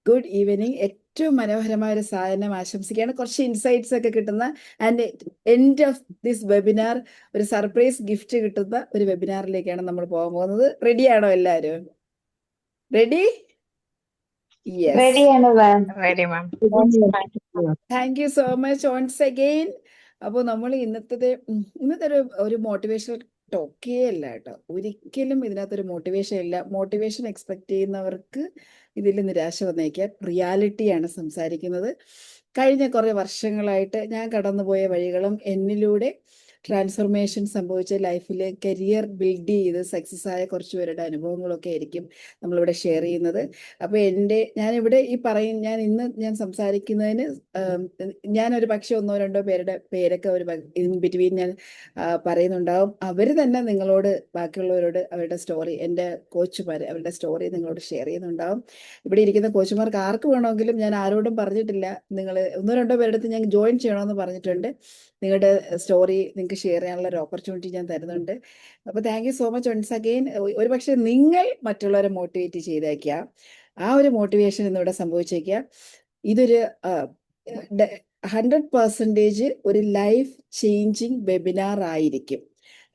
Good evening. ഏറ്റവും മനോഹരമായ ഒരു സാധനം ആശംസിക്കുകയാണ്. കുറച്ച് ഇൻസൈറ്റ്സ് ഒക്കെ കിട്ടുന്ന and end of this webinar ഒരു സർപ്രൈസ് ഗിഫ്റ്റ് കിട്ടുന്ന ഒരു വെബിനാറിലേക്കാണ് നമ്മൾ പോകാൻ പോകുന്നത്. റെഡിയാണോ എല്ലാവരും? റെഡി? യെസ്. റെഡിയാണ് മാം. Ready, ma'am. Thank you so much ons again. അപ്പോൾ നമ്മൾ ഇന്നത്തെ ഒരു മോട്ടിവേഷണൽ ടോക്കേ അല്ല കേട്ടോ. ഒരിക്കലും ഇതിനകത്തൊരു മോട്ടിവേഷൻ ഇല്ല. മോട്ടിവേഷൻ എക്സ്പെക്ട് ചെയ്യുന്നവർക്ക് ഇതിൽ നിരാശ വന്നേക്കാം. റിയാലിറ്റിയാണ് സംസാരിക്കുന്നത്. കഴിഞ്ഞ കുറേ വർഷങ്ങളായിട്ട് ഞാൻ കടന്നുപോയ വഴികളും എന്നിലൂടെ ട്രാൻസ്ഫോർമേഷൻ സംഭവിച്ച ലൈഫിൽ കരിയർ ബിൽഡ് ചെയ്ത് സക്സസ് ആയ കുറച്ച് പേരുടെ അനുഭവങ്ങളൊക്കെ ആയിരിക്കും നമ്മളിവിടെ ഷെയർ ചെയ്യുന്നത്. അപ്പോൾ ഞാനിവിടെ ഞാൻ സംസാരിക്കുന്നതിന് ഞാനൊരു പക്ഷേ ഒന്നോ രണ്ടോ പേരുടെ പേരൊക്കെ ഇൻ ബിറ്റ്വീൻ ഞാൻ പറയുന്നുണ്ടാവും. അവർ തന്നെ നിങ്ങളോട് ബാക്കിയുള്ളവരോട് അവരുടെ സ്റ്റോറി, എൻ്റെ കോച്ചുമാർ അവരുടെ സ്റ്റോറി നിങ്ങളോട് ഷെയർ ചെയ്യുന്നുണ്ടാവും. ഇവിടെ ഇരിക്കുന്ന കോച്ചുമാർക്ക് ആർക്ക് വേണമെങ്കിലും, ഞാൻ ആരോടും പറഞ്ഞിട്ടില്ല, നിങ്ങൾ ഒന്നോ രണ്ടോ പേരുടെ അടുത്ത് ഞാൻ ജോയിൻ ചെയ്യണമെന്ന് പറഞ്ഞിട്ടുണ്ട്. നിങ്ങളുടെ സ്റ്റോറി നിങ്ങൾക്ക് ഷെയർ ചെയ്യാനുള്ള ഒരു ഓപ്പർച്യൂണിറ്റി ഞാൻ തരുന്നുണ്ട്. അപ്പോൾ thank you so much once again. ഒരു പക്ഷേ നിങ്ങൾ മറ്റുള്ളവരെ മോട്ടിവേറ്റ് ചെയ്തേക്കാം. ആ ഒരു മോട്ടിവേഷൻ ഇന്നിവിടെ സംഭവിച്ചേക്കാം. ഇതൊരു 100% ഒരു ലൈഫ് ചേഞ്ചിങ് വെബിനാർ ആയിരിക്കും.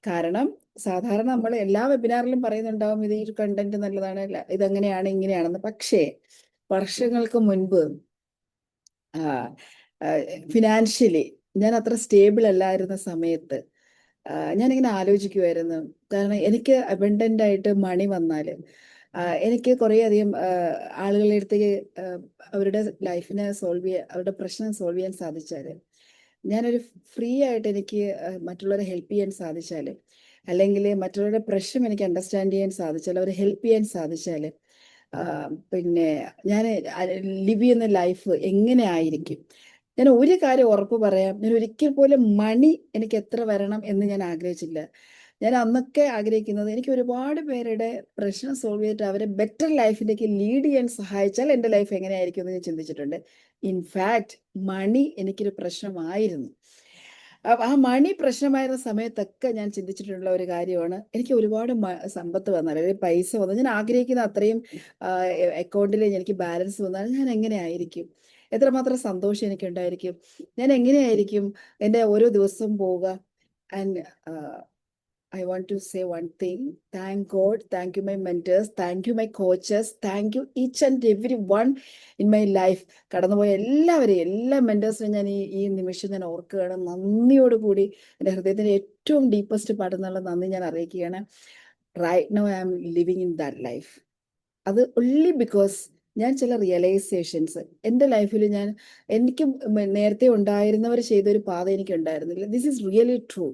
കാരണം സാധാരണ നമ്മൾ എല്ലാ വെബിനാറിലും പറയുന്നുണ്ടാവും ഇത് ഈ കണ്ടന്റ് നല്ലതാണ്, ഇതങ്ങനെയാണ് ഇങ്ങനെയാണെന്ന്. പക്ഷേ വർഷങ്ങൾക്ക് മുൻപ് ഫിനാൻഷ്യലി ഞാൻ അത്ര സ്റ്റേബിൾ അല്ലായിരുന്ന സമയത്ത് ഞാനിങ്ങനെ ആലോചിക്കുമായിരുന്നു. കാരണം എനിക്ക് അബണ്ടൻ്റ് ആയിട്ട് മണി വന്നാൽ എനിക്ക് കുറേയധികം ആളുകളുടെ അടുത്തേക്ക് അവരുടെ ലൈഫിനെ അവരുടെ പ്രശ്നം സോൾവ് ചെയ്യാൻ സാധിച്ചാൽ, ഞാനൊരു ഫ്രീ ആയിട്ട് എനിക്ക് മറ്റുള്ളവരെ ഹെൽപ്പ് ചെയ്യാൻ സാധിച്ചാൽ, അല്ലെങ്കിൽ മറ്റുള്ളവരുടെ പ്രശ്നം എനിക്ക് അണ്ടർസ്റ്റാൻഡ് ചെയ്യാൻ സാധിച്ചാൽ, അവരെ ഹെൽപ്പ് ചെയ്യാൻ സാധിച്ചാൽ, പിന്നെ ഞാൻ ലിവ് ചെയ്യുന്ന ലൈഫ് എങ്ങനെ ആയിരിക്കും. ഞാൻ ഒരു കാര്യം ഉറപ്പ് പറയാം, ഞാൻ ഒരിക്കൽ പോലും മണി എനിക്ക് എത്ര വരണം എന്ന് ഞാൻ ആഗ്രഹിച്ചില്ല. ഞാൻ അന്നൊക്കെ ആഗ്രഹിക്കുന്നത് എനിക്ക് ഒരുപാട് പേരുടെ പ്രശ്നം സോൾവ് ചെയ്തിട്ട് അവരെ ബെറ്റർ ലൈഫിലേക്ക് ലീഡ് ചെയ്യാൻ സഹായിച്ചാൽ എൻ്റെ ലൈഫ് എങ്ങനെയായിരിക്കും എന്ന് ഞാൻ ചിന്തിച്ചിട്ടുണ്ട്. ഇൻഫാക്റ്റ് മണി എനിക്കൊരു പ്രശ്നമായിരുന്നു. ആ മണി പ്രശ്നമായിരുന്ന സമയത്തൊക്കെ ഞാൻ ചിന്തിച്ചിട്ടുള്ള ഒരു കാര്യമാണ്, എനിക്ക് ഒരുപാട് സമ്പത്ത് വന്നാൽ അല്ലെങ്കിൽ പൈസ വന്നാൽ, ഞാൻ ആഗ്രഹിക്കുന്ന അത്രയും അക്കൗണ്ടിൽ എനിക്ക് ബാലൻസ് വന്നാൽ ഞാൻ എങ്ങനെയായിരിക്കും, എത്രമാത്രം സന്തോഷം എനിക്കുണ്ടായിരിക്കും, ഞാൻ എങ്ങനെയായിരിക്കും എൻ്റെ ഓരോ ദിവസവും പോവുക. And I want to say one thing. Thank God, thank you my mentors, thank you my coaches, thank you each and every one in my life. കടന്നുപോയ എല്ലാ മെന്റേഴ്സിനും ഞാൻ ഈ നിമിഷം ഞാൻ ഓർക്കുകയാണ്. നന്ദിയോടുകൂടി എൻ്റെ ഹൃദയത്തിൻ്റെ ഏറ്റവും ഡീപ്പസ്റ്റ് പാടുന്നുള്ള നന്ദി ഞാൻ അറിയിക്കുകയാണ്. Right now I am living in that life. അത് ഒൺലി ബിക്കോസ് ഞാൻ ചില റിയലൈസേഷൻസ് എൻ്റെ ലൈഫിൽ എനിക്ക് നേരത്തെ ഉണ്ടായിരുന്നവർ ചെയ്തൊരു പാത എനിക്ക് ഉണ്ടായിരുന്നില്ല. This is really true.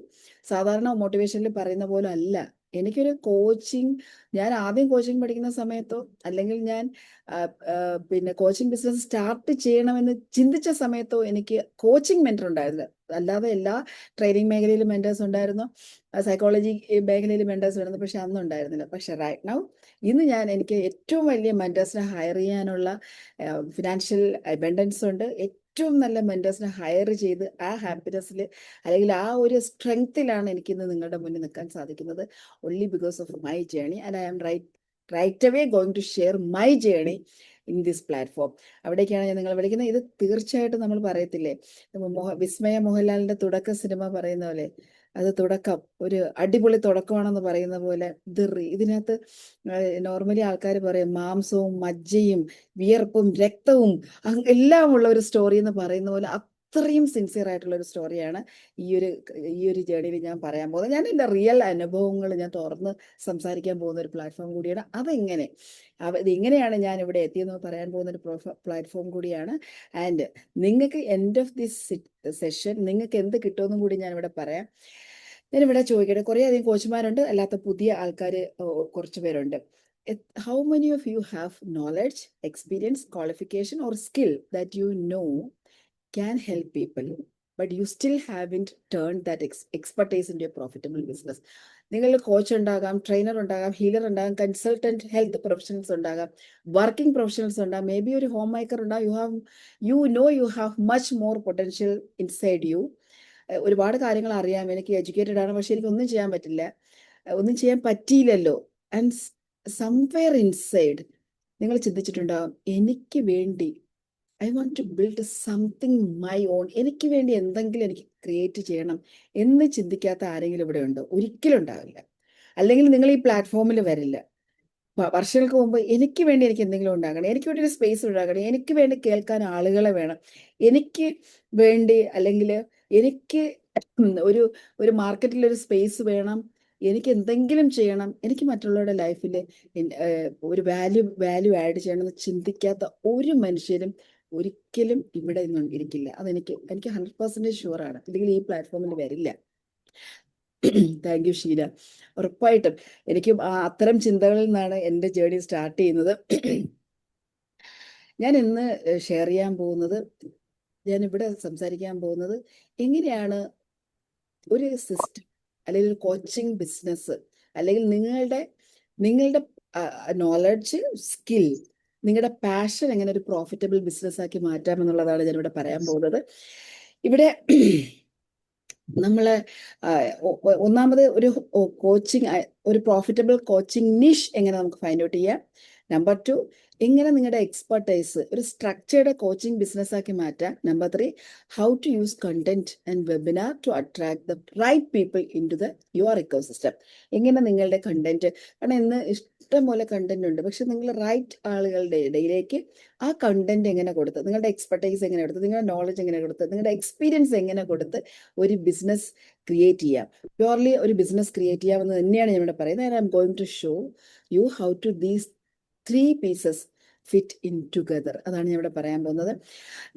സാധാരണ മോട്ടിവേഷനിൽ പറയുന്ന പോലെ അല്ല. എനിക്കൊരു ഞാൻ ആദ്യം കോച്ചിങ് പഠിക്കുന്ന സമയത്തോ അല്ലെങ്കിൽ ഞാൻ പിന്നെ കോച്ചിങ് ബിസിനസ് സ്റ്റാർട്ട് ചെയ്യണമെന്ന് ചിന്തിച്ച സമയത്തോ എനിക്ക് കോച്ചിങ് മെന്റർ ഉണ്ടായിരുന്നില്ല. അല്ലാതെ എല്ലാ ട്രെയിനിങ് മേഖലയിലും മെന്റേഴ്സ് ഉണ്ടായിരുന്നു, സൈക്കോളജി മേഖലയിൽ മെന്റേഴ്സ് ഉണ്ടായിരുന്നു, പക്ഷെ അന്നും ഉണ്ടായിരുന്നില്ല. പക്ഷെ റൈറ്റ് നൗ എനിക്ക് ഏറ്റവും വലിയ മെന്റേഴ്സിനെ ഹയർ ചെയ്യാനുള്ള ഫിനാൻഷ്യൽ അബണ്ടൻസ് ഉണ്ട്. ഏറ്റവും നല്ല മെന്റേഴ്സിനെ ഹയർ ചെയ്ത് ആ ഹാപ്പിനെസ്സിൽ അല്ലെങ്കിൽ ആ ഒരു സ്ട്രെങ്ത്തിലാണ് എനിക്കിന്ന് നിങ്ങളുടെ മുന്നിൽ നിൽക്കാൻ സാധിക്കുന്നത്. Only because of my journey and I am right away going to share my journey in this platform. അവിടേക്കാണ് ഞാൻ നിങ്ങളെ വിളിക്കുന്നത്. ഇത് തീർച്ചയായിട്ടും നമ്മൾ പറയത്തില്ലേ, വിസ്മയ മോഹൻലാലിന്റെ തുടക്ക സിനിമ പറയുന്ന പോലെ, അത് തുടക്കം ഒരു അടിപൊളി തുടക്കമാണെന്ന് പറയുന്ന പോലെ ഇതിനകത്ത് നോർമലി ആൾക്കാർ പറയും മാംസവും മജ്ജയും വിയർപ്പും രക്തവും എല്ലാം ഉള്ള ഒരു സ്റ്റോറി എന്ന് പറയുന്ന പോലെ അത്രയും സിൻസിയർ ആയിട്ടുള്ള ഒരു സ്റ്റോറിയാണ് ഈ ഒരു ജേണിയിൽ ഞാൻ പറയാൻ പോകുന്നത്. ഞാൻ എൻ്റെ റിയൽ അനുഭവങ്ങൾ ഞാൻ തുറന്ന് സംസാരിക്കാൻ പോകുന്ന ഒരു പ്ലാറ്റ്ഫോം കൂടിയാണ്. ഇതെങ്ങനെയാണ് ഞാൻ ഇവിടെ എത്തിയെന്ന് പറയാൻ പോകുന്ന ഒരു പ്ലാറ്റ്ഫോം കൂടിയാണ്. ആൻഡ് നിങ്ങൾക്ക് എൻഡ് ഓഫ് ദിസ് സെഷൻ നിങ്ങൾക്ക് എന്ത് കിട്ടുമെന്നും കൂടി ഞാനിവിടെ പറയാം. ഞാനിവിടെ ചോദിക്കട്ടെ, കുറേ അധികം കോച്ചുമാരുണ്ട്, അല്ലാത്ത പുതിയ ആൾക്കാർ കുറച്ച് പേരുണ്ട്. How many of you have knowledge, experience, qualification or skill that you know can help people, but you still haven't turned that expertise into a profitable business? നിങ്ങൾ കോച്ച് ഉണ്ടാകാം, ട്രെയിനർ ഉണ്ടാകാം, ഹീലർ ഉണ്ടാകാം, കൺസൾട്ടന്റ് ഹെൽത്ത് പ്രൊഫഷണൽസ് ഉണ്ടാകാം, working professionals ഉണ്ടാകാം, may be ഒരു home maker ഉണ്ടാകും. You have much more potential inside U. ഒരുപാട് കാര്യങ്ങൾ അറിയാം, എനിക്ക് എഡ്യൂക്കേറ്റഡ് ആണ്, പക്ഷെ എനിക്ക് ഒന്നും ചെയ്യാൻ പറ്റില്ല, ഒന്നും ചെയ്യാൻ പറ്റിയില്ലല്ലോ. ആൻഡ് സംവെയർ ഇൻസൈഡ് നിങ്ങൾ ചിന്തിച്ചിട്ടുണ്ടാവും, എനിക്ക് വേണ്ടി I want to build something my own, എനിക്ക് വേണ്ടി എന്തെങ്കിലും എനിക്ക് ക്രിയേറ്റ് ചെയ്യണം എന്ന് ചിന്തിക്കാത്ത ആരെങ്കിലും ഇവിടെ ഉണ്ടോ? ഒരിക്കലും ഉണ്ടാവില്ല. അല്ലെങ്കിൽ നിങ്ങൾ ഈ പ്ലാറ്റ്ഫോമിൽ വരില്ല. വർഷങ്ങൾക്ക് മുമ്പ് എനിക്ക് വേണ്ടി എനിക്ക് എന്തെങ്കിലും ഉണ്ടാകണം, എനിക്ക് വേണ്ടി ഒരു സ്പേസ് ഉണ്ടാകണം, എനിക്ക് വേണ്ടി കേൾക്കാൻ ആളുകളെ വേണം, എനിക്ക് വേണ്ടി അല്ലെങ്കിൽ എനിക്ക് ഒരു ഒരു മാർക്കറ്റിൽ ഒരു സ്പേസ് വേണം, എനിക്ക് എന്തെങ്കിലും ചെയ്യണം, എനിക്ക് മറ്റുള്ളവരുടെ ലൈഫിൽ ഒരു വാല്യൂ ആഡ് ചെയ്യണമെന്ന് ചിന്തിക്കാത്ത ഒരു മനുഷ്യരും ഒരിക്കലും ഇവിടെ നിന്നും ഇരിക്കില്ല. എനിക്ക് 100% ഷുവറാണ്. അല്ലെങ്കിൽ ഈ പ്ലാറ്റ്ഫോമിൽ വരില്ല. Thank you Sheela. ഉറപ്പായിട്ടും എനിക്ക് അത്തരം ചിന്തകളിൽ നിന്നാണ് എൻ്റെ ജേർണി സ്റ്റാർട്ട് ചെയ്യുന്നത്. ഞാൻ ഇന്ന് ഷെയർ ചെയ്യാൻ പോകുന്നത്, ഞാനിവിടെ സംസാരിക്കാൻ പോകുന്നത്, എങ്ങനെയാണ് ഒരു സിസ്റ്റം അല്ലെങ്കിൽ ഒരു കോച്ചിങ് ബിസിനസ് അല്ലെങ്കിൽ നിങ്ങളുടെ നോളജ്, സ്കിൽ, നിങ്ങളുടെ പാഷൻ എങ്ങനെ ഒരു പ്രോഫിറ്റബിൾ ബിസിനസ് ആക്കി മാറ്റാം എന്നുള്ളതാണ് ഞാനിവിടെ പറയാൻ പോകുന്നത്. ഇവിടെ നമ്മള് ഒന്നാമത് ഒരു പ്രോഫിറ്റബിൾ കോച്ചിങ് നിഷ് എങ്ങനെ നമുക്ക് ഫൈൻഡ് ഔട്ട് ചെയ്യാം. നമ്പർ 2, എങ്ങനെ നിങ്ങളുടെ എക്സ്പെർട്ടൈസ് ഒരു സ്ട്രക്ചേർഡ് കോച്ചിങ് ബിസിനസ് ആക്കി മാറ്റാം. Number 3, how to use content and webinar to attract the right people into your ecosystem. എങ്ങനെ നിങ്ങളുടെ കണ്ടന്റ്, കാരണം ഇന്ന് ഇഷ്ടംപോലെ കണ്ടന്റ് ഉണ്ട്, പക്ഷെ നിങ്ങൾ റൈറ്റ് ആളുകളുടെ ഇടയിലേക്ക് ആ കണ്ടന്റ് എങ്ങനെ കൊടുത്ത്, നിങ്ങളുടെ എക്സ്പെർട്ടൈസ് എങ്ങനെ കൊടുത്ത്, നിങ്ങളുടെ നോളജ് എങ്ങനെ കൊടുത്ത്, നിങ്ങളുടെ എക്സ്പീരിയൻസ് എങ്ങനെ കൊടുത്ത് ഒരു ബിസിനസ് ക്രിയേറ്റ് ചെയ്യാം, പ്യുവർലി ഒരു ബിസിനസ് ക്രിയേറ്റ് ചെയ്യാമെന്ന് തന്നെയാണ് ഞാൻ ഇവിടെ പറയുന്നത്. I am going to show you how to these 3 pieces fit in together. അതാണ് ഞാൻ ഇവിടെ പറയാൻ പോകുന്നത്.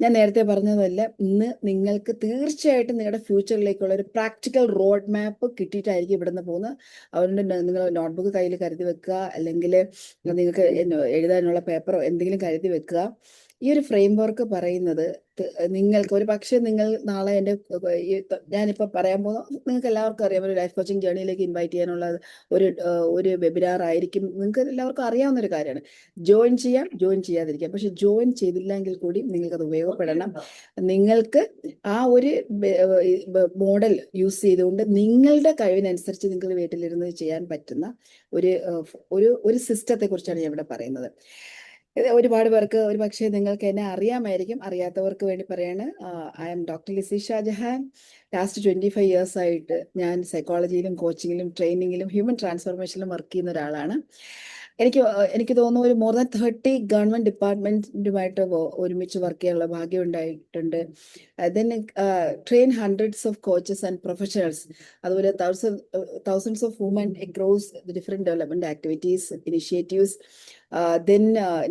ഞാൻ നേരത്തെ പറഞ്ഞതല്ല, ഇന്ന് നിങ്ങൾക്ക് തീർച്ചയായിട്ടും നിങ്ങളുടെ ഫ്യൂച്ചറിലേക്കുള്ള ഒരു പ്രാക്ടിക്കൽ റോഡ് മാപ്പ് കിട്ടിയിട്ടായിരിക്കും ഇവിടെ നിന്ന് പോകുന്നത്. അതുകൊണ്ട് നിങ്ങൾ നോട്ട്ബുക്ക് കയ്യിൽ കരുതി വെക്കുക, അല്ലെങ്കിൽ നിങ്ങൾക്ക് എഴുതാനുള്ള പേപ്പറോ എന്തെങ്കിലും കരുതി വെക്കുക. ഈ ഒരു ഫ്രെയിം വർക്ക് പറയുന്നത് നിങ്ങൾക്ക് ഒരു പക്ഷേ നിങ്ങൾ നാളെ എൻ്റെ ഞാനിപ്പോൾ പറയാൻ പോകുന്ന നിങ്ങൾക്ക് എല്ലാവർക്കും അറിയാം, ഒരു ലൈഫ് കോച്ചിങ് ജേർണിയിലേക്ക് ഇൻവൈറ്റ് ചെയ്യാനുള്ള ഒരു വെബിനാർ ആയിരിക്കും. നിങ്ങൾക്ക് എല്ലാവർക്കും അറിയാവുന്ന ഒരു കാര്യമാണ്. ജോയിൻ ചെയ്യാം, ജോയിൻ ചെയ്യാതിരിക്കാം, പക്ഷെ ജോയിൻ ചെയ്തില്ലെങ്കിൽ കൂടി നിങ്ങൾക്കത് ഉപയോഗപ്പെടണം. നിങ്ങൾക്ക് ആ ഒരു മോഡൽ യൂസ് ചെയ്തുകൊണ്ട് നിങ്ങളുടെ കഴിവിനനുസരിച്ച് നിങ്ങൾ വീട്ടിലിരുന്ന് ചെയ്യാൻ പറ്റുന്ന ഒരു സിസ്റ്റത്തെ കുറിച്ചാണ് ഞാൻ ഇവിടെ പറയുന്നത്. ഒരുപാട് പേർക്ക് ഒരു പക്ഷേ നിങ്ങൾക്ക് എന്നെ അറിയാമായിരിക്കും. അറിയാത്തവർക്ക് വേണ്ടി പറയാണ്, I am doctor Lissy Shajahan. Last 25 years ആയിട്ട് ഞാൻ സൈക്കോളജിയിലും കോച്ചിങ്ങിലും ട്രെയിനിങ്ങിലും ഹ്യൂമൻ ട്രാൻസ്ഫോർമേഷനിലും വർക്ക് ചെയ്യുന്ന ഒരാളാണ്. എനിക്ക് തോന്നുന്നു ഒരു മോർ ദാൻ 30 ഗവൺമെന്റ് ഡിപ്പാർട്ട്മെന്റുമായിട്ട് ഒരുമിച്ച് വർക്ക് ചെയ്യാനുള്ള ഭാഗ്യം ഉണ്ടായിട്ടുണ്ട്. Then train hundreds of coaches and professionals, അതുപോലെ thousands of women across different development activities, initiatives, then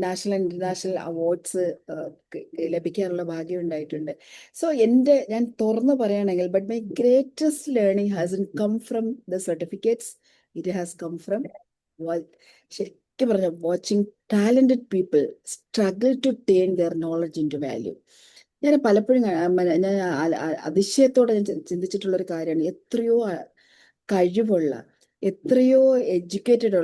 national and international awards ലഭിക്കാനുള്ള ഭാഗ്യം ഉണ്ടായിട്ടുണ്ട്. സോ ഞാൻ തുറന്നു പറയുകയാണെങ്കിൽ, but my greatest learning has come from the certificates. It has come from ശരിക്കും പറഞ്ഞ watching talented people struggle to turn their knowledge into value. ഞാൻ പലപ്പോഴും ഞാൻ അതിശയത്തോടെ ഞാൻ ചിന്തിച്ചിട്ടുള്ള ഒരു കാര്യമാണ്, എത്രയോ കഴിവുള്ള, എത്രയോ എഡ്യൂക്കേറ്റഡ്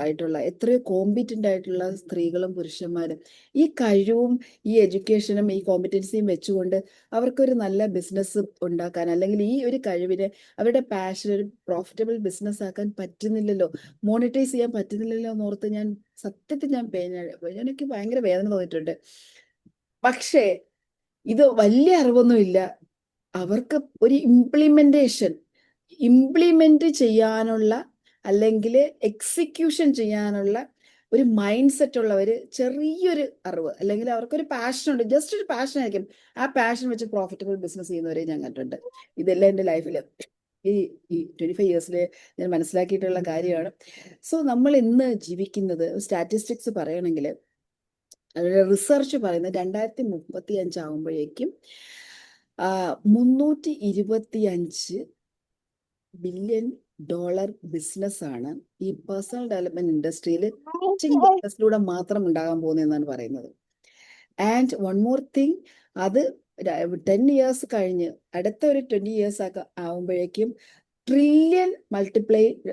ആയിട്ടുള്ള, എത്രയോ കോമ്പീറ്റന്റ് ആയിട്ടുള്ള സ്ത്രീകളും പുരുഷന്മാരും ഈ കഴിവും ഈ എഡ്യൂക്കേഷനും ഈ കോമ്പറ്റൻസിയും വെച്ചുകൊണ്ട് അവർക്കൊരു നല്ല ബിസിനസ് ഉണ്ടാക്കാൻ, അല്ലെങ്കിൽ ഈ ഒരു കഴിവിനെ അവരുടെ പാഷൻ ഒരു പ്രോഫിറ്റബിൾ ബിസിനസ് ആക്കാൻ പറ്റുന്നില്ലല്ലോ, മോണിറ്റൈസ് ചെയ്യാൻ പറ്റുന്നില്ലല്ലോ എന്നോർത്ത് ഞാൻ സത്യത്തിൽ എനിക്ക് ഭയങ്കര വേദന തോന്നിയിട്ടുണ്ട്. പക്ഷേ ഇത് വലിയ അറിവൊന്നുമില്ല, അവർക്ക് ഒരു ഇംപ്ലിമെന്റ് ചെയ്യാനുള്ള അല്ലെങ്കിൽ എക്സിക്യൂഷൻ ചെയ്യാനുള്ള ഒരു മൈൻഡ് സെറ്റ് ഉള്ളവർ, ചെറിയൊരു അറിവ് അല്ലെങ്കിൽ അവർക്കൊരു പാഷൻ ഉണ്ട്, ജസ്റ്റ് ഒരു പാഷൻ ആയിരിക്കും, ആ പാഷൻ വെച്ച് പ്രോഫിറ്റബിൾ ബിസിനസ് ചെയ്യുന്നവരെ ഞാൻ കണ്ടിട്ടുണ്ട്. ഇതെല്ലാം എൻ്റെ ലൈഫിൽ ഈ 25 years ഞാൻ മനസ്സിലാക്കിയിട്ടുള്ള കാര്യമാണ്. സോ നമ്മൾ ഇന്ന് ജീവിക്കുന്നത്, സ്റ്റാറ്റിസ്റ്റിക്സ് പറയണമെങ്കിൽ, റിസർച്ച് പറയുന്നത് 2035 ആകുമ്പോഴേക്കും $325 ബില്യൺ ബിസിനസ്സാണ് ഈ പേഴ്സണൽ ഡെവലപ്മെന്റ് ഇൻഡസ്ട്രിയിൽ കോച്ചിങ് ബിസിനസ്സിലൂടെ മാത്രം ഉണ്ടാകാൻ പോകുന്നതെന്നാണ് പറയുന്നത്. ആൻഡ് വൺ മോർ തിങ്, അത് 10 years കഴിഞ്ഞ് അടുത്ത ഒരു 20 years ആവുമ്പോഴേക്കും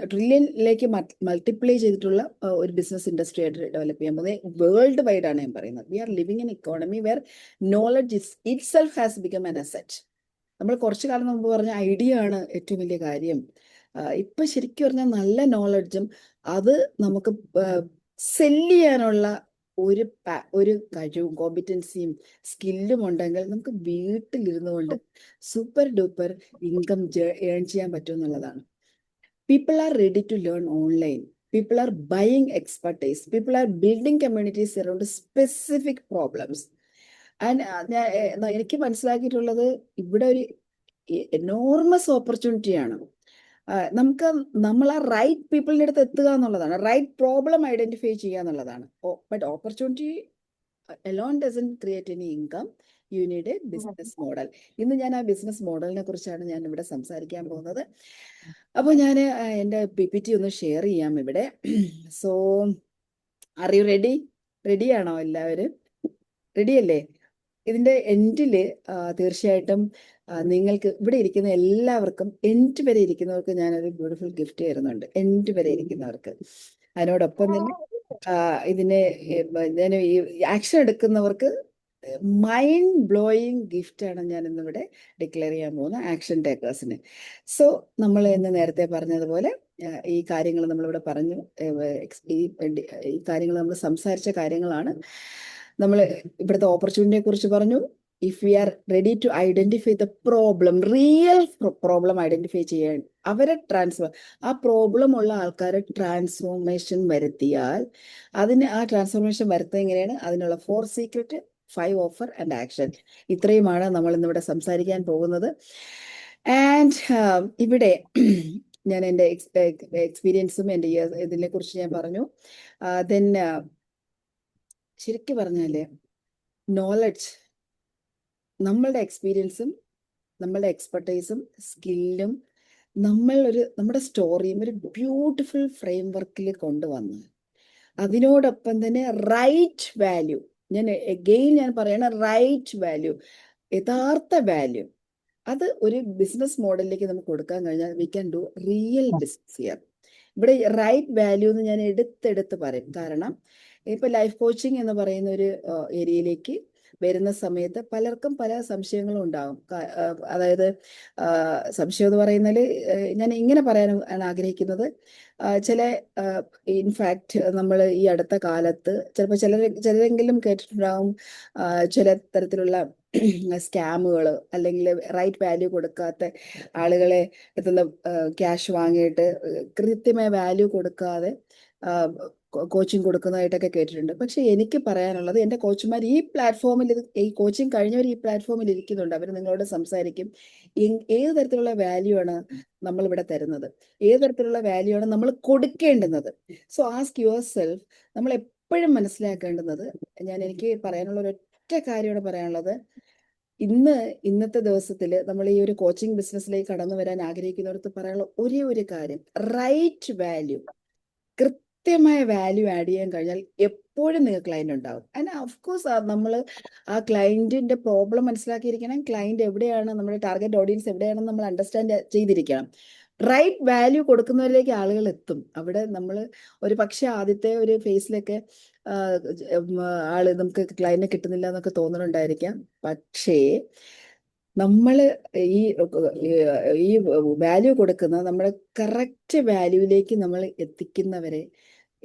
ട്രില്യണിലേക്ക് മൾട്ടിപ്ലൈ ചെയ്തിട്ടുള്ള ഒരു ബിസിനസ് ഇൻഡസ്ട്രി ആയിട്ട് ഡെവലപ്പ് ചെയ്യാൻ പോകുന്നത്. വേൾഡ് വൈഡ് ആണ് ഞാൻ പറയുന്നത്. We are living in economy where knowledge itself has become an asset. നമ്മൾ കുറച്ചു കാലം മുമ്പ് പറഞ്ഞ ഐഡിയ ആണ് ഏറ്റവും വലിയ കാര്യം. ഇപ്പൊ ശരിക്കും പറഞ്ഞാൽ നല്ല നോളജും അത് നമുക്ക് സെല്ല് ചെയ്യാനുള്ള ഒരു കഴിവും കോമ്പിറ്റൻസിയും സ്കില്ലും ഉണ്ടെങ്കിൽ നമുക്ക് വീട്ടിലിരുന്നു കൊണ്ട് സൂപ്പർ ഡൂപ്പർ ഇൻകം ഏൺ ചെയ്യാൻ പറ്റും എന്നുള്ളതാണ്. People are ready to learn online. People are buying expertise. People are building communities around specific problems. And എനിക്ക് മനസ്സിലാക്കിയിട്ടുള്ളത് ഇവിടെ ഒരു എനോർമസ് ഓപ്പർച്യൂണിറ്റിയാണ്. നമുക്ക് നമ്മൾ ആ റൈറ്റ് പീപ്പിളിൻ്റെ അടുത്ത് എത്തുക എന്നുള്ളതാണ്, റൈറ്റ് പ്രോബ്ലം ഐഡന്റിഫൈ ചെയ്യുക എന്നുള്ളതാണ്. But opportunity alone doesn't create any income. You need a business model. ഇന്ന് ഞാൻ ആ ബിസിനസ് മോഡലിനെ കുറിച്ചാണ് ഞാൻ ഇവിടെ സംസാരിക്കാൻ പോകുന്നത്. അപ്പോൾ ഞാൻ എൻ്റെ PPT ഒന്ന് ഷെയർ ചെയ്യാം ഇവിടെ. So are you ready? റെഡിയാണോ എല്ലാവരും? റെഡിയല്ലേ? ഇതിൻ്റെ എൻഡിൽ തീർച്ചയായിട്ടും നിങ്ങൾക്ക് ഇവിടെ ഇരിക്കുന്ന എല്ലാവർക്കും, എൻഡ് വരെ ഇരിക്കുന്നവർക്ക് ഞാനൊരു ബ്യൂട്ടിഫുൾ ഗിഫ്റ്റ് തരുന്നുണ്ട്. എൻഡ് വരെ ഇരിക്കുന്നവർക്ക്. അതിനോടൊപ്പം തന്നെ ഇതിനെ ഞാൻ ഈ ആക്ഷൻ എടുക്കുന്നവർക്ക് മൈൻഡ് ബ്ലോയിങ് ഗിഫ്റ്റാണ് ഞാൻ ഇന്നിവിടെ ഡിക്ലെയർ ചെയ്യാൻ പോകുന്ന ആക്ഷൻ ടേക്കേഴ്സിന്. സോ നമ്മൾ ഇന്ന് നേരത്തെ പറഞ്ഞതുപോലെ ഈ കാര്യങ്ങൾ നമ്മളിവിടെ പറഞ്ഞു, ഈ കാര്യങ്ങൾ നമ്മൾ സംസാരിച്ച കാര്യങ്ങളാണ്. നമ്മൾ ഇവിടുത്തെ ഓപ്പർച്യൂണിറ്റിയെ കുറിച്ച് പറഞ്ഞു. If we are ready to identify the problem, real problem identify ചെയ്യാൻ, അവരെ ആ പ്രോബ്ലം ഉള്ള ആൾക്കാരെ ട്രാൻസ്ഫോർമേഷൻ വരുത്തിയാൽ, ആ ട്രാൻസ്ഫോർമേഷൻ വരുത്തുന്നത് എങ്ങനെയാണ്, അതിനുള്ള 4 സീക്രട്ട്, 5 ഓഫർ ആൻഡ് ആക്ഷൻ. ഇത്രയുമാണ് നമ്മൾ ഇന്നിവിടെ സംസാരിക്കാൻ പോകുന്നത്. ആൻഡ് ഇവിടെ ഞാൻ എൻ്റെ എക്സ്പീരിയൻസും എൻ്റെ ഇതിനെ കുറിച്ച് ഞാൻ പറഞ്ഞു. ദെൻ ശരിക്കും പറഞ്ഞാൽ നോളജ്, നമ്മളുടെ എക്സ്പീരിയൻസും നമ്മളുടെ എക്സ്പെർട്ടൈസും സ്കില്ലും നമ്മുടെ സ്റ്റോറിയും ഒരു ബ്യൂട്ടിഫുൾ ഫ്രെയിം വർക്കിൽ കൊണ്ടുവന്ന് അതിനോടൊപ്പം തന്നെ റൈറ്റ് വാല്യൂ, ഞാൻ പറയണ റൈറ്റ് വാല്യൂ, യഥാർത്ഥ വാല്യൂ, അത് ഒരു ബിസിനസ് മോഡലിലേക്ക് നമുക്ക് കൊടുക്കാൻ കഴിഞ്ഞാൽ we can do real business here. ഇവിടെ റൈറ്റ് വാല്യൂ എന്ന് ഞാൻ എടുത്തെടുത്ത് പറയും. കാരണം ഇപ്പൊ ലൈഫ് കോച്ചിങ് എന്ന് പറയുന്ന ഒരു ഏരിയയിലേക്ക് വരുന്ന സമയത്ത് പലർക്കും പല സംശയങ്ങളും ഉണ്ടാകും. അതായത് സംശയം എന്ന് പറയുന്നതിൽ ഞാൻ ഇങ്ങനെ പറയാനാണ് ആഗ്രഹിക്കുന്നത്. ഇൻഫാക്റ്റ് നമ്മൾ ഈ അടുത്ത കാലത്ത് ചിലപ്പോൾ ചിലരെങ്കിലും കേട്ടിട്ടുണ്ടാകും ചില തരത്തിലുള്ള സ്കാമുകൾ, അല്ലെങ്കിൽ റൈറ്റ് വാല്യൂ കൊടുക്കാത്ത ആളുകളെ എത്തുന്ന ക്യാഷ് വാങ്ങിയിട്ട് കൃത്യമായ വാല്യൂ കൊടുക്കാതെ കോച്ചിങ് കൊടുക്കുന്നതായിട്ടൊക്കെ കേട്ടിട്ടുണ്ട്. പക്ഷെ എനിക്ക് പറയാനുള്ളത്, എൻ്റെ കോച്ചുമാർ ഈ പ്ലാറ്റ്ഫോമിൽ, ഈ കോച്ചിങ് കഴിഞ്ഞവർ ഈ പ്ലാറ്റ്ഫോമിൽ ഇരിക്കുന്നുണ്ട്. അവർ നിങ്ങളോട് സംസാരിക്കും ഏത് തരത്തിലുള്ള വാല്യൂ ആണ് നമ്മളിവിടെ തരുന്നത്, ഏത് തരത്തിലുള്ള വാല്യൂ ആണ് നമ്മൾ കൊടുക്കേണ്ടുന്നത്. So ask yourself. നമ്മൾ എപ്പോഴും മനസ്സിലാക്കേണ്ടുന്നത്, എനിക്ക് പറയാനുള്ള ഒരൊറ്റ കാര്യമാണ് പറയാനുള്ളത്. ഇന്നത്തെ ദിവസത്തിൽ നമ്മൾ ഈ ഒരു കോച്ചിങ് ബിസിനസ്സിലേക്ക് കടന്നു വരാൻ ആഗ്രഹിക്കുന്നവർക്ക് പറയാനുള്ള ഒരേ ഒരു കാര്യം, റൈറ്റ് വാല്യൂ, കൃത്യമായ വാല്യൂ ആഡ് ചെയ്യാൻ കഴിഞ്ഞാൽ എപ്പോഴും നിങ്ങൾക്ക് ക്ലയന്റ് ഉണ്ടാവും. ആൻഡ് ഓഫ് കോഴ്സ് നമ്മൾ ആ ക്ലയന്റിന്റെ പ്രോബ്ലം മനസ്സിലാക്കിയിരിക്കണം. ക്ലയന്റ് എവിടെയാണ്, നമ്മുടെ ടാർഗറ്റ് ഓഡിയൻസ് എവിടെയാണെന്ന് നമ്മൾ അണ്ടർസ്റ്റാൻഡ് ചെയ്തിരിക്കണം. റൈറ്റ് വാല്യൂ കൊടുക്കുന്നവരിലേക്ക് ആളുകൾ എത്തും. അവിടെ നമ്മൾ ഒരു പക്ഷേ ആദ്യത്തെ ഒരു ഫേസിലൊക്കെ നമുക്ക് ക്ലയന്റിനെ കിട്ടുന്നില്ല എന്നൊക്കെ തോന്നുന്നുണ്ടായിരിക്കാം. പക്ഷേ നമ്മൾ ഈ വാല്യൂ കൊടുക്കുന്ന നമ്മുടെ കറക്റ്റ് വാല്യൂയിലേക്ക് നമ്മൾ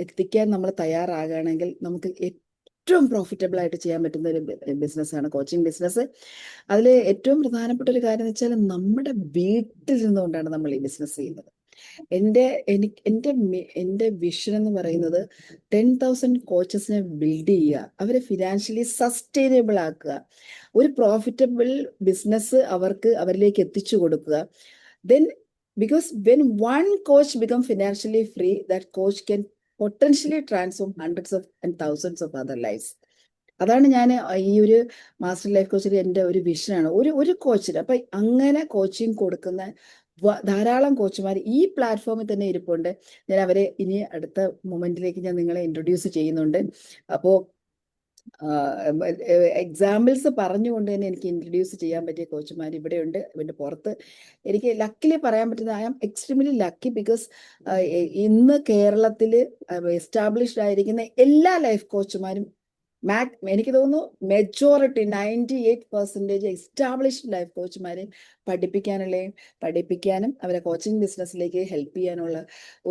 എത്തിക്കാൻ നമ്മൾ തയ്യാറാകുകയാണെങ്കിൽ നമുക്ക് ഏറ്റവും പ്രോഫിറ്റബിൾ ആയിട്ട് ചെയ്യാൻ പറ്റുന്ന ഒരു ബിസിനസ്സാണ് കോച്ചിങ് ബിസിനസ്. അതിൽ ഏറ്റവും പ്രധാനപ്പെട്ട ഒരു കാര്യം എന്ന് വെച്ചാൽ നമ്മുടെ വീട്ടിൽ നിന്നുകൊണ്ടാണ് നമ്മൾ ഈ ബിസിനസ് ചെയ്യുന്നത്. എൻ്റെ വിഷൻ എന്ന് പറയുന്നത് 10,000 കോച്ചസിനെ ബിൽഡ് ചെയ്യുക, അവരെ ഫിനാൻഷ്യലി സസ്റ്റൈനബിൾ ആക്കുക, ഒരു പ്രോഫിറ്റബിൾ ബിസിനസ് അവരിലേക്ക് എത്തിച്ചു കൊടുക്കുക. Then because when one coach become financially free, that coach can potentially transform hundreds of and thousands of other lifes. അതാണ് ഞാൻ ഈ ഒരു മാസ്റ്റർ ലൈഫ് കോച്ചിൽ എൻ്റെ ഒരു വിഷനാണ്, ഒരു കോച്ചിന്. അപ്പൊ അങ്ങനെ കോച്ചിങ് കൊടുക്കുന്ന ധാരാളം കോച്ചുമാർ ഈ പ്ലാറ്റ്ഫോമിൽ തന്നെ ഇരിപ്പുണ്ട്. ഞാൻ അവരെ ഇനി അടുത്ത മൊമെന്റിലേക്ക് ഞാൻ നിങ്ങളെ ഇൻട്രൊഡ്യൂസ് ചെയ്യുന്നുണ്ട്. അപ്പോൾ എക്സാമ്പിൾസ് പറഞ്ഞുകൊണ്ട് തന്നെ എനിക്ക് ഇൻട്രൊഡ്യൂസ് ചെയ്യാൻ പറ്റിയ കോച്ചുമാർ ഇവിടെയുണ്ട്. ഇതിൻ്റെ പുറത്ത് എനിക്ക് ലക്കിലി പറയാൻ പറ്റുന്ന, I am extremely lucky because ഇന്ന് കേരളത്തിൽ എസ്റ്റാബ്ലിഷ്ഡ് ആയിരിക്കുന്ന എല്ലാ ലൈഫ് കോച്ചുമാരും എനിക്ക് തോന്നുന്നു മെജോറിറ്റി 98% എസ്റ്റാബ്ലിഷ്ഡ് ലൈഫ് കോച്ചുമാരെ പഠിപ്പിക്കാനും അവരെ കോച്ചിങ് ബിസിനസ്സിലേക്ക് ഹെൽപ്പ് ചെയ്യാനുള്ള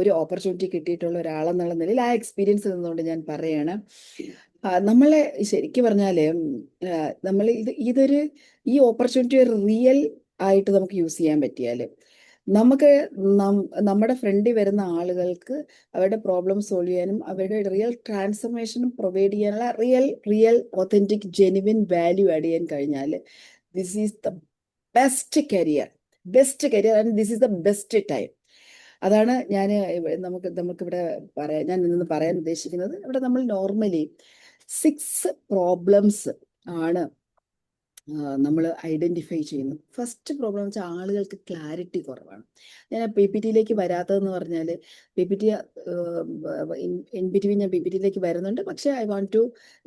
ഒരു ഓപ്പർച്യൂണിറ്റി കിട്ടിയിട്ടുള്ള ഒരാളെന്നുള്ള നിലയിൽ ആ എക്സ്പീരിയൻസ് നിന്നുകൊണ്ട് ഞാൻ പറയാണ്. നമ്മളെ ശരിക്കും പറഞ്ഞാല് നമ്മൾ ഇതൊരു ഈ ഓപ്പർച്യൂണിറ്റി ഒരു റിയൽ ആയിട്ട് നമുക്ക് യൂസ് ചെയ്യാൻ പറ്റിയാല് നമുക്ക് നമ്മുടെ ഫ്രണ്ടിൽ വരുന്ന ആളുകൾക്ക് അവരുടെ പ്രോബ്ലം സോൾവ് ചെയ്യാനും അവരുടെ റിയൽ ട്രാൻസ്ഫർമേഷനും പ്രൊവൈഡ് ചെയ്യാനുള്ള real authentic genuine value add ചെയ്യാൻ കഴിഞ്ഞാൽ this is the best career and this is the best time. അതാണ് നമുക്കിവിടെ ഞാൻ ഇന്ന് പറയാൻ ഉദ്ദേശിക്കുന്നത്. ഇവിടെ നമ്മൾ നോർമലി 6 പ്രോബ്ലംസ് ആണ് നമ്മൾ ഐഡന്റിഫൈ ചെയ്യുന്നത്. ഫസ്റ്റ് പ്രോബ്ലം വെച്ചാൽ ആളുകൾക്ക് ക്ലാരിറ്റി കുറവാണ്. ഞാൻ PPT-യിലേക്ക് വരാത്തതെന്ന് പറഞ്ഞാൽ PPT ഇൻ ബിറ്റ്വീൻ ഞാൻ PPT-യിലേക്ക് വരുന്നുണ്ട്. പക്ഷേ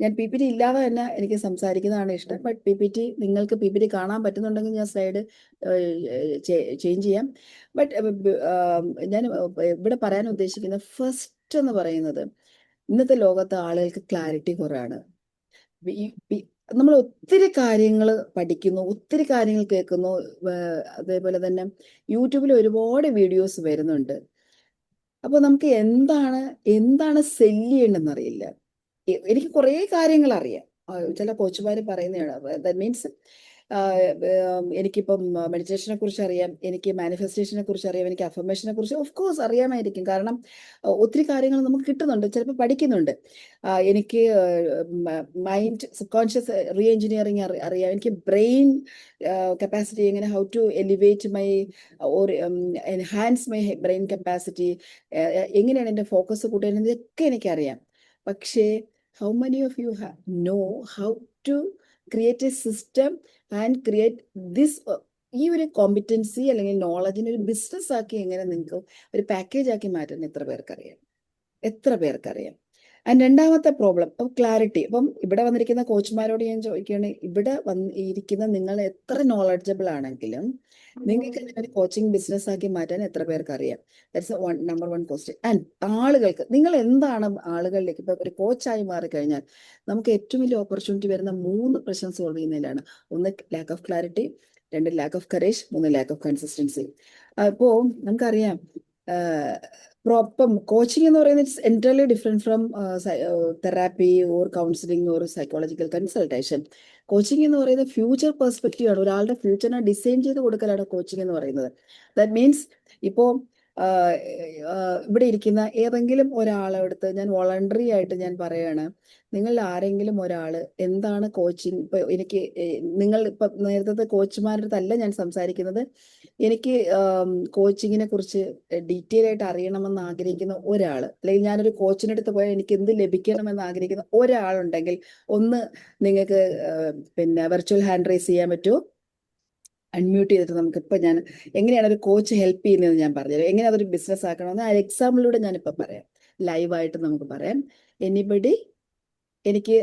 ഞാൻ PPT ഇല്ലാതെ തന്നെ എനിക്ക് സംസാരിക്കുന്നതാണ് ഇഷ്ടം. ബട്ട് നിങ്ങൾക്ക് PPT കാണാൻ പറ്റുന്നുണ്ടെങ്കിൽ ഞാൻ സ്ലൈഡ് ചേഞ്ച് ചെയ്യാം. ബട്ട് ഞാൻ ഇവിടെ പറയാൻ ഉദ്ദേശിക്കുന്ന ഫസ്റ്റ് എന്ന് പറയുന്നത് ഇന്നത്തെ ലോകത്ത് ആളുകൾക്ക് ക്ലാരിറ്റി കുറവാണ്. നമ്മൾ ഒത്തിരി കാര്യങ്ങൾ പഠിക്കുന്നു, ഒത്തിരി കാര്യങ്ങൾ കേൾക്കുന്നു. അതേപോലെ തന്നെ യൂട്യൂബിൽ ഒരുപാട് വീഡിയോസ് വരുന്നുണ്ട്. അപ്പൊ നമുക്ക് എന്താണ് സെല്ല് ചെയ്യേണ്ടെന്ന് അറിയില്ല. എനിക്ക് കുറേ കാര്യങ്ങൾ അറിയാം. ചില കോച്ചുമാര് പറയുന്നതാണ്. ദാറ്റ് മീൻസ് എനിക്കിപ്പം മെഡിറ്റേഷനെ കുറിച്ച് അറിയാം, എനിക്ക് മാനിഫെസ്റ്റേഷനെ കുറിച്ച് അറിയാം, എനിക്ക് അഫർമേഷനെ കുറിച്ച് ഓഫ് കോഴ്സ് അറിയാമായിരിക്കും. കാരണം ഒത്തിരി കാര്യങ്ങൾ നമുക്ക് കിട്ടുന്നുണ്ട്, ചിലപ്പോൾ പഠിക്കുന്നുണ്ട്. എനിക്ക് mind subconscious reengineering അറിയാം. എനിക്ക് ബ്രെയിൻ കപ്പാസിറ്റി എങ്ങനെ how to elevate my or enhance my brain capacity, എങ്ങനെയാണ് എൻ്റെ ഫോക്കസ് കൂട്ടുന്നത്, ഇതൊക്കെ എനിക്കറിയാം. പക്ഷേ how many of you know how to create a system and create this ഈ ഒരു കോമ്പിറ്റൻസി അല്ലെങ്കിൽ നോളജിനെ ഒരു ബിസിനസ് ആക്കി എങ്ങനെ നിങ്ങൾക്ക് ഒരു പാക്കേജ് ആക്കി മാറ്റാൻ എത്ര പേർക്കറിയാം? ആൻഡ് രണ്ടാമത്തെ പ്രോബ്ലം ക്ലാരിറ്റി. അപ്പം ഇവിടെ വന്നിരിക്കുന്ന കോച്ചുമാരോട് ഞാൻ ചോദിക്കുകയാണ്, ഇവിടെ ഇരിക്കുന്ന നിങ്ങൾ എത്ര നോളജബിൾ ആണെങ്കിലും നിങ്ങൾക്ക് ഒരു കോച്ചിങ് ബിസിനസ് ആക്കി മാറ്റാൻ എത്ര പേർക്കറിയാം? That's number 1 question. ആൻഡ് ആളുകൾക്ക് നിങ്ങൾ എന്താണ് ആളുകളിലേക്ക് ഇപ്പൊ ഒരു കോച്ചായി മാറിക്കഴിഞ്ഞാൽ നമുക്ക് ഏറ്റവും വലിയ ഓപ്പർച്യൂണിറ്റി വരുന്ന 3 പ്രശ്നം സോൾവ് ചെയ്യുന്നതിലാണ്. ഒന്ന് lack of clarity, 2 lack of courage, 3 lack of consistency. അപ്പോൾ നമുക്കറിയാം ഇപ്പം കോച്ചിങ് എന്ന് പറയുന്നത് it's entirely different from therapy or counselling or psychological consultation. Coaching എന്ന് പറയുന്നത് ഫ്യൂച്ചർ പെർസ്പെക്റ്റീവ് ആണ്. ഒരാളുടെ ഫ്യൂച്ചറിനെ ഡിസൈൻ ചെയ്ത് കൊടുക്കലാണ് കോച്ചിങ് എന്ന് പറയുന്നത്. ദാറ്റ് മീൻസ് ഇപ്പോൾ ഇവിടെ ഇരിക്കുന്ന ഏതെങ്കിലും ഒരാളെടുത്ത് ഞാൻ വോളണ്ടറി ആയിട്ട് ഞാൻ പറയാണ്, നിങ്ങൾ ആരെങ്കിലും ഒരാൾ എന്താണ് കോച്ചിങ്, ഇപ്പൊ എനിക്ക് നിങ്ങൾ ഇപ്പൊ നേരത്തെ കോച്ചുമാരുടെ അടുത്തല്ല ഞാൻ സംസാരിക്കുന്നത്, എനിക്ക് കോച്ചിങ്ങിനെ കുറിച്ച് ഡീറ്റെയിൽ ആയിട്ട് അറിയണമെന്ന് ആഗ്രഹിക്കുന്ന ഒരാൾ, അല്ലെങ്കിൽ ഞാനൊരു കോച്ചിൻ്റെ അടുത്ത് പോയാൽ എനിക്ക് എന്ത് ലഭിക്കണമെന്ന് ആഗ്രഹിക്കുന്ന ഒരാളുണ്ടെങ്കിൽ ഒന്ന് നിങ്ങൾക്ക് പിന്നെ വെർച്വൽ ഹാൻഡ് റൈസ് ചെയ്യാൻ പറ്റുമോ? അൺമ്യൂട്ട് ചെയ്തിട്ട് നമുക്കിപ്പോൾ ഞാൻ എങ്ങനെയാണ് ഒരു കോച്ച് ഹെൽപ്പ് ചെയ്യുന്നതെന്ന് ഞാൻ പറഞ്ഞുതരാം. എങ്ങനെ അതൊരു ബിസിനസ് ആക്കണമെന്ന് ആ എക്സാമ്പിളിലൂടെ ഞാനിപ്പോൾ പറയാം, ലൈവായിട്ട് നമുക്ക് പറയാം. എനിബഡി എനിക്ക്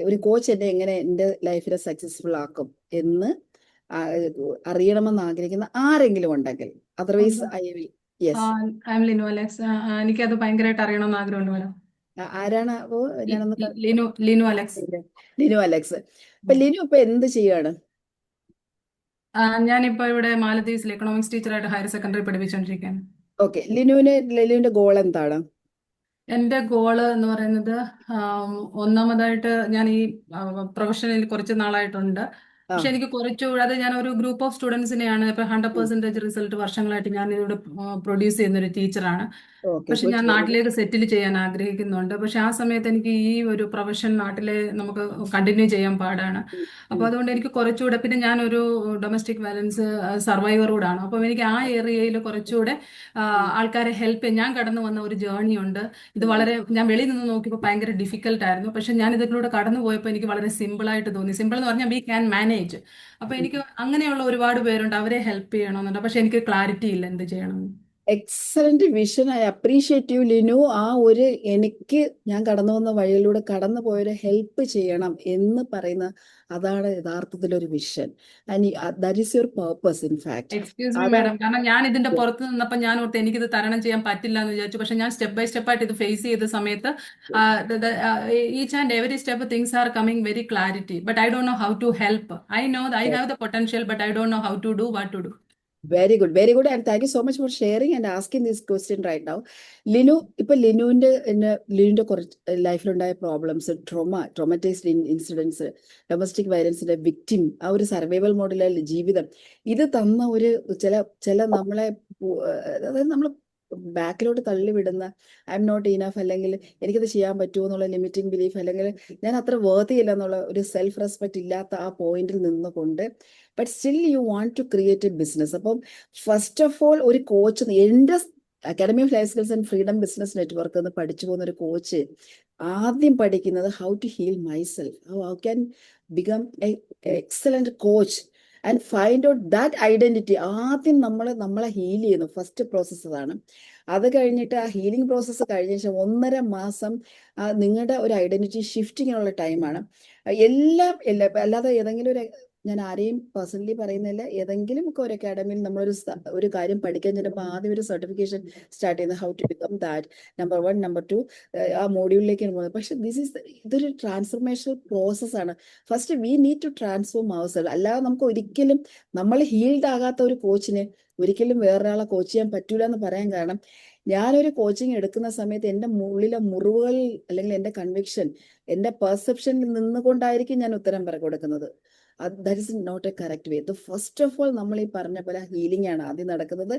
ഒരു കോച്ച് എന്നെ എങ്ങനെ എൻ്റെ ലൈഫിനെ സക്സസ്ഫുൾ ആക്കും എന്ന് അറിയണമെന്ന് ആഗ്രഹിക്കുന്ന ആരെങ്കിലും ഉണ്ടെങ്കിൽ, otherwise I will. Yes, Linu Alex. എനിക്കത് ഭയങ്കരമായിട്ട് അറിയണമെന്ന് ആഗ്രഹമുണ്ട് മാഡം. ആരാണ്? ഞാനൊന്ന് ലിനു അലക്സ്. ലിനു അലക്സ്. അപ്പൊ ലിനു ഇപ്പൊ എന്ത് ചെയ്യാണ്? ഞാനിപ്പോ ഇവിടെ മാലദ്വീപ്സിൽ എക്കണോമിക്സ് ടീച്ചറായിട്ട് ഹയർ സെക്കൻഡറി പഠിപ്പിച്ചുകൊണ്ടിരിക്കുകയാണ്. ഓക്കെ, ലിനുവിന്റെ ഗോൾ എന്താണ്? എൻ്റെ ഗോള് എന്ന് പറയുന്നത് ഒന്നാമതായിട്ട് ഞാൻ ഈ പ്രൊഫഷനിൽ കുറച്ച് നാളായിട്ടുണ്ട്. പക്ഷെ എനിക്ക് കുറച്ചുകൂടെ അത് ഞാൻ ഒരു ഗ്രൂപ്പ് ഓഫ് സ്റ്റുഡൻസിനെയാണ് ഇപ്പൊ 100% റിസൾട്ട് വർഷങ്ങളായിട്ട് ഞാൻ ഇവിടെ പ്രൊഡ്യൂസ് ചെയ്യുന്ന ഒരു ടീച്ചറാണ്. പക്ഷെ ഞാൻ നാട്ടിലേക്ക് സെറ്റിൽ ചെയ്യാൻ ആഗ്രഹിക്കുന്നുണ്ട്. പക്ഷെ ആ സമയത്ത് എനിക്ക് ഈ ഒരു പ്രൊഫഷൻ നാട്ടിലെ നമുക്ക് കണ്ടിന്യൂ ചെയ്യാൻ പാടാണ്. അപ്പൊ അതുകൊണ്ട് എനിക്ക് കുറച്ചുകൂടെ, പിന്നെ ഞാനൊരു ഡൊമസ്റ്റിക് വയലൻസ് സർവൈവർ കൂടാണ്. അപ്പം എനിക്ക് ആ ഏരിയയിൽ കുറച്ചുകൂടെ ആൾക്കാരെ ഹെൽപ്പ് ചെയ്യാൻ, ഞാൻ കടന്നു വന്ന ഒരു ജേർണി ഉണ്ട്. ഇത് വളരെ, ഞാൻ വെളിയിൽ നിന്ന് നോക്കിയപ്പോൾ ഭയങ്കര ഡിഫിക്കൽട്ട് ആയിരുന്നു. പക്ഷെ ഞാൻ ഇതിലൂടെ കടന്നു പോയപ്പോൾ എനിക്ക് വളരെ സിമ്പിൾ ആയിട്ട് തോന്നി. സിമ്പിൾ എന്ന് പറഞ്ഞാൽ വി ക്യാൻ മാനേജ്. അപ്പൊ എനിക്ക് അങ്ങനെയുള്ള ഒരുപാട് പേരുണ്ട്, അവരെ ഹെൽപ്പ് ചെയ്യണമെന്നുണ്ട്. പക്ഷെ എനിക്ക് ക്ലാരിറ്റി ഇല്ല എന്ത് ചെയ്യണം. Excellent vision, I appreciate you Linu. എനിക്ക് ഞാൻ കടന്നു വന്ന വഴിയിലൂടെ കടന്നു പോയവരെ ഹെൽപ്പ് ചെയ്യണം എന്ന് പറയുന്ന അതാണ് യഥാർത്ഥത്തിൽ ഒരു vision. And that is your purpose. In fact, excuse me madam, കാരണം ഞാൻ ഇതിന്റെ പുറത്ത് നിന്നപ്പോൾ ഞാൻ ഓർത്ത് എനിക്കിത് തരണം ചെയ്യാൻ പറ്റില്ല എന്ന് വിചാരിച്ചു. പക്ഷെ ഞാൻ സ്റ്റെപ്പ് ബൈ സ്റ്റെപ്പ് ആയിട്ട് ഇത് ഫേസ് ചെയ്ത സമയത്ത് each and every step things are coming very clarity. But I don't know how to help. I know I have the potential, but I don't know how to do what to do. Very good, very good, and thank you so much for sharing and asking this question right now. ലിനുവിന്റെ കുറച്ച് ലൈഫിലുണ്ടായ problems, traumatised incidents, domestic വയലൻസിന്റെ victim, ആ ഒരു survival മോഡിലെ ജീവിതം, ഇത് തന്ന ഒരു ചില ചില നമ്മളെ അതായത് നമ്മൾ ബാക്കിലോട്ട് തള്ളിവിടുന്ന ഐ എം നോട്ട് ഇനഫ്, അല്ലെങ്കിൽ എനിക്കത് ചെയ്യാൻ പറ്റുമോ എന്നുള്ള ലിമിറ്റിംഗ് ബിലീഫ്, അല്ലെങ്കിൽ ഞാൻ അത്ര വേർത്തിയില്ല എന്നുള്ള ഒരു സെൽഫ് റെസ്പെക്ട് ഇല്ലാത്ത ആ പോയിന്റിൽ നിന്നുകൊണ്ട് but still you want to create a business. അപ്പം ഫസ്റ്റ് ഓഫ് ഓൾ ഒരു കോച്ച്, എൻ്റെ academy of life skills and freedom business network എന്ന് പഠിച്ചു പോകുന്ന ഒരു കോച്ച് ആദ്യം പഠിക്കുന്നത് how to heal myself, how can become a excellent coach and find out that identity. ആദ്യം നമ്മളെ ഹീൽ ചെയ്യുന്നു, ഫസ്റ്റ് പ്രോസസ്സ് അതാണ്. അത് കഴിഞ്ഞിട്ട് ആ ഹീലിംഗ് പ്രോസസ്സ് കഴിഞ്ഞ ശേഷം 1.5 മാസം നിങ്ങളുടെ ഒരു ഐഡന്റിറ്റി ഷിഫ്റ്റിങ്ങിനുള്ള ടൈമാണ്. അല്ലാതെ ഏതെങ്കിലും ഞാൻ ആരെയും പേഴ്സണലി പറയുന്നില്ല, ഏതെങ്കിലും ഒക്കെ ഒരു അക്കാഡമിയിൽ ഒരു കാര്യം പഠിക്കാൻ ചെല്ലുമ്പോൾ ആദ്യം ഒരു സർട്ടിഫിക്കേഷൻ സ്റ്റാർട്ട് ചെയ്യുന്നത് how to become that, number 1, number 2, ആ മോഡ്യൂളിലേക്കാണ് പോകുന്നത്. പക്ഷെ ഇതൊരു ട്രാൻസ്ഫർമേഷണൽ പ്രോസസ്സാണ്. First we need to transform our self. അല്ലാതെ നമുക്ക് ഒരിക്കലും നമ്മൾ ഹീൽഡ് ആകാത്ത ഒരു കോച്ചിന് ഒരിക്കലും വേറൊരാളെ കോച്ച് ചെയ്യാൻ പറ്റൂല എന്ന് പറയാൻ കാരണം, ഞാനൊരു കോച്ചിങ് എടുക്കുന്ന സമയത്ത് എൻ്റെ ഉള്ളിലെ മുറിവുകൾ അല്ലെങ്കിൽ എൻ്റെ കൺവിക്ഷൻ, എൻ്റെ പെർസെപ്ഷനിൽ നിന്നുകൊണ്ടായിരിക്കും ഞാൻ ഉത്തരം കൊടുക്കുന്നത്. That is not a correct way. First of all നമ്മൾ ഈ പറഞ്ഞ പോലെ ഹീലിംഗ് ആണ് ആദ്യം നടക്കുന്നത്.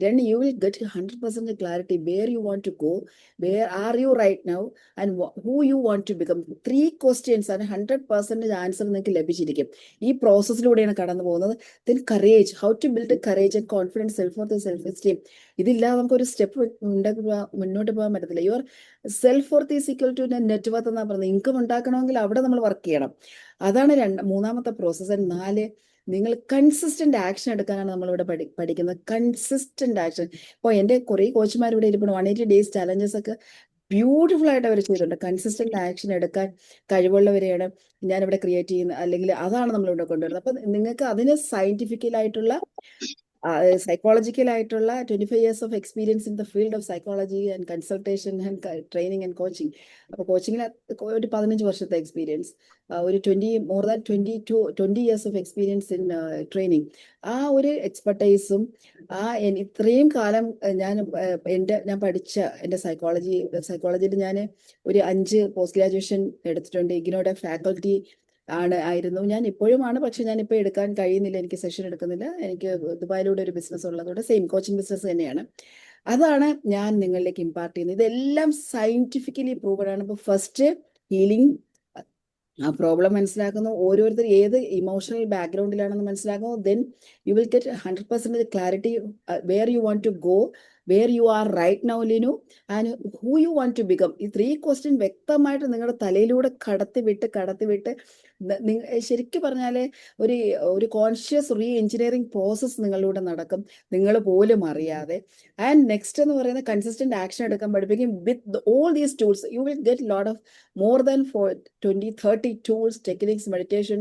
Then you will get 100% clarity where you want to go, where are you right now, and who you want to become. 3 questions ആണ് 100% answer നിങ്ങൾക്ക് ലഭിച്ചിരിക്കും. ഈ പ്രോസസ്സിലൂടെയാണ് കടന്നു പോകുന്നത്. Then courage, how to build courage and confidence, self esteem. ഇതില്ലാതെ നമുക്കൊരു step മുന്നോട്ട് പോകാൻ പറ്റത്തില്ല. Your self worth is equal to net worth എന്നാണ് പറയുന്നത്. ഇൻകം ഉണ്ടാക്കണമെങ്കിൽ അവിടെ നമ്മൾ വർക്ക് ചെയ്യണം. അതാണ് മൂന്നാമത്തെ പ്രോസസ്സ്. 4, നിങ്ങൾ കൺസിസ്റ്റന്റ് ആക്ഷൻ എടുക്കാനാണ് നമ്മളിവിടെ പഠിക്കുന്നത്. Consistent action. ഇപ്പോൾ എൻ്റെ കുറേ കോച്ചുമാർ ഇവിടെ ഇരിപ്പുണ്ട്. 180 days ചാലഞ്ചസ് ഒക്കെ ബ്യൂട്ടിഫുൾ ആയിട്ട് അവർ ചെയ്തിട്ടുണ്ട്. കൺസിസ്റ്റന്റ് ആക്ഷൻ എടുക്കാൻ കഴിവുള്ളവരെയാണ് ഞാനിവിടെ ക്രിയേറ്റ് ചെയ്യുന്നത്, അല്ലെങ്കിൽ അതാണ് നമ്മളിവിടെ കൊണ്ടുവരുന്നത്. അപ്പം നിങ്ങൾക്ക് അതിന് സയന്റിഫിക്കലായിട്ടുള്ള സൈക്കോളജിക്കലായിട്ടുള്ള 25 years of experience in the field of psychology and consultation and training and coaching. അപ്പോൾ കോച്ചിങ്ങിൽ ഒരു 15 വർഷത്തെ എക്സ്പീരിയൻസ്, ഒരു 20 years of experience in training. ആ ഒരു എക്സ്പെർട്ടൈസും ഇത്രയും കാലം ഞാൻ പഠിച്ച എൻ്റെ സൈക്കോളജിയിൽ ഞാൻ ഒരു 5 പോസ്റ്റ് ഗ്രാജുവേഷൻ എടുത്തിട്ടുണ്ട്. ഇഗ്നോയുടെ ഫാക്കൽറ്റി ആയിരുന്നു ഞാൻ, ഇപ്പോഴുമാണ്. പക്ഷെ ഞാനിപ്പോൾ എടുക്കാൻ കഴിയുന്നില്ല, എനിക്ക് സെഷൻ എടുക്കുന്നില്ല. എനിക്ക് ദുബായിലൂടെ ഒരു ബിസിനസ് ഉള്ളതുകൊണ്ട് സെയിം കോച്ചിങ് ബിസിനസ് തന്നെയാണ്. അതാണ് ഞാൻ നിങ്ങളിലേക്ക് ഇമ്പാർട്ട് ചെയ്യുന്നത്. ഇതെല്ലാം സയന്റിഫിക്കലി പ്രൂവഡ് ആണ്. ഇപ്പോൾ ഫസ്റ്റ് ഹീലിംഗ്, ആ പ്രോബ്ലം മനസ്സിലാക്കുന്നു, ഓരോരുത്തർ ഏത് ഇമോഷണൽ ബാക്ക്ഗ്രൗണ്ടിലാണെന്ന് മനസ്സിലാക്കുന്നു. Then you will get 100% clarity where you want to go, where you are right now Linu, and who you want to become. ഈ 3 ക്വസ്റ്റ്യൻ വ്യക്തമായിട്ട് നിങ്ങളുടെ തലയിലൂടെ കടത്തിവിട്ട് ശരിക്കും പറഞ്ഞാൽ ഒരു കോൺഷ്യസ് റീ എഞ്ചിനീയറിംഗ് പ്രോസസ്സ് നിങ്ങളിലൂടെ നടക്കും, നിങ്ങൾ പോലും അറിയാതെ. ആൻഡ് നെക്സ്റ്റ് എന്ന് പറയുന്നത് കൺസിസ്റ്റന്റ് ആക്ഷൻ എടുക്കാൻ പഠിപ്പിക്കും. With all these tools U will get lot of more than 20-30 tools, techniques, meditation,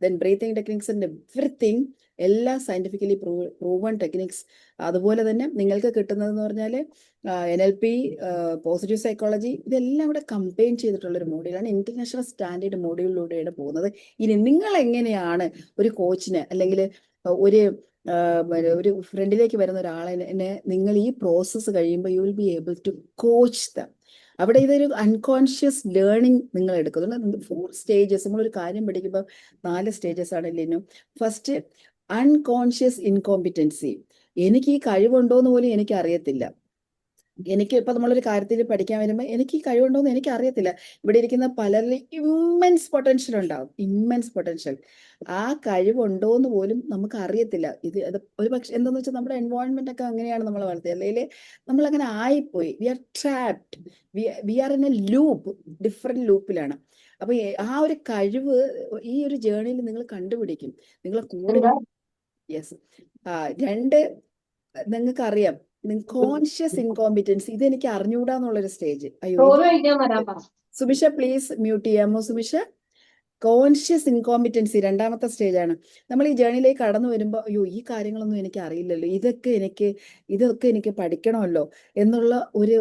then breathing techniques and everything. എല്ലാ സയന്റിഫിക്കലി പ്രൂവൺ ടെക്നിക്സ്. അതുപോലെ തന്നെ നിങ്ങൾക്ക് കിട്ടുന്നതെന്ന് പറഞ്ഞാൽ NLP, പോസിറ്റീവ് സൈക്കോളജി, ഇതെല്ലാം ഇവിടെ കമ്പൈൻ ചെയ്തിട്ടുള്ള ഒരു മോഡ്യൂളാണ്. ഇന്റർനാഷണൽ സ്റ്റാൻഡേർഡ് മോഡ്യൂളിലൂടെയാണ് പോകുന്നത്. ഇനി നിങ്ങൾ എങ്ങനെയാണ് ഒരു കോച്ചിന് അല്ലെങ്കിൽ ഒരു ഫ്രണ്ടിലേക്ക് വരുന്ന ഒരാളെ നിങ്ങൾ ഈ പ്രോസസ്സ് കഴിയുമ്പോൾ you will be able to coach them. അവിടെ ഇതൊരു അൺകോൺഷ്യസ് ലേണിംഗ് നിങ്ങൾ എടുക്കുന്നുണ്ട്. 4 stages. നമ്മളൊരു കാര്യം പഠിക്കുമ്പോൾ 4 stages ആണ് ലിനു. First, unconscious ഇൻകോമ്പിറ്റൻസി. എനിക്ക് ഈ കഴിവുണ്ടോന്ന് പോലും എനിക്ക് അറിയത്തില്ല. ഇപ്പൊ നമ്മളൊരു കാര്യത്തിൽ പഠിക്കാൻ വരുമ്പോൾ എനിക്ക് ഈ കഴിവുണ്ടോന്ന് എനിക്ക് അറിയത്തില്ല. ഇവിടെ ഇരിക്കുന്ന പലരിലും ഇമ്മൻസ് പൊട്ടൻഷ്യൽ ഉണ്ടാവും, ഇമ്മൻസ് പൊട്ടൻഷ്യൽ. ആ കഴിവുണ്ടോന്ന് പോലും നമുക്ക് അറിയത്തില്ല. അത് ഒരു പക്ഷെ എന്താന്ന് വെച്ചാൽ നമ്മുടെ എൻവയോൺമെന്റ് ഒക്കെ അങ്ങനെയാണ് നമ്മൾ വളർത്തിയത്, അല്ലെങ്കിൽ നമ്മളങ്ങനെ ആയിപ്പോയി. We are trapped, we are in a loop, different ലൂപ്പിലാണ്. അപ്പൊ ആ ഒരു കഴിവ് ഈ ഒരു ജേർണിയിൽ നിങ്ങൾ കണ്ടുപിടിക്കും. നിങ്ങളെ കൂടെ യെസ്. 2, നിങ്ങൾക്ക് അറിയാം കോൺഷ്യസ് ഇൻകോമ്പിറ്റൻസി. ഇത് എനിക്ക് അറിഞ്ഞൂടാന്നുള്ളൊരു സ്റ്റേജ്. അയ്യോ, സുമിഷ പ്ലീസ് മ്യൂട്ട് ചെയ്യാമോ സുമിഷ? കോൺഷ്യസ് ഇൻകോമ്പിറ്റൻസി 2ാമത്തെ സ്റ്റേജാണ്. നമ്മൾ ഈ ജേർണിയിലേക്ക് കടന്നു വരുമ്പോൾ അയ്യോ ഈ കാര്യങ്ങളൊന്നും എനിക്ക് അറിയില്ലല്ലോ, ഇതൊക്കെ എനിക്ക് പഠിക്കണമല്ലോ എന്നുള്ള ഒരു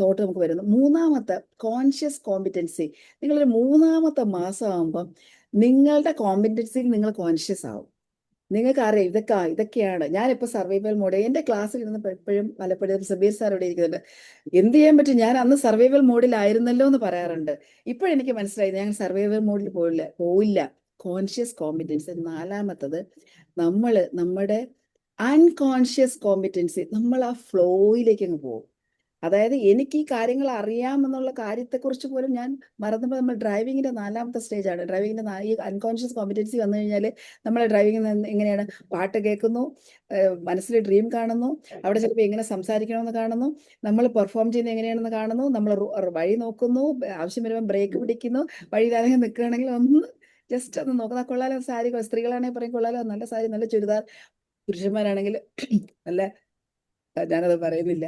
തോട്ട് നമുക്ക് വരുന്നു. 3ാമത്തെ കോൺഷ്യസ് കോമ്പിറ്റൻസി. നിങ്ങളൊരു 3ാമത്തെ മാസം ആകുമ്പം നിങ്ങളുടെ കോമ്പിറ്റൻസിയിൽ നിങ്ങൾ കോൺഷ്യസ് ആവും. നിങ്ങൾക്ക് അറിയാം ഇതൊക്കെയാണ് ഞാനിപ്പോൾ സർവൈവൽ മോഡ്. എൻ്റെ ക്ലാസ്സിൽ ഇരുന്ന് എപ്പോഴും പലപ്പോഴും സബീർ സാർ ഇവിടെ ഇരിക്കുന്നുണ്ട്. എന്ത് ചെയ്യാൻ പറ്റും, ഞാൻ അന്ന് സർവൈവൽ മോഡിലായിരുന്നല്ലോ എന്ന് പറയാറുണ്ട്. ഇപ്പോഴെനിക്ക് മനസ്സിലായി ഞാൻ സർവൈവൽ മോഡിൽ പോയില്ല. Conscious competency. നാലാമത്തത്, നമ്മുടെ അൺകോൺഷ്യസ് കോമ്പിറ്റൻസി, നമ്മൾ ആ ഫ്ലോയിലേക്ക് അങ്ങ് പോകും. അതായത് എനിക്ക് ഈ കാര്യങ്ങൾ അറിയാമെന്നുള്ള കാര്യത്തെക്കുറിച്ച് പോലും ഞാൻ മറന്നപ്പോൾ, നമ്മൾ ഡ്രൈവിങ്ങിന്റെ നാലാമത്തെ സ്റ്റേജാണ്. ഡ്രൈവിങ്ങിന്റെ ഈ അൺകോൺഷ്യസ് കോമ്പിറ്റൻസി വന്നു കഴിഞ്ഞാൽ നമ്മൾ ഡ്രൈവിംഗ് എങ്ങനെയാണ്, പാട്ട് കേൾക്കുന്നു, മനസ്സിൽ ഡ്രീം കാണുന്നു, അവിടെ ചിലപ്പോൾ എങ്ങനെ സംസാരിക്കണമെന്ന് കാണുന്നു, നമ്മൾ പെർഫോം ചെയ്യുന്നത് എങ്ങനെയാണെന്ന് കാണുന്നു, നമ്മൾ വഴി നോക്കുന്നു, ആവശ്യം വരുമ്പോൾ ബ്രേക്ക് പിടിക്കുന്നു, വഴിയിലാണെങ്കിൽ നിൽക്കുകയാണെങ്കിൽ ഒന്ന് ജസ്റ്റ് ഒന്ന് നോക്കുന്ന കൊള്ളാലോ സാരി, സ്ത്രീകളാണെങ്കിൽ പറയും കൊള്ളാലോ നല്ല സാരി നല്ല ചുരിദാർ, പുരുഷന്മാരാണെങ്കിൽ നല്ല, ഞാനത് പറയുന്നില്ല.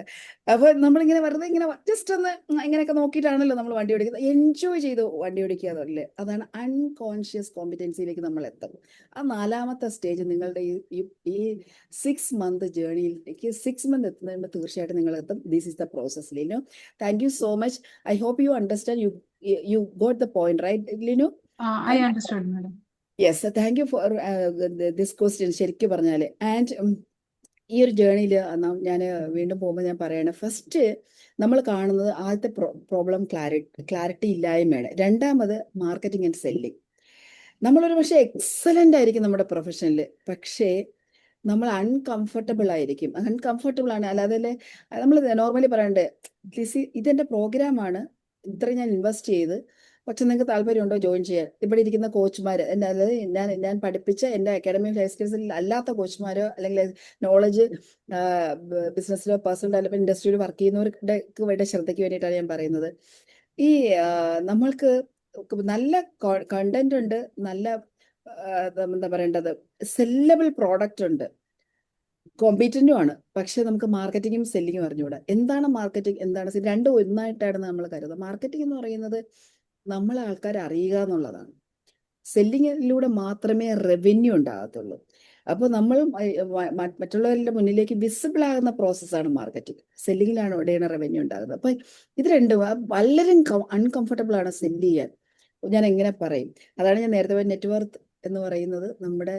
അപ്പൊ നമ്മളിങ്ങനെ വെറുതെ ഇങ്ങനെ ജസ്റ്റ് ഒന്ന് ഇങ്ങനെയൊക്കെ നോക്കിയിട്ടാണല്ലോ നമ്മൾ വണ്ടി ഓടിക്കുന്നത്. എൻജോയ് ചെയ്ത് വണ്ടി ഓടിക്കാതല്ലേ, അതാണ് അൺകോൺഷ്യസ് കോമ്പിറ്റൻസിയിലേക്ക് നമ്മൾ എത്തും. ആ നാലാമത്തെ സ്റ്റേജ് നിങ്ങളുടെ ഈ 6 മന്ത് ജേർണിയിലേക്ക് 6 മന്ത് എത്തുന്നതിന് തീർച്ചയായിട്ടും നിങ്ങൾ എത്തും. This is the process, Linu. Thank you so much. I hope you understand, you got the point, right Linu? I understood, madam. Yes, thank you for this question. ശരിക്കും പറഞ്ഞാൽ ഈ ഒരു ജേണിയിൽ ഞാൻ വീണ്ടും പോകുമ്പോൾ ഞാൻ പറയണം, ഫസ്റ്റ് നമ്മൾ കാണുന്നത് ആദ്യത്തെ പ്രോബ്ലം ക്ലാരിറ്റി ഇല്ലായ്മയാണ്. രണ്ടാമത് മാർക്കറ്റിംഗ് ആൻഡ് സെല്ലിംഗ്. നമ്മളൊരു പക്ഷേ എക്സലൻ്റ് ആയിരിക്കും നമ്മുടെ പ്രൊഫഷനിൽ, പക്ഷേ നമ്മൾ അൺകംഫർട്ടബിൾ ആയിരിക്കും. അൺകംഫർട്ടബിൾ ആണ്, അല്ലാതെ നമ്മൾ നോർമലി പറയണ്ടേ, ഇതെൻ്റെ പ്രോഗ്രാമാണ്, ഇത്രയും ഞാൻ ഇൻവെസ്റ്റ് ചെയ്ത്, പക്ഷെ നിങ്ങൾക്ക് താല്പര്യമുണ്ടോ ജോയിൻ ചെയ്യാൻ? ഇവിടെ ഇരിക്കുന്ന കോച്ചുമാർ, അതായത് ഞാൻ പഠിപ്പിച്ച എൻ്റെ അക്കാഡമിക് ലൈഫ് സ്കിൽസിൽ അല്ലാത്ത കോച്ചുമാരോ അല്ലെങ്കിൽ നോളജ് ബിസിനസ്സിലോ പേഴ്സണൽ ഡെവലപ്മെന്റ് ഇൻഡസ്ട്രിയിൽ വർക്ക് ചെയ്യുന്നവർക്ക് വേണ്ട ശ്രദ്ധയ്ക്ക് വേണ്ടിയിട്ടാണ് ഞാൻ പറയുന്നത്. ഈ നമ്മൾക്ക് നല്ല കണ്ടന്റ് ഉണ്ട്, നല്ല എന്താ പറയേണ്ടത്, സെല്ലബിൾ പ്രോഡക്റ്റ് ഉണ്ട്, കോമ്പീറ്റന്റും ആണ്. പക്ഷെ നമുക്ക് മാർക്കറ്റിങ്ങും സെല്ലിങ്ങും അറിഞ്ഞുകൂടാ. എന്താണ് മാർക്കറ്റിംഗ്, എന്താണ് രണ്ടും ഒന്നായിട്ടാണ് നമ്മൾ കരുതുന്നത്. മാർക്കറ്റിംഗ് എന്ന് പറയുന്നത് നമ്മളെ ആൾക്കാരെ അറിയുക എന്നുള്ളതാണ്. സെല്ലിങ്ങിലൂടെ മാത്രമേ റവന്യൂ ഉണ്ടാകത്തുള്ളൂ. അപ്പോൾ നമ്മൾ മറ്റുള്ളവരുടെ മുന്നിലേക്ക് വിസിബിൾ ആകുന്ന പ്രോസസ്സാണ് മാർക്കറ്റിംഗ്. സെല്ലിങ്ങിലാണ് ഇവിടെയാണ് റവന്യൂ ഉണ്ടാകുന്നത്. അപ്പം ഇത് രണ്ടും വളരെ അൺകംഫർട്ടബിൾ ആണ് സെല്ല് ചെയ്യാൻ. ഞാൻ എങ്ങനെ പറയും, അതാണ് ഞാൻ നേരത്തെ നെറ്റ്വർത്ത് എന്ന് പറയുന്നത്. നമ്മുടെ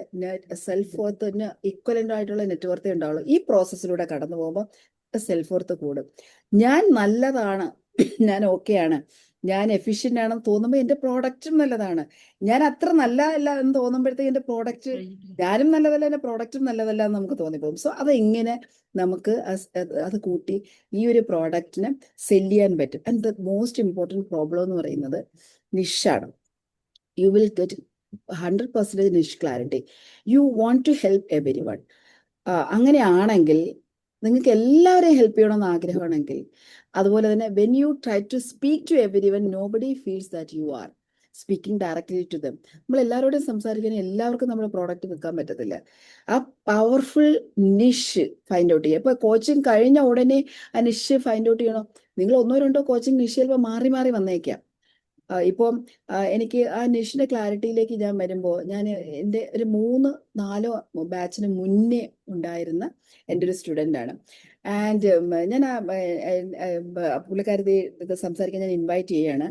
സെൽഫ് വർത്തിന് ഈക്വലൻ്റ് ആയിട്ടുള്ള നെറ്റ്വർത്തേ ഉണ്ടാവുള്ളൂ. ഈ പ്രോസസ്സിലൂടെ കടന്നു പോകുമ്പോൾ സെൽഫ് വർത്ത് കൂടും. ഞാൻ നല്ലതാണ്, ഞാൻ ഓക്കെയാണ്, ഞാൻ എഫിഷ്യൻ്റ് ആണെന്ന് തോന്നുമ്പോൾ എൻ്റെ പ്രോഡക്റ്റും നല്ലതാണ്. ഞാൻ അത്ര നല്ലതല്ല എന്ന് തോന്നുമ്പോഴത്തേക്ക് എൻ്റെ പ്രോഡക്റ്റ്, ഞാനും നല്ലതല്ല എൻ്റെ പ്രോഡക്റ്റും നല്ലതല്ല എന്ന് നമുക്ക് തോന്നിപ്പോകും. സോ അതെങ്ങനെ നമുക്ക് അത് കൂട്ടി ഈ ഒരു പ്രോഡക്റ്റിനെ സെല് ചെയ്യാൻ പറ്റും. And the most important problem എന്ന് പറയുന്നത് നിഷാണ്. You will get 100% niche clarity. You want to help everyone. അങ്ങനെയാണെങ്കിൽ, നിങ്ങൾക്ക് എല്ലാവരെയും ഹെൽപ്പ് ചെയ്യണമെന്ന് ആഗ്രഹമാണെങ്കിൽ, അതുപോലെ തന്നെ when you try to speak to everyone, nobody feels that you are speaking directly to them. നമ്മൾ എല്ലാവരോടും സംസാരിക്കാൻ എല്ലാവർക്കും നമ്മുടെ പ്രോഡക്റ്റ് വിൽക്കാൻ പറ്റത്തില്ല. ആ പവർഫുൾ നിഷ് ഫൈൻഡ് ഔട്ട് ചെയ്യുക. ഇപ്പോൾ കോച്ചിങ് കഴിഞ്ഞ ഉടനെ ആ നിഷ് ഫൈൻഡ് ഔട്ട് ചെയ്യണം. നിങ്ങൾ 1-2 കോച്ചിങ് നിഷ് ചിലപ്പോൾ മാറി മാറി വന്നേക്കാം. ഇപ്പം എനിക്ക് ആ നിഷിന്റെ ക്ലാരിറ്റിയിലേക്ക് ഞാൻ വരുമ്പോൾ, ഞാൻ എൻ്റെ ഒരു 3-4 ബാച്ചിന് മുന്നേ ഉണ്ടായിരുന്ന എൻ്റെ ഒരു സ്റ്റുഡൻ്റ് ആണ്. ആൻഡ് ഞാൻ പുള്ളിക്കാരത്തി ഇത് സംസാരിക്കാൻ ഞാൻ ഇൻവൈറ്റ് ചെയ്യാണ്.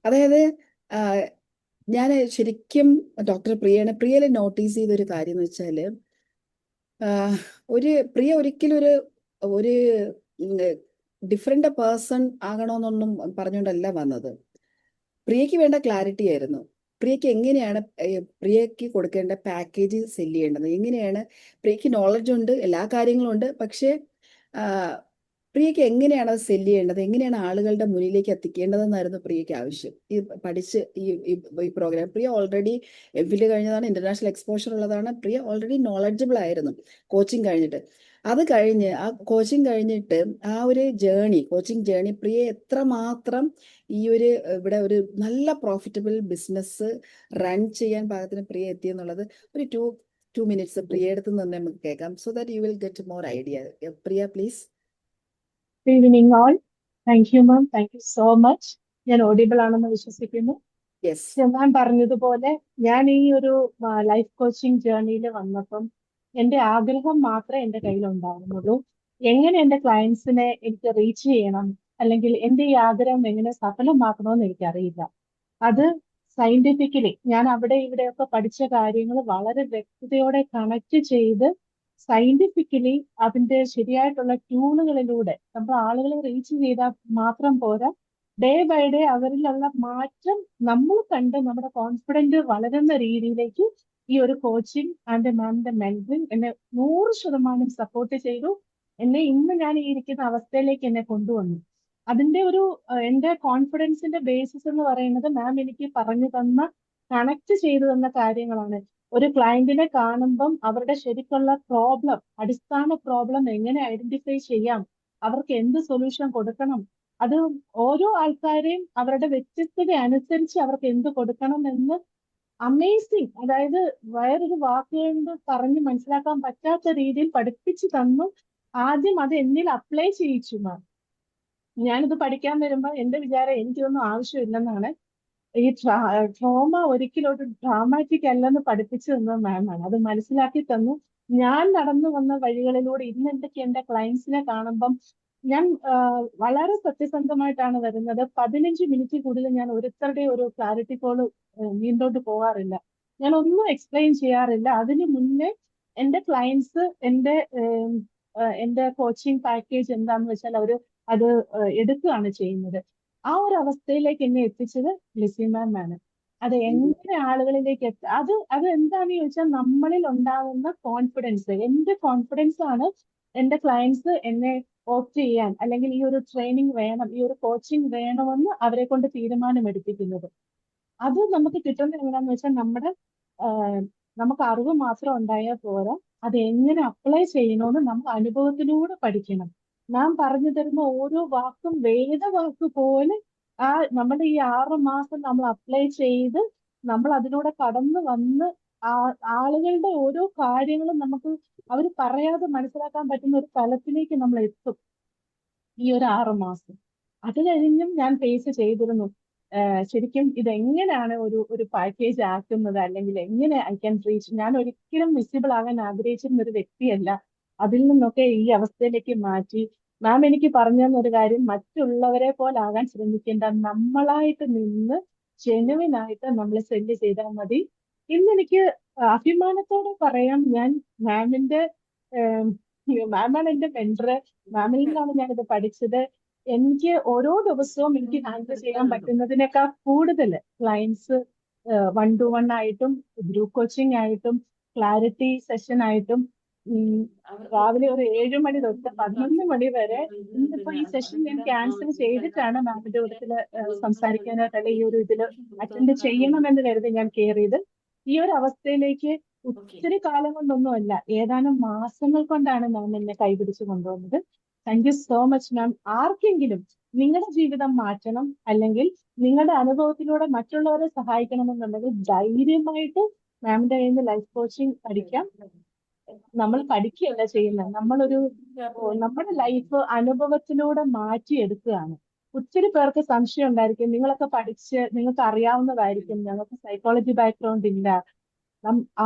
അതായത് ഞാൻ ശരിക്കും ഡോക്ടർ പ്രിയയിൽ നോട്ടീസ് ചെയ്തൊരു കാര്യം എന്ന് വെച്ചാൽ, പ്രിയ ഒരിക്കലും ഒരു ഡിഫറെൻ്റ് പേഴ്സൺ ആകണമെന്നൊന്നും പറഞ്ഞുകൊണ്ടല്ല വന്നത്. പ്രിയയ്ക്ക് വേണ്ട ക്ലാരിറ്റി ആയിരുന്നു. പ്രിയയ്ക്ക് എങ്ങനെയാണ് പ്രിയയ്ക്ക് കൊടുക്കേണ്ട പാക്കേജ് സെല് ചെയ്യേണ്ടത്, എങ്ങനെയാണ്. പ്രിയയ്ക്ക് നോളജ് ഉണ്ട്, എല്ലാ കാര്യങ്ങളും ഉണ്ട്, പക്ഷേ പ്രിയയ്ക്ക് എങ്ങനെയാണ് അത് സെല് ചെയ്യേണ്ടത്, എങ്ങനെയാണ് ആളുകളുടെ മുന്നിലേക്ക് എത്തിക്കേണ്ടതെന്നായിരുന്നു പ്രിയയ്ക്ക് ആവശ്യം. ഈ പഠിച്ച് ഈ പ്രോഗ്രാം, പ്രിയ ഓൾറെഡി എംഫിൽ കഴിഞ്ഞതാണ്, ഇന്റർനാഷണൽ എക്സ്പോഷർ ഉള്ളതാണ്. പ്രിയ ഓൾറെഡി നോളജബിൾ ആയിരുന്നു കോച്ചിങ് കഴിഞ്ഞിട്ട്. അത് കഴിഞ്ഞ് ആ കോച്ചിങ് കഴിഞ്ഞിട്ട് ആ ഒരു കോച്ചിങ് ജേണി പ്രിയ എത്രമാത്രം ഇവിടെ ഒരു നല്ല പ്രോഫിറ്റബിൾ ബിസിനസ് റൺ ചെയ്യാൻ പാകത്തിന് പ്രിയ എത്തിയെന്നുള്ളത് ഒരു 2 മിനിറ്റ്സ് പ്രിയ അടുത്ത് നിന്ന് നമുക്ക് കേൾക്കാം, so that you will get more idea. Priya please. Good evening all. Thank you, ma'am. Thank you so much. ഞാൻ ഓഡിബിൾ ആണെന്ന് വിശ്വസിക്കുന്നു. യെസ്. ഞാൻ പറഞ്ഞതുപോലെ ഞാൻ ഈ ഒരു ലൈഫ് കോച്ചിങ് ജേർണിയിൽ വന്നപ്പം എൻ്റെ ആഗ്രഹം മാത്രമേ എൻ്റെ കയ്യിൽ ഉണ്ടായിരുന്നുള്ളൂ. എങ്ങനെ എൻ്റെ ക്ലയൻസിനെ എനിക്ക് റീച്ച് ചെയ്യണം, അല്ലെങ്കിൽ എൻ്റെ ഈ ആഗ്രഹം എങ്ങനെ സഫലമാക്കണമെന്ന് എനിക്കറിയില്ല. അത് സയന്റിഫിക്കലി ഞാൻ അവിടെ ഇവിടെയൊക്കെ പഠിച്ച കാര്യങ്ങൾ വളരെ വ്യക്തതയോടെ കണക്ട് ചെയ്ത് സയന്റിഫിക്കലി അതിന്റെ ശരിയായിട്ടുള്ള ടൂളുകളിലൂടെ നമ്മൾ ആളുകളെ റീച്ച് ചെയ്താൽ മാത്രം പോരാ, ഡേ ബൈ ഡേ അവരിലുള്ള മാറ്റം നമ്മൾ കണ്ട് നമ്മുടെ കോൺഫിഡന്റ് വളരുന്ന രീതിയിലേക്ക് ഈ ഒരു കോച്ചിങ് ആൻഡ് മാമിന്റെ മെന്ററിങ് എന്നെ 100% സപ്പോർട്ട് ചെയ്തു. എന്നെ ഇന്ന് ഞാൻ ഈ ഇരിക്കുന്ന അവസ്ഥയിലേക്ക് എന്നെ കൊണ്ടുവന്നു. അതിന്റെ ഒരു എന്റെ കോൺഫിഡൻസിന്റെ ബേസിസ് എന്ന് പറയുന്നത് മാം എനിക്ക് പറഞ്ഞു തന്ന കണക്ട് ചെയ്തു തന്ന കാര്യങ്ങളാണ്. ഒരു ക്ലയന്റിനെ കാണുമ്പം അവരുടെ ശരിക്കുള്ള പ്രോബ്ലം, അടിസ്ഥാന പ്രോബ്ലം എങ്ങനെ ഐഡന്റിഫൈ ചെയ്യാം, അവർക്ക് എന്ത് സൊല്യൂഷൻ കൊടുക്കണം, അത് ഓരോ ആൾക്കാരെയും അവരുടെ വ്യത്യസ്തത അനുസരിച്ച് അവർക്ക് എന്ത് കൊടുക്കണം എന്ന് അമേസിങ്, അതായത് വേറൊരു വാക്കുകൊണ്ട് പറഞ്ഞ് മനസ്സിലാക്കാൻ പറ്റാത്ത രീതിയിൽ പഠിപ്പിച്ചു തന്നു. ആദ്യം അത് എന്നിൽ അപ്ലൈ ചെയ്യിച്ചു മാം. ഞാനിത് പഠിക്കാൻ വരുമ്പോൾ എന്റെ വിചാരം എനിക്കിതൊന്നും ആവശ്യമില്ലെന്നാണ്. ഈ ട്രോമ ഒരിക്കലും ഒരു ഡ്രാമാറ്റിക് അല്ലെന്ന് പഠിപ്പിച്ചു തന്ന മാമാണ്. അത് മനസ്സിലാക്കി തന്നു. ഞാൻ നടന്നു വന്ന വഴികളിലൂടെ ഇന്ന് എന്തൊക്കെ എന്റെ ക്ലയൻസിനെ കാണുമ്പം ഞാൻ വളരെ സത്യസന്ധമായിട്ടാണ് വരുന്നത്. 15 മിനിറ്റ് കൂടുതൽ ഞാൻ ഒരുത്തരുടെ ഒരു ക്ലാരിറ്റി കോള് നീണ്ടോട്ട് പോകാറില്ല. ഞാൻ ഒന്നും എക്സ്പ്ലെയിൻ ചെയ്യാറില്ല. അതിന് മുന്നേ എന്റെ ക്ലയൻസ് എന്റെ കോച്ചിങ് പാക്കേജ് എന്താന്ന് വെച്ചാൽ അവര് അത് എടുക്കുകയാണ് ചെയ്യുന്നത്. ആ ഒരു അവസ്ഥയിലേക്ക് എന്നെ എത്തിച്ചത് ലിസി മാം ആണ്. അത് എങ്ങനെ ആളുകളിലേക്ക് അത് എന്താണെന്ന് ചോദിച്ചാൽ നമ്മളിൽ ഉണ്ടാകുന്ന കോൺഫിഡൻസ്. എന്റെ കോൺഫിഡൻസ് ആണ് എന്റെ ക്ലയൻസ് എന്നെ ഓപ്റ്റ് ചെയ്യാൻ, അല്ലെങ്കിൽ ഈ ഒരു ട്രെയിനിങ് വേണം, ഈ ഒരു കോച്ചിങ് വേണമെന്ന് അവരെ കൊണ്ട് തീരുമാനമെടുപ്പിക്കുന്നത്. അത് നമുക്ക് കിട്ടുന്നത് എങ്ങനെയാന്ന് വെച്ചാൽ നമുക്ക് അറിവ് മാത്രം ഉണ്ടായാൽ പോരാ, അത് എങ്ങനെ അപ്ലൈ ചെയ്യണമെന്ന് നമ്മൾ അനുഭവത്തിലൂടെ പഠിക്കണം. നാം പറഞ്ഞു തരുന്ന ഓരോ വാക്കും വേദവാക്ക് പോലെ നമ്മുടെ ഈ 6 മാസം നമ്മൾ അപ്ലൈ ചെയ്ത് നമ്മൾ അതിലൂടെ കടന്നു വന്ന് ആളുകളുടെ ഓരോ കാര്യങ്ങളും നമുക്ക് അവർ പറയാതെ മനസ്സിലാക്കാൻ പറ്റുന്ന ഒരു തലത്തിലേക്ക് നമ്മൾ എത്തും ഈ ഒരു 6 മാസം. അത് കഴിഞ്ഞും ഞാൻ ഫേസ് ചെയ്തിരുന്നു. ശരിക്കും ഇതെങ്ങനെയാണ് ഒരു പാക്കേജ് ആക്കുന്നത്, അല്ലെങ്കിൽ എങ്ങനെ ഐ ക്യാൻ റീച്ച്. ഞാൻ ഒരിക്കലും വിസിബിൾ ആകാൻ ആഗ്രഹിച്ചിരുന്ന ഒരു വ്യക്തിയല്ല. അതിൽ നിന്നൊക്കെ ഈ അവസ്ഥയിലേക്ക് മാറ്റി. മാം എനിക്ക് പറഞ്ഞു തന്ന ഒരു കാര്യം, മറ്റുള്ളവരെ പോലെ ആകാൻ ശ്രമിക്കേണ്ട, നമ്മളായിട്ട് നിന്ന് ജെനുവിനായിട്ട് നമ്മൾ സെൻഡ് ചെയ്താൽ മതി. ഇന്ന് എനിക്ക് അഭിമാനത്തോടെ പറയാം, ഞാൻ മാമിന്റെ മാമാണ് എന്റെ മെന്റർ. മാമിൽ നിന്നാണ് ഞാനിത് പഠിച്ചത്. എനിക്ക് ഓരോ ദിവസവും എനിക്ക് ഹാൻഡിൽ ചെയ്യാൻ പറ്റുന്നതിനേക്കാൾ കൂടുതൽ ക്ലയൻസ് 1-to-1 ആയിട്ടും ഗ്രൂപ്പ് കോച്ചിങ് ആയിട്ടും ക്ലാരിറ്റി സെഷൻ ആയിട്ടും രാവിലെ ഒരു 7 മണി തൊട്ട് 11 മണി വരെ. ഇന്നിപ്പോ ഈ സെഷൻ ഞാൻ ക്യാൻസൽ ചെയ്തിട്ടാണ് മാമിന്റെ കൂട്ടത്തില് സംസാരിക്കാനായിട്ട്, അല്ലെങ്കിൽ ഈ ഒരു ഇതില് അറ്റൻഡ് ചെയ്യണമെന്ന് കരുതി ഞാൻ കയറിയത്. ഈ ഒരു അവസ്ഥയിലേക്ക് ഒത്തിരി കാലം കൊണ്ടൊന്നുമല്ല, ഏതാനും മാസങ്ങൾ കൊണ്ടാണ് മാം എന്നെ കൈപിടിച്ച് കൊണ്ടുവന്നത്. താങ്ക് യു സോ മച്ച് മാം. ആർക്കെങ്കിലും നിങ്ങളുടെ ജീവിതം മാറ്റണം, അല്ലെങ്കിൽ നിങ്ങളുടെ അനുഭവത്തിലൂടെ മറ്റുള്ളവരെ സഹായിക്കണമെന്നുണ്ടെങ്കിൽ ധൈര്യമായിട്ട് മാമിന്റെ കയ്യിൽ നിന്ന് ലൈഫ് കോച്ചിങ് പഠിക്കാം. നമ്മൾ പഠിക്കുകയല്ല ചെയ്യുന്നത്, നമ്മുടെ ലൈഫ് അനുഭവത്തിലൂടെ മാറ്റിയെടുക്കുകയാണ്. ഒത്തിരി പേർക്ക് സംശയം ഉണ്ടായിരിക്കും, നിങ്ങളൊക്കെ പഠിച്ച് നിങ്ങൾക്ക് അറിയാവുന്നതായിരിക്കും, ഞങ്ങൾക്ക് സൈക്കോളജി ബാക്ക്ഗ്രൗണ്ട് ഇല്ല.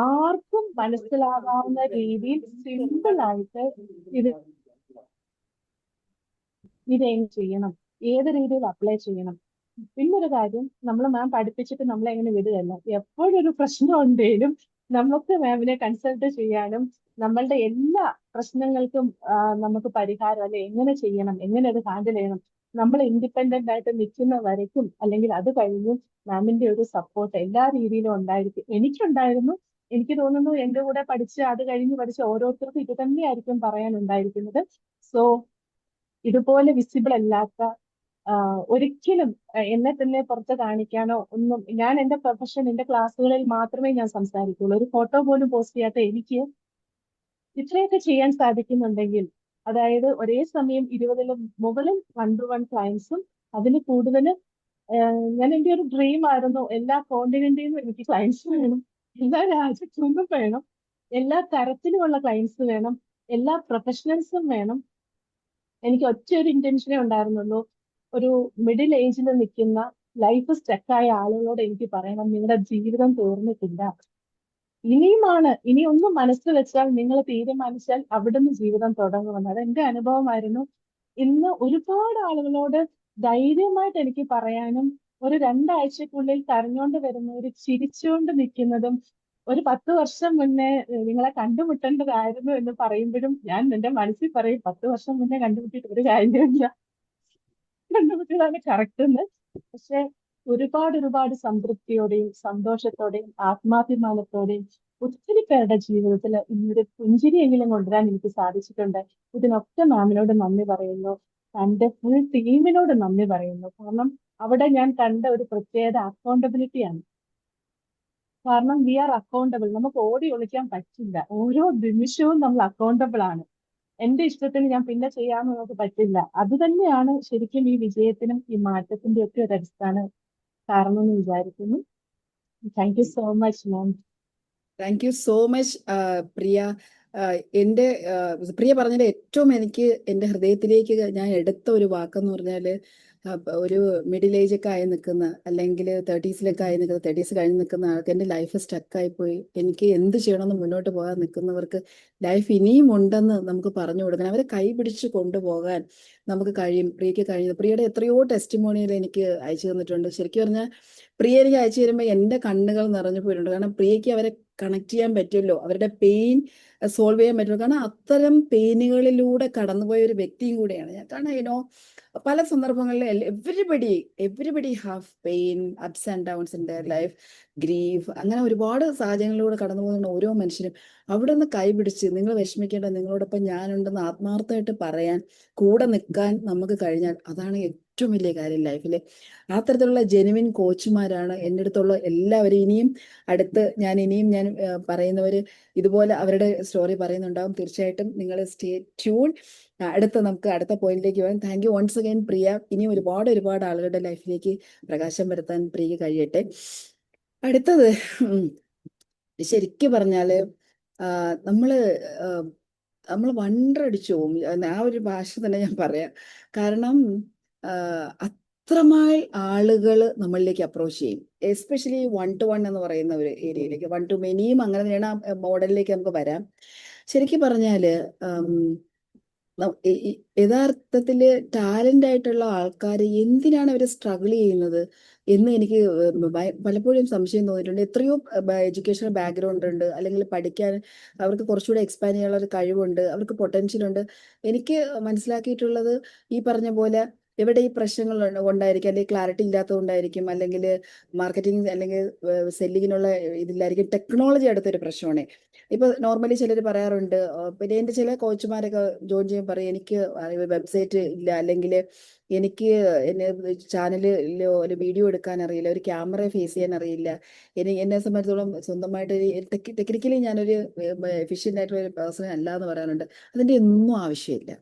ആർക്കും മനസ്സിലാകാവുന്ന രീതിയിൽ സിമ്പിൾ ആയിട്ട് ഇതെങ്ങനെ ചെയ്യണം, ഏത് രീതിയിൽ അപ്ലൈ ചെയ്യണം. പിന്നൊരു കാര്യം, നമ്മൾ മാം പഠിപ്പിച്ചിട്ട് നമ്മളെ എങ്ങനെ വിടുകയല്ല. എപ്പോഴൊരു പ്രശ്നം ഉണ്ടെങ്കിലും നമുക്ക് മാമിനെ കൺസൾട്ട് ചെയ്യാനും നമ്മളുടെ എല്ലാ പ്രശ്നങ്ങൾക്കും നമുക്ക് പരിഹാരം, അല്ലെ എങ്ങനെ ചെയ്യണം, എങ്ങനെ അത് ഹാൻഡിൽ ചെയ്യണം, നമ്മൾ ഇൻഡിപെൻഡന്റ് ആയിട്ട് നിൽക്കുന്ന വരയ്ക്കും, അല്ലെങ്കിൽ അത് കഴിഞ്ഞും മാമിന്റെ ഒരു സപ്പോർട്ട് എല്ലാ രീതിയിലും ഉണ്ടായിരിക്കും. എനിക്കുണ്ടായിരുന്നു. എനിക്ക് തോന്നുന്നു എന്റെ കൂടെ അത് കഴിഞ്ഞ് പഠിച്ച ഓരോരുത്തർക്കും ഇത് തന്നെയായിരിക്കും പറയാനുണ്ടായിരിക്കുന്നത്. സോ ഇതുപോലെ വിസിബിൾ അല്ലാത്ത, ഒരിക്കലും എന്നെ തന്നെ പുറത്ത് കാണിക്കാനോ ഒന്നും, ഞാൻ എന്റെ പ്രൊഫഷൻ എന്റെ ക്ലാസ്സുകളിൽ മാത്രമേ ഞാൻ സംസാരിക്കുള്ളൂ. ഒരു ഫോട്ടോ പോലും പോസ്റ്റ് ചെയ്യാത്ത എനിക്ക് ഇത്രയൊക്കെ ചെയ്യാൻ സാധിക്കുന്നുണ്ടെങ്കിൽ, അതായത് ഒരേ സമയം 20-ലും മുകളിൽ 1-to-1 ക്ലയൻസും അതിന് കൂടുതൽ. ഞാൻ എന്റെ ഒരു ഡ്രീം ആയിരുന്നു, എല്ലാ കോണ്ടിനെന്റിൽ നിന്നും എനിക്ക് ക്ലയൻസ് വേണം, എല്ലാ രാജ്യത്തു നിന്നും വേണം, എല്ലാ തരത്തിലുമുള്ള ക്ലയൻസ് വേണം, എല്ലാ പ്രൊഫഷണൽസും വേണം. എനിക്ക് ഒറ്റ ഒരു ഇന്റൻഷനേ ഉണ്ടായിരുന്നുള്ളൂ, ഒരു മിഡിൽ ഏജിൽ നിൽക്കുന്ന ലൈഫ് സ്റ്റക്കായ ആളുകളോട് എനിക്ക് പറയണം, നിങ്ങളുടെ ജീവിതം തീർന്നിട്ടില്ല, ഇനി ഒന്നും മനസ്സിൽ വെച്ചാൽ, നിങ്ങൾ തീരുമാനിച്ചാൽ അവിടുന്ന് ജീവിതം തുടങ്ങുമെന്ന്. അതെന്റെ അനുഭവമായിരുന്നു. ഇന്ന് ഒരുപാട് ആളുകളോട് ധൈര്യമായിട്ട് എനിക്ക് പറയാനും ഒരു 2 ആഴ്ചക്കുള്ളിൽ കരഞ്ഞോണ്ട് വരുന്നവര് ചിരിച്ചുകൊണ്ട് നിൽക്കുന്നതും, ഒരു 10 വർഷം മുന്നേ നിങ്ങളെ കണ്ടുമുട്ടേണ്ടതായിരുന്നു എന്ന് പറയുമ്പോഴും ഞാൻ എന്റെ മനസ്സിൽ പറയും 10 വർഷം മുന്നേ കണ്ടുമുട്ടിയിട്ട് ഒരു കാര്യമില്ല, കണ്ടുമുട്ടിയതാണ് കറക്റ്റ് എന്ന്. പക്ഷെ ഒരുപാട് സംതൃപ്തിയോടെയും സന്തോഷത്തോടെയും ആത്മാഭിമാനത്തോടെയും ഒത്തിരി പേരുടെ ജീവിതത്തിൽ ഇന്നൊരു പുഞ്ചിരിയെങ്കിലും കൊണ്ടുവരാൻ എനിക്ക് സാധിച്ചിട്ടുണ്ട്. ഇതിനൊക്കെ മാമിനോട് നന്ദി പറയുന്നു. തന്റെ ഫുൾ ടീമിനോട് നന്ദി പറയുന്നു. കാരണം അവിടെ ഞാൻ കണ്ട ഒരു പ്രത്യേകത അക്കൗണ്ടബിലിറ്റിയാണ്. കാരണം വി ആർ അക്കൗണ്ടബിൾ. നമുക്ക് ഓടി ഒളിക്കാൻ പറ്റില്ല. ഓരോ നിമിഷവും നമ്മൾ അക്കൗണ്ടബിൾ ആണ്. എന്റെ ഇഷ്ടത്തിന് ഞാൻ പിന്നെ ചെയ്യാമെന്ന് നമുക്ക് പറ്റില്ല. അത് തന്നെയാണ് ശരിക്കും ഈ വിജയത്തിനും ഈ മാറ്റത്തിന്റെ ഒക്കെ ഒരു അടിസ്ഥാന കാരണം എന്ന് വിചാരിക്കുന്നു. Thank you so much ma'am. Thank you so much Priya. എൻ്റെ പ്രിയ പറഞ്ഞതിൽ ഏറ്റവും എനിക്ക് എൻ്റെ ഹൃദയത്തിലേക്ക് ഞാൻ എടുത്ത ഒരു വാക്കെന്ന് പറഞ്ഞാൽ, ഒരു മിഡിൽ ഏജ് ഒക്കെ ആയി നിൽക്കുന്ന, അല്ലെങ്കിൽ 30s ആയി നിൽക്കുന്ന, 30s കഴിഞ്ഞ് നിൽക്കുന്ന ആൾക്ക് എൻ്റെ ലൈഫ് സ്റ്റക്കായി പോയി, എനിക്ക് എന്ത് ചെയ്യണമെന്ന് മുന്നോട്ട് പോകാൻ നിൽക്കുന്നവർക്ക് ലൈഫ് ഇനിയും ഉണ്ടെന്ന് നമുക്ക് പറഞ്ഞു കൊടുക്കണം. അവരെ കൈ പിടിച്ച് കൊണ്ടുപോകാൻ നമുക്ക് കഴിയും. പ്രിയക്ക് കഴിയുന്നത്. പ്രിയയുടെ എത്രയോ ടെസ്റ്റിമോണിയൽ എനിക്ക് അയച്ചു തന്നിട്ടുണ്ട്. ശരിക്കും പറഞ്ഞാൽ പ്രിയ എനിക്ക് അയച്ചു തരുമ്പോൾ എൻ്റെ കണ്ണുകൾ നിറഞ്ഞു പോയിട്ടുണ്ട്. കാരണം പ്രിയയ്ക്ക് അവരെ കണക്ട് ചെയ്യാൻ പറ്റുമല്ലോ, അവരുടെ പെയിൻ സോൾവ് ചെയ്യാൻ പറ്റുമല്ലോ. കാരണം അത്തരം പെയിനുകളിലൂടെ കടന്നുപോയ ഒരു വ്യക്തിയും കൂടെയാണ് ഞാൻ. കാരണം പല സന്ദർഭങ്ങളിൽ everybody have pain, ups and downs in their life, grief, അങ്ങനെ ഒരുപാട് സാഹചര്യങ്ങളിലൂടെ കടന്നു പോകുന്ന ഓരോ മനുഷ്യരും അവിടെ നിന്ന് കൈപിടിച്ച് നിങ്ങൾ വിഷമിക്കേണ്ട, നിങ്ങളോടൊപ്പം ഞാനുണ്ടെന്ന് ആത്മാർത്ഥമായിട്ട് പറയാൻ, കൂടെ നിൽക്കാൻ നമുക്ക് കഴിഞ്ഞാൽ അതാണ് ഏറ്റവും വലിയ കാര്യം ലൈഫിൽ. ആ തരത്തിലുള്ള ജെനുവിൻ കോച്ചുമാരാണ് എൻ്റെ അടുത്തുള്ള എല്ലാവരും. ഞാൻ പറയുന്നവര് ഇതുപോലെ അവരുടെ സ്റ്റോറി പറയുന്നുണ്ടാവും. തീർച്ചയായിട്ടും നിങ്ങൾ സ്റ്റേ ട്യൂൺ. നമുക്ക് അടുത്ത പോയിന്റിലേക്ക് പോകാം. താങ്ക് യു വൺസ് അഗൈൻ പ്രിയ. ഇനിയും ഒരുപാട് ആളുകളുടെ ലൈഫിലേക്ക് പ്രകാശം വരുത്താൻ പ്രിയക്ക് കഴിയട്ടെ. അടുത്തത് ശരിക്കും പറഞ്ഞാല് നമ്മൾ വണ്ടടിച്ചു പോകും. ആ ഒരു ഭാഷ തന്നെ ഞാൻ പറയാം. കാരണം അത്രമായി ആളുകൾ നമ്മളിലേക്ക് അപ്രോച്ച് ചെയ്യും. എസ്പെഷ്യലി 1 to 1 എന്ന് പറയുന്ന ഒരു ഏരിയയിലേക്ക്, 1 to മെനിയും അങ്ങനെ തന്നെയാണ്. ആ മോഡലിലേക്ക് നമുക്ക് വരാം. ശരിക്കും പറഞ്ഞാല് യഥാർത്ഥത്തില് ടാലന്റ് ആയിട്ടുള്ള ആൾക്കാർ എന്തിനാണ് അവർ സ്ട്രഗിൾ ചെയ്യുന്നത് എന്ന് എനിക്ക് പലപ്പോഴും സംശയം തോന്നിയിട്ടുണ്ട്. എത്രയോ എഡ്യൂക്കേഷണൽ ബാക്ക്ഗ്രൗണ്ട് ഉണ്ട്, അല്ലെങ്കിൽ പഠിക്കാൻ അവർക്ക് കുറച്ചുകൂടെ എക്സ്പാൻഡ് ചെയ്യാനുള്ള ഒരു കഴിവുണ്ട്, അവർക്ക് പൊട്ടൻഷ്യൽ ഉണ്ട്. എനിക്ക് മനസ്സിലാക്കിയിട്ടുള്ളത് ഈ പറഞ്ഞ പോലെ എവിടെ ഈ പ്രശ്നങ്ങൾ ഉണ്ടായിരിക്കും, അല്ലെങ്കിൽ ക്ലാരിറ്റി ഇല്ലാത്തതുകൊണ്ടായിരിക്കും, അല്ലെങ്കിൽ മാർക്കറ്റിംഗ് അല്ലെങ്കിൽ സെല്ലിങ്ങിനുള്ള ഇതില്ലായിരിക്കും, ടെക്നോളജി അടുത്തൊരു പ്രശ്നമാണ്. ഇപ്പൊ നോർമലി ചിലർ പറയാറുണ്ട്, പിന്നെ എൻ്റെ ചില കോച്ചുമാരൊക്കെ ജോയിൻ ചെയ്യാൻ പറയും, എനിക്ക് വെബ്സൈറ്റ് ഇല്ല, അല്ലെങ്കിൽ എനിക്ക് ചാനലിലോ ഒരു വീഡിയോ എടുക്കാൻ അറിയില്ല, ഒരു ക്യാമറ ഫേസ് ചെയ്യാൻ അറിയില്ല. എന്നെ സംബന്ധിച്ചോളം സ്വന്തമായിട്ട് ടെക്നിക്കലി ഞാനൊരു എഫിഷ്യൻ്റ് ആയിട്ടുള്ള ഒരു പേഴ്സൺ അല്ല എന്ന് പറയാറുണ്ട്. അതിൻ്റെ ഒന്നും ആവശ്യമില്ല.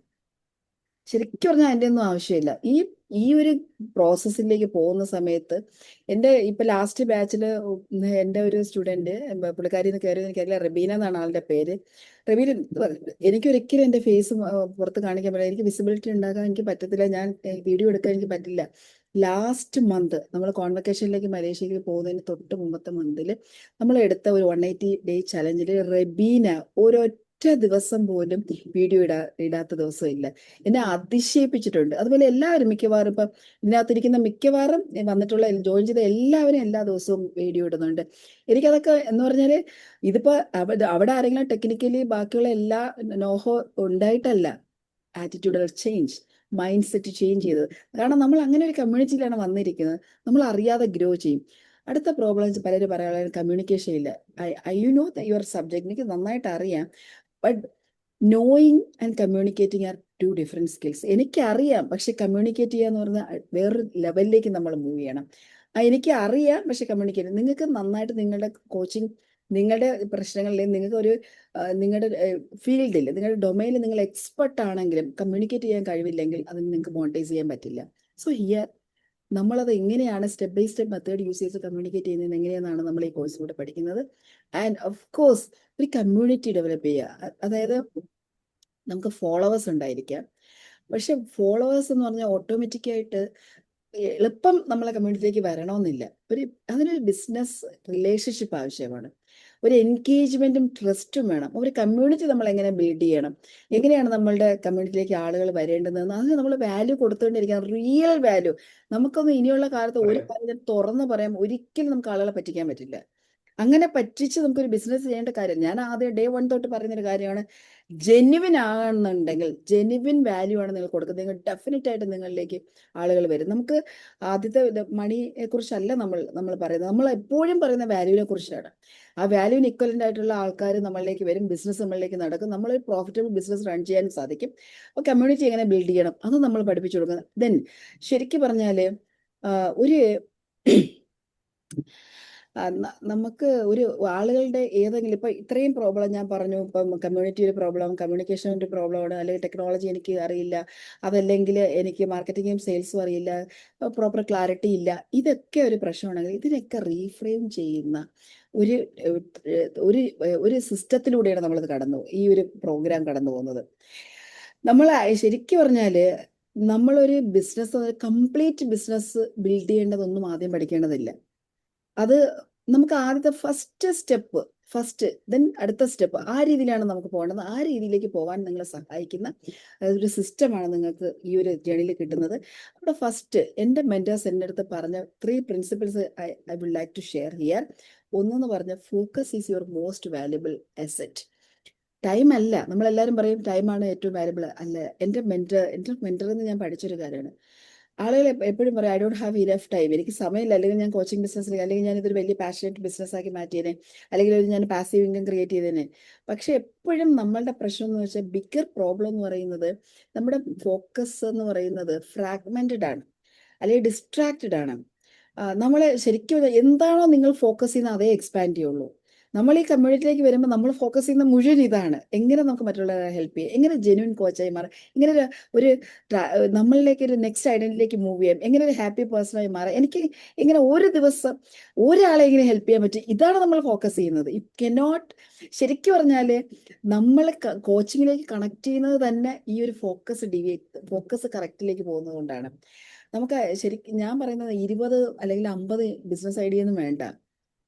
ശരിക്കും പറഞ്ഞാൽ അതിൻ്റെ ഒന്നും ആവശ്യമില്ല. ഈ ഒരു പ്രോസസ്സിലേക്ക് പോകുന്ന സമയത്ത് ഇപ്പൊ ലാസ്റ്റ് ബാച്ചില് എൻ്റെ ഒരു സ്റ്റുഡന്റ്, പുള്ളിക്കാരി കയറിയത് എനിക്കറിയില്ല, റബീന എന്നാണ് ആളുടെ പേര്. റബീന, എനിക്കൊരിക്കലും എൻ്റെ ഫേസ് പുറത്ത് കാണിക്കാൻ പറ്റില്ല, എനിക്ക് വിസിബിലിറ്റി ഉണ്ടാക്കാൻ എനിക്ക് പറ്റത്തില്ല, ഞാൻ വീഡിയോ എടുക്കാൻ എനിക്ക് പറ്റില്ല. ലാസ്റ്റ് മന്ത് നമ്മൾ കോൺവെക്കേഷനിലേക്ക് മലേഷ്യക്ക് പോകുന്നതിന് തൊട്ട് മുമ്പത്തെ മന്തിൽ നമ്മൾ എടുത്ത ഒരു 180 day ചലഞ്ചിൽ റബീന ഒരൊറ്റ ദിവസം പോലും വീഡിയോ ഇടാത്ത ദിവസം ഇല്ല. എന്നെ അതിശയിപ്പിച്ചിട്ടുണ്ട്. അതുപോലെ എല്ലാവരും മിക്കവാറും ഇപ്പം ഇതിനകത്തിരിക്കുന്ന മിക്കവാറും വന്നിട്ടുള്ള ജോയിൻ ചെയ്ത എല്ലാവരും എല്ലാ ദിവസവും വീഡിയോ ഇടുന്നുണ്ട്. എനിക്കതൊക്കെ എന്ന് പറഞ്ഞാല് ഇതിപ്പോ അവിടെ ആരെങ്കിലും ടെക്നിക്കലി ബാക്കിയുള്ള എല്ലാ നോഹോ ഉണ്ടായിട്ടല്ല, attitudinal change, mindset change ചെയ്തത്. കാരണം നമ്മൾ അങ്ങനെ ഒരു കമ്മ്യൂണിറ്റിയിലാണ് വന്നിരിക്കുന്നത്, നമ്മൾ അറിയാതെ ഗ്രോ ചെയ്യും. അടുത്ത പ്രോബ്ലംസ് പലരും പറയാനുള്ള കമ്മ്യൂണിക്കേഷൻ ഇല്ല. യു നോ യുവർ സബ്ജക്ട്, എനിക്ക് നന്നായിട്ട് അറിയാം, but knowing and communicating are 2 different skills. എനിക്കറിയാം, പക്ഷെ കമ്മ്യൂണിക്കേറ്റ് ചെയ്യാന്ന് പറഞ്ഞാൽ വേറൊരു ലെവലിലേക്ക് നമ്മൾ മൂവ് ചെയ്യണം. എനിക്ക് അറിയാം, പക്ഷെ കമ്മ്യൂണിക്കേറ്റ്, നിങ്ങൾക്ക് നന്നായിട്ട് നിങ്ങളുടെ കോച്ചിങ്, നിങ്ങളുടെ പ്രശ്നങ്ങളിൽ നിങ്ങൾക്ക് നിങ്ങളുടെ ഫീൽഡിൽ, നിങ്ങളുടെ ഡൊമൈനിൽ നിങ്ങൾ എക്സ്പെർട്ട് ആണെങ്കിലും കമ്മ്യൂണിക്കേറ്റ് ചെയ്യാൻ കഴിവില്ലെങ്കിൽ അത് നിങ്ങൾക്ക് മോണിറ്റൈസ് ചെയ്യാൻ പറ്റില്ല. സോ ഹിയർ നമ്മളത് എങ്ങനെയാണ് step by step method use ചെയ്ത് കമ്മ്യൂണിക്കേറ്റ് ചെയ്യുന്നത് എങ്ങനെയാണെന്നാണ് നമ്മൾ ഈ കോഴ്സിലൂടെ പഠിക്കുന്നത്. ആൻഡ് ഓഫ് കോഴ്സ് ഒരു കമ്മ്യൂണിറ്റി ഡെവലപ്പ് ചെയ്യുക. അതായത് നമുക്ക് ഫോളോവേഴ്സ് ഉണ്ടായിരിക്കാം, പക്ഷെ ഫോളോവേഴ്സ് എന്ന് പറഞ്ഞാൽ ഓട്ടോമാറ്റിക്കായിട്ട് എളുപ്പം നമ്മളെ കമ്മ്യൂണിറ്റിയിലേക്ക് വരണമെന്നില്ല. അതിനൊരു ബിസിനസ് റിലേഷൻഷിപ്പ് ആവശ്യമാണ്. ഒരു എൻഗേജ്മെന്റും ട്രസ്റ്റും വേണം. ഒരു കമ്മ്യൂണിറ്റി നമ്മൾ എങ്ങനെ ബിൽഡ് ചെയ്യണം, എങ്ങനെയാണ് നമ്മളുടെ കമ്മ്യൂണിറ്റിയിലേക്ക് ആളുകൾ വരേണ്ടതെന്ന് അതിന് നമ്മൾ വാല്യൂ കൊടുത്തുകൊണ്ടിരിക്കണം. Real value. നമുക്കൊന്നും ഇനിയുള്ള കാലത്ത് ഒരു കാര്യം തുറന്ന് പറയാൻ ഒരിക്കലും നമുക്ക് ആളുകളെ പറ്റിക്കാൻ പറ്റില്ല. അങ്ങനെ പറ്റിച്ച് നമുക്കൊരു ബിസിനസ് ചെയ്യേണ്ട കാര്യം, ഞാൻ ആദ്യം ഡേ 1 തൊട്ട് പറയുന്നൊരു കാര്യമാണ്, ജെന്യുവിൻ ആണെന്നുണ്ടെങ്കിൽ ജെന്യുവിൻ വാല്യൂ ആണ് നിങ്ങൾ കൊടുക്കുന്നത്, ഡെഫിനറ്റ് ആയിട്ട് നിങ്ങളിലേക്ക് ആളുകൾ വരും. നമുക്ക് ആദ്യത്തെ മണിയെ കുറിച്ചല്ല നമ്മൾ പറയുന്നത്, നമ്മൾ എപ്പോഴും പറയുന്ന വാല്യൂവിനെ കുറിച്ചാണ്. ആ വാല്യൂവിന് ഇക്വലന്റ് ആയിട്ടുള്ള ആൾക്കാർ നമ്മളിലേക്ക് വരും, ബിസിനസ് നമ്മളിലേക്ക് നടക്കും, നമ്മളൊരു പ്രോഫിറ്റബിൾ ബിസിനസ് റൺ ചെയ്യാൻ സാധിക്കും. അപ്പോൾ കമ്മ്യൂണിറ്റി എങ്ങനെ ബിൽഡ് ചെയ്യണം അത് നമ്മൾ പഠിപ്പിച്ചു കൊടുക്കുന്നത്. ദെൻ ശരിക്കും പറഞ്ഞാൽ ഒരു നമുക്ക് ഒരു ആളുകളുടെ ഏതെങ്കിലും ഇപ്പൊ ഇത്രയും പ്രോബ്ലം ഞാൻ പറഞ്ഞു, ഇപ്പം കമ്മ്യൂണിറ്റി ഒരു പ്രോബ്ലം, കമ്മ്യൂണിക്കേഷൻ ഒരു പ്രോബ്ലമാണ്, അല്ലെങ്കിൽ ടെക്നോളജി എനിക്ക് അറിയില്ല, അതല്ലെങ്കിൽ എനിക്ക് മാർക്കറ്റിങ്ങും സെയിൽസും അറിയില്ല, പ്രോപ്പർ ക്ലാരിറ്റി ഇല്ല, ഇതൊക്കെ ഒരു പ്രശ്നമാണെങ്കിൽ ഇതിനൊക്കെ റീഫ്രെയിം ചെയ്യുന്ന ഒരു ഒരു ഒരു സിസ്റ്റത്തിലൂടെയാണ് നമ്മളത് ഈ ഒരു പ്രോഗ്രാം കടന്നു പോകുന്നത്. നമ്മൾ ശരിക്കും പറഞ്ഞാല് നമ്മളൊരു ബിസിനസ് കംപ്ലീറ്റ് ബിസിനസ് ബിൽഡ് ചെയ്യേണ്ടതൊന്നും ആദ്യം പഠിക്കേണ്ടതില്ല. അത് നമുക്ക് ആദ്യത്തെ ഫസ്റ്റ് ദെൻ അടുത്ത സ്റ്റെപ്പ്, ആ രീതിയിലാണ് നമുക്ക് പോകേണ്ടത്. ആ രീതിയിലേക്ക് പോകാൻ നിങ്ങളെ സഹായിക്കുന്ന ഒരു സിസ്റ്റമാണ് നിങ്ങൾക്ക് ഈ ഒരു ജേണിയിൽ കിട്ടുന്നത്. അവിടെ ഫസ്റ്റ് എൻ്റെ മെന്റേഴ്സ് എൻ്റെ അടുത്ത് പറഞ്ഞ 3 principles I would like to share here. ഒന്നെന്ന് പറഞ്ഞ focus is your most valuable asset. Time അല്ല, നമ്മളെല്ലാവരും പറയും ടൈമാണ് ഏറ്റവും വാല്യുബിൾ അല്ല. എൻ്റെ മെന്ററിൽ നിന്ന് ഞാൻ പഠിച്ചൊരു കാര്യമാണ്. ആളുകൾ എപ്പോഴും പറയും I don't have enough time, എനിക്ക് സമയമില്ല, അല്ലെങ്കിൽ ഞാൻ കോച്ചിങ് ബിസിനസ്സിൽ, അല്ലെങ്കിൽ ഞാൻ ഇതൊരു വലിയ പാഷനേറ്റ് ബിസിനസ്സാക്കി മാറ്റിയേനെ, അല്ലെങ്കിൽ ഞാൻ പാസീവ് ഇൻകം ക്രിയേറ്റ് ചെയ്തേനെ. പക്ഷെ എപ്പോഴും നമ്മളുടെ പ്രശ്നം എന്ന് വെച്ചാൽ ബിഗർ പ്രോബ്ലം എന്ന് പറയുന്നത് നമ്മുടെ ഫോക്കസ് എന്ന് പറയുന്നത് ഫ്രാഗ്മെന്റഡ് ആണ്, അല്ലെങ്കിൽ ഡിസ്ട്രാക്റ്റഡ് ആണ്. നമ്മൾ ശരിക്കും എന്താണോ നിങ്ങൾ ഫോക്കസ് ചെയ്യുന്നത് അതേ എക്സ്പാൻഡ് ചെയ്യുള്ളൂ. നമ്മൾ ഈ കമ്മ്യൂണിറ്റിയിലേക്ക് വരുമ്പോൾ നമ്മൾ ഫോക്കസ് ചെയ്യുന്ന മുഴുവൻ ഇതാണ്, എങ്ങനെ നമുക്ക് മറ്റുള്ളവരെ ഹെൽപ്പ് ചെയ്യാം, എങ്ങനെ ജെന്യൂൻ കോച്ചായി മാറാം, എങ്ങനെ ഒരു നമ്മളിലേക്ക് ഒരു നെക്സ്റ്റ് ഐഡന്റിറ്റിയിലേക്ക് മൂവ് ചെയ്യാം, എങ്ങനെ ഒരു ഹാപ്പി പേഴ്സണായി മാറാം, എനിക്ക് എങ്ങനെ ഒരു ദിവസം ഒരാളെ എങ്ങനെ ഹെൽപ്പ് ചെയ്യാൻ പറ്റും, ഇതാണ് നമ്മൾ ഫോക്കസ് ചെയ്യുന്നത്. യു കനോട്ട്, ശരിക്കും പറഞ്ഞാൽ നമ്മൾ കോച്ചിങ്ങിലേക്ക് കണക്ട് ചെയ്യുന്നത് തന്നെ ഈ ഒരു ഫോക്കസ് കറക്റ്റിലേക്ക് പോകുന്നത് കൊണ്ടാണ്. നമുക്ക് ശരിക്കും ഞാൻ പറയുന്നത് 20 അല്ലെങ്കിൽ 50 ബിസിനസ് ഐഡിയ ഒന്നും വേണ്ട,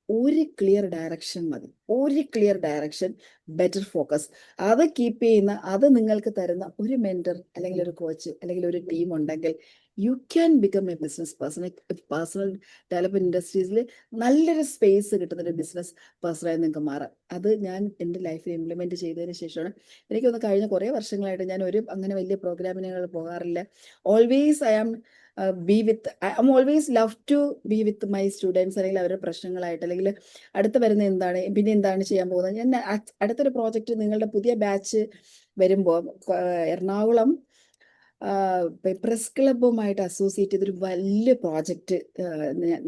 ഒരു ക്ലിയർ ഡയറക്ഷൻ മതി. ഒരു ക്ലിയർ ഡയറക്ഷൻ, ബെറ്റർ ഫോക്കസ്, അത് കീപ്പ് ചെയ്യുന്ന, അത് നിങ്ങൾക്ക് തരുന്ന ഒരു മെന്റർ അല്ലെങ്കിൽ ഒരു കോച്ച് അല്ലെങ്കിൽ ഒരു ടീം ഉണ്ടെങ്കിൽ you can become a business person. Personal development ഇൻഡസ്ട്രീസിൽ നല്ലൊരു സ്പേസ് കിട്ടുന്ന ഒരു ബിസിനസ് പേഴ്സണായി നിങ്ങൾക്ക് മാറാം. അത് ഞാൻ എൻ്റെ ലൈഫിൽ ഇംപ്ലിമെന്റ് ചെയ്തതിന് ശേഷമാണ്. എനിക്കൊന്ന് കഴിഞ്ഞ കുറേ വർഷങ്ങളായിട്ട് ഞാൻ അങ്ങനെ വലിയ പ്രോഗ്രാമിനുകൾ പോകാറില്ല. Always I am always love to be with my students, അല്ലെങ്കിൽ അവരുടെ പ്രശ്നങ്ങളായിട്ട്, അല്ലെങ്കിൽ അടുത്ത് വരുന്ന എന്താണ്, പിന്നെ എന്താണ് ചെയ്യാൻ പോകുന്നത്. ഞാൻ അടുത്തൊരു പ്രോജക്റ്റ്, നിങ്ങളുടെ പുതിയ ബാച്ച് വരുമ്പോൾ എറണാകുളം പ്രസ് ക്ലബുമായിട്ട് അസോസിയേറ്റ് ചെയ്തൊരു വലിയ പ്രോജക്റ്റ്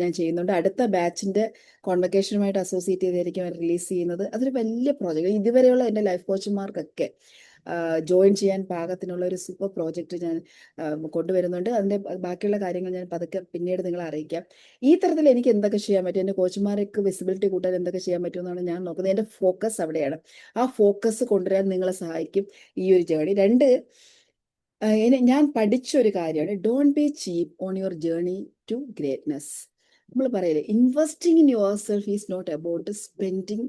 ഞാൻ ചെയ്യുന്നുണ്ട്. അടുത്ത ബാച്ചിന്റെ കോൺവക്കേഷനുമായിട്ട് അസോസിയേറ്റ് ചെയ്തായിരിക്കും റിലീസ് ചെയ്യുന്നത്. അതൊരു വലിയ പ്രോജക്റ്റ്, ഇതുവരെയുള്ള എൻ്റെ ലൈഫ് കോച്ചുമാർക്കൊക്കെ ജോയിൻ ചെയ്യാൻ പാകത്തിനുള്ള ഒരു സൂപ്പർ പ്രോജക്റ്റ് ഞാൻ കൊണ്ടുവരുന്നുണ്ട്. അതിൻ്റെ ബാക്കിയുള്ള കാര്യങ്ങൾ ഞാൻ പതുക്കെ പിന്നീട് നിങ്ങളെ അറിയിക്കാം. ഈ തരത്തിൽ എനിക്ക് എന്തൊക്കെ ചെയ്യാൻ പറ്റും, എൻ്റെ കോച്ചുമാർക്ക് വിസിബിലിറ്റി കൂട്ടാൻ എന്തൊക്കെ ചെയ്യാൻ പറ്റുമെന്നാണ് ഞാൻ നോക്കുന്നത്. എൻ്റെ ഫോക്കസ് അവിടെയാണ്. ആ ഫോക്കസ് കൊണ്ടുവരാൻ നിങ്ങളെ സഹായിക്കും ഈ ഒരു ജേണി. 2, ഞാൻ പഠിച്ചൊരു കാര്യമാണ്, don't be cheap on your journey to greatness. നമ്മൾ പറയില്ലേ, investing in yourself is not about spending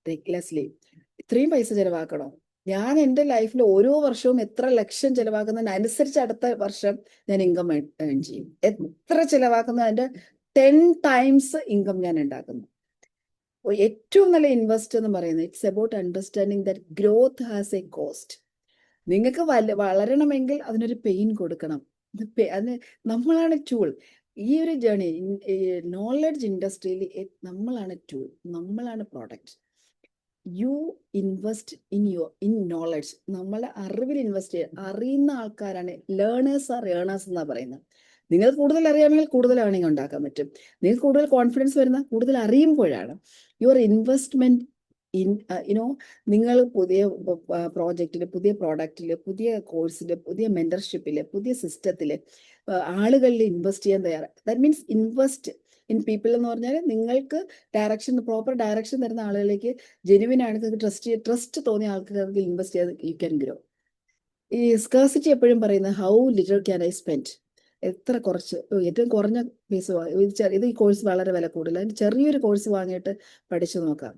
recklessly. ഇത്രയും പൈസ ചെലവാക്കണോ? ഞാൻ എൻ്റെ ലൈഫിൽ ഓരോ വർഷവും എത്ര ലക്ഷം ചെലവാക്കുന്നതിനനുസരിച്ച് അടുത്ത വർഷം ഞാൻ ഇൻകം ഏൺ ചെയ്യും. എത്ര ചെലവാക്കുന്ന അതിൻ്റെ 10 times ഇൻകം ഞാൻ ഉണ്ടാക്കുന്നു. ഏറ്റവും നല്ല ഇൻവെസ്റ്റ് എന്ന് പറയുന്നത് it's about understanding that growth has A cost. നിങ്ങൾക്ക് വളരണമെങ്കിൽ അതിനൊരു പെയിൻ കൊടുക്കണം. അതിന് നമ്മളാണ് ടൂൾ. ഈ ഒരു ജേണി, നോളജ് ഇൻഡസ്ട്രിയിൽ നമ്മളാണ് ടൂൾ, നമ്മളാണ് product. You invest in knowledge. നമ്മളെ അറിവിൽ ഇൻവെസ്റ്റ് ചെയ്യുക. അറിയുന്ന ആൾക്കാരാണ് ലേണേഴ്സ് ആർ ഏണേഴ്സ് എന്നാണ് പറയുന്നത്. നിങ്ങൾ കൂടുതൽ അറിയാമെങ്കിൽ കൂടുതൽ ഏണിംഗ് ഉണ്ടാക്കാൻ പറ്റും. നിങ്ങൾക്ക് കൂടുതൽ കോൺഫിഡൻസ് വരുന്ന കൂടുതൽ അറിയുമ്പോഴാണ്. യുവർ ഇൻവെസ്റ്റ്മെന്റ് നിങ്ങൾ പുതിയ പ്രോജക്റ്റിൽ, പുതിയ പ്രോഡക്റ്റിൽ, പുതിയ കോഴ്സിൽ, പുതിയ മെന്റർഷിപ്പിൽ, പുതിയ സിസ്റ്റത്തിൽ ആളുകളിൽ ഇൻവെസ്റ്റ് ചെയ്യാൻ തയ്യാറാണ്. That means invest in people എന്ന് പറഞ്ഞാൽ നിങ്ങൾക്ക് പ്രോപ്പർ ഡയറക്ഷൻ തരുന്ന ആളുകളിലേക്ക്, ജെനുവിൻ ആണ്, നിങ്ങൾക്ക് ട്രസ്റ്റ് തോന്നിയ ആൾക്കാർക്ക് ഇൻവെസ്റ്റ് ചെയ്ത് യു ക്യാൻ ഗ്രോ. ഈ സ്കാർസിറ്റി എപ്പോഴും പറയുന്നത് how little can I spend, എത്ര കുറച്ച്, ഏറ്റവും കുറഞ്ഞ ഫീസ് ഇത് ഈ കോഴ്സ് വളരെ വില കൂടുതൽ, അതിന് ചെറിയൊരു കോഴ്സ് വാങ്ങിയിട്ട് പഠിച്ചു നോക്കാം.